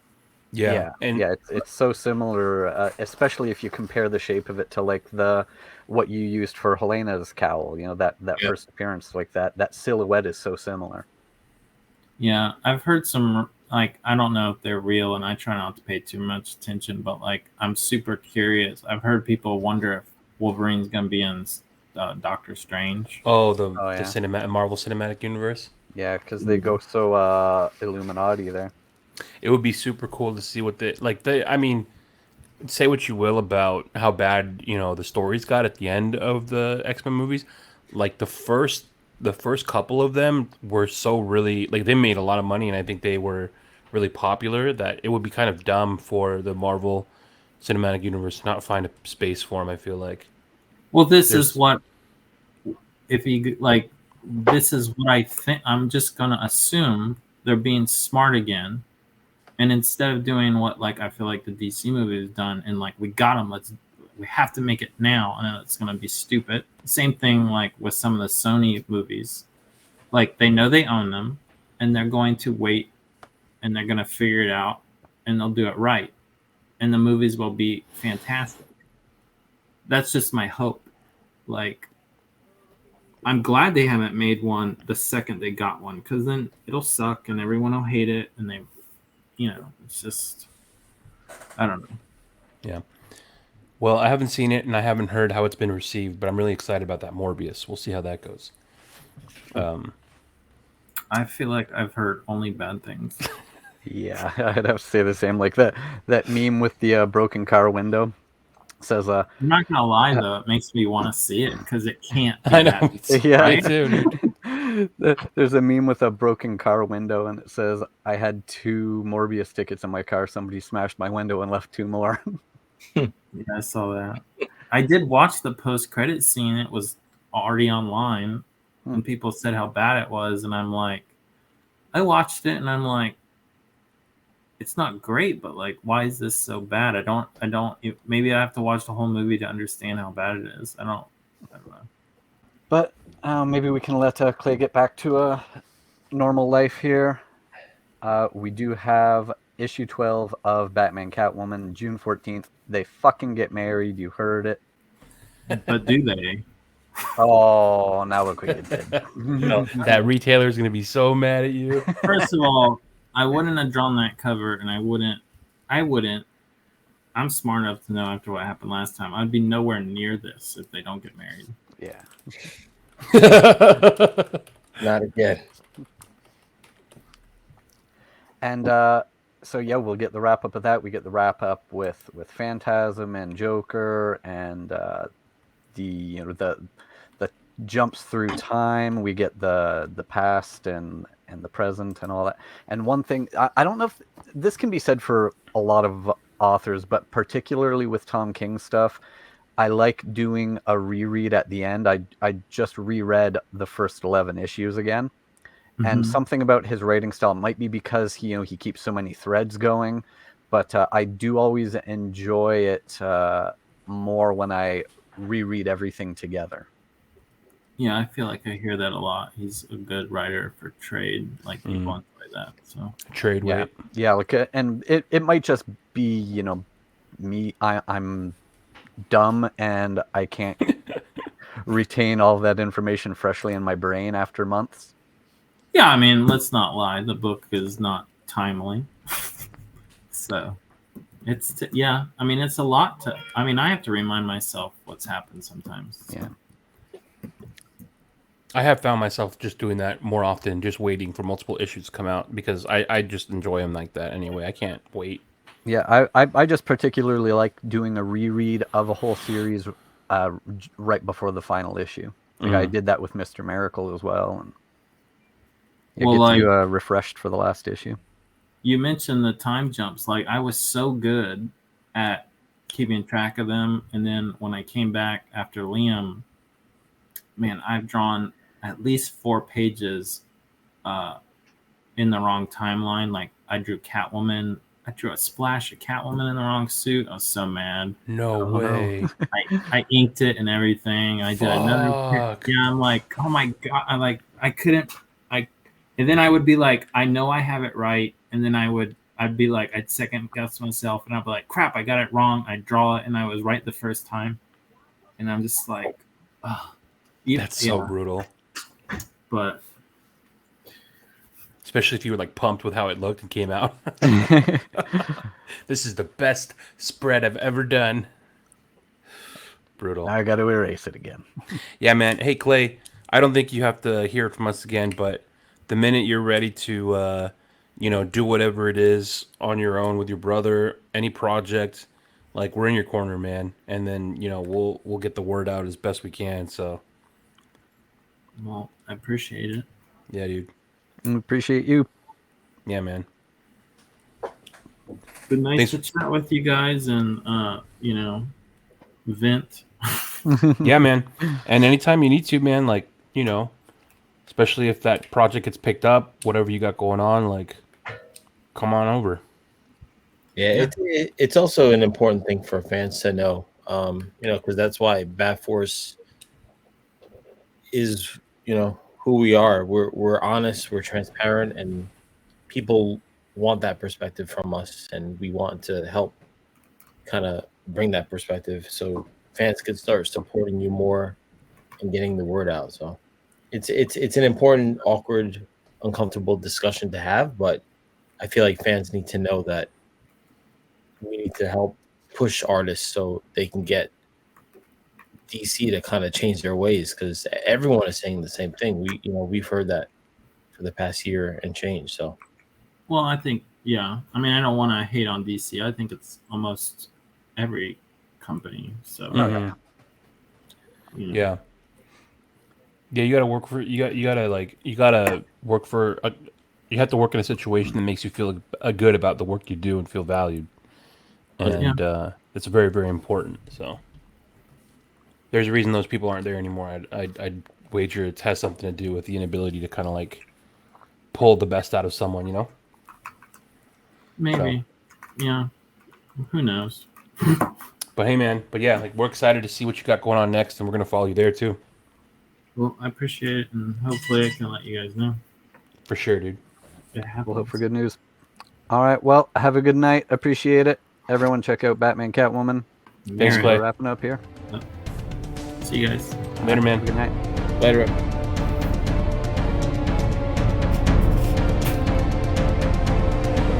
yeah, and it's so similar, especially if you compare the shape of it to like what you used for Helena's cowl. You know that first appearance, like that silhouette is so similar. Yeah, I've heard some like I don't know if they're real, and I try not to pay too much attention, but like I'm super curious. I've heard people wonder if Wolverine's gonna be in Doctor Strange. The Marvel Cinematic Universe. Yeah, because they go so Illuminati there. It would be super cool to see what I mean, say what you will about how bad the stories got at the end of the X-Men movies. Like the first couple of them were so really like they made a lot of money, and I think they were really popular that it would be kind of dumb for the Marvel Cinematic Universe to not find a space for them. I feel like. Well, this is what I think. I'm just gonna assume they're being smart again, and instead of doing what like I feel like the DC movie has done, and like we got them, we have to make it now, and it's gonna be stupid. Same thing like with some of the Sony movies, like they know they own them, and they're going to wait, and they're gonna figure it out, and they'll do it right, and the movies will be fantastic. That's just my hope. Like, I'm glad they haven't made one the second they got one, because then it'll suck and everyone will hate it, and it's just, I don't know. Yeah. Well, I haven't seen it and I haven't heard how it's been received, but I'm really excited about that Morbius. We'll see how that goes. I feel like I've heard only bad things. Yeah, I'd have to say the same. Like that meme with the broken car window says, I'm not gonna lie though, it makes me want to see it because it can't be I know. Yeah, right? Me too, dude. There's a meme with a broken car window, and it says, "I had 2 Morbius tickets in my car. Somebody smashed my window and left 2 more." Yeah, I saw that. I did watch the post-credit scene. It was already online, and people said how bad it was, and I'm like, I watched it, and I'm like, it's not great, but like, why is this so bad? I don't. Maybe I have to watch the whole movie to understand how bad it is. I don't know. But maybe we can let Clay get back to a normal life here. We do have issue 12 of Batman Catwoman, June 14th. They fucking get married. You heard it. But do they? Oh, now look what you did. That retailer is going to be so mad at you. First of all, I wouldn't have drawn that cover, and I wouldn't. I'm smart enough to know after what happened last time, I'd be nowhere near this if they don't get married. Yeah. Not again. And so yeah, we'll get the wrap up of that. We get the wrap up with Phantasm and Joker and the jumps through time. We get the past and the present and all that. And one thing, I don't know if this can be said for a lot of authors, but particularly with Tom King stuff, I like doing a reread at the end. I just reread the first 11 issues again. Mm-hmm. And something about his writing style might be because he keeps so many threads going, but I do always enjoy it more when I reread everything together. Yeah, I feel like I hear that a lot. He's a good writer for trade. Like people enjoy that. So Trade weight. Yeah, like, and it might just be, you know, me. I'm dumb and I can't retain all of that information freshly in my brain after months. yeah, I mean, let's not lie. The book is not timely. So it's yeah. I mean, it's a lot to. I mean, I have to remind myself what's happened sometimes. So. Yeah. I have found myself just doing that more often, just waiting for multiple issues to come out because I just enjoy them like that anyway. I can't wait. Yeah, I just particularly like doing a reread of a whole series right before the final issue. Like I did that with Mr. Miracle as well, and it gets you refreshed for the last issue. You mentioned the time jumps. Like I was so good at keeping track of them, and then when I came back after Liam, man, I've drawn at least 4 pages in the wrong timeline. Like I drew Catwoman. I drew a splash of Catwoman in the wrong suit. I was so mad. No way. I inked it and everything. I did another. Yeah, I'm like, oh my god! I couldn't. And then I would be like, I know I have it right, and then I'd be like, I'd second guess myself, and I'd be like, crap, I got it wrong. I draw it, and I was right the first time, and I'm just like, oh, that's so brutal. But especially if you were like pumped with how it looked and came out. This is the best spread I've ever done. Brutal. Now I got to erase it again. Yeah, man. Hey, Clay, I don't think you have to hear it from us again, but the minute you're ready to, do whatever it is on your own with your brother, any project, like we're in your corner, man. And then, we'll get the word out as best we can. So, well, I appreciate it. Yeah, dude. Appreciate you. Yeah, man. Good night to chat with you guys and, vent. Yeah, man. And anytime you need to, man, like, especially if that project gets picked up, whatever you got going on, like, come on over. Yeah, it's also an important thing for fans to know, because that's why Bat Force is, who we are. We're honest, we're transparent, and people want that perspective from us, and we want to help kind of bring that perspective so fans could start supporting you more and getting the word out. So it's an important, awkward, uncomfortable discussion to have, but I feel like fans need to know that we need to help push artists so they can get DC to kind of change their ways, because everyone is saying the same thing. We've heard that for the past year and change. So, well, I think, yeah. I mean, I don't want to hate on DC. I think it's almost every company. So, yeah. You got to work for you got to work for you have to work in a situation that makes you feel good about the work you do and feel valued, and it's very, very important. So there's a reason those people aren't there anymore. I'd wager it has something to do with the inability to kind of like pull the best out of someone, Maybe, yeah. Who knows? But hey, man. But yeah, like we're excited to see what you got going on next, and we're gonna follow you there too. Well, I appreciate it, and hopefully I can let you guys know. For sure, dude. We'll hope for good news. All right. Well, have a good night. Appreciate it. Everyone, check out Batman Catwoman. Thanks, Clay. We're wrapping up here. See you guys. Later, man. Good night. Later.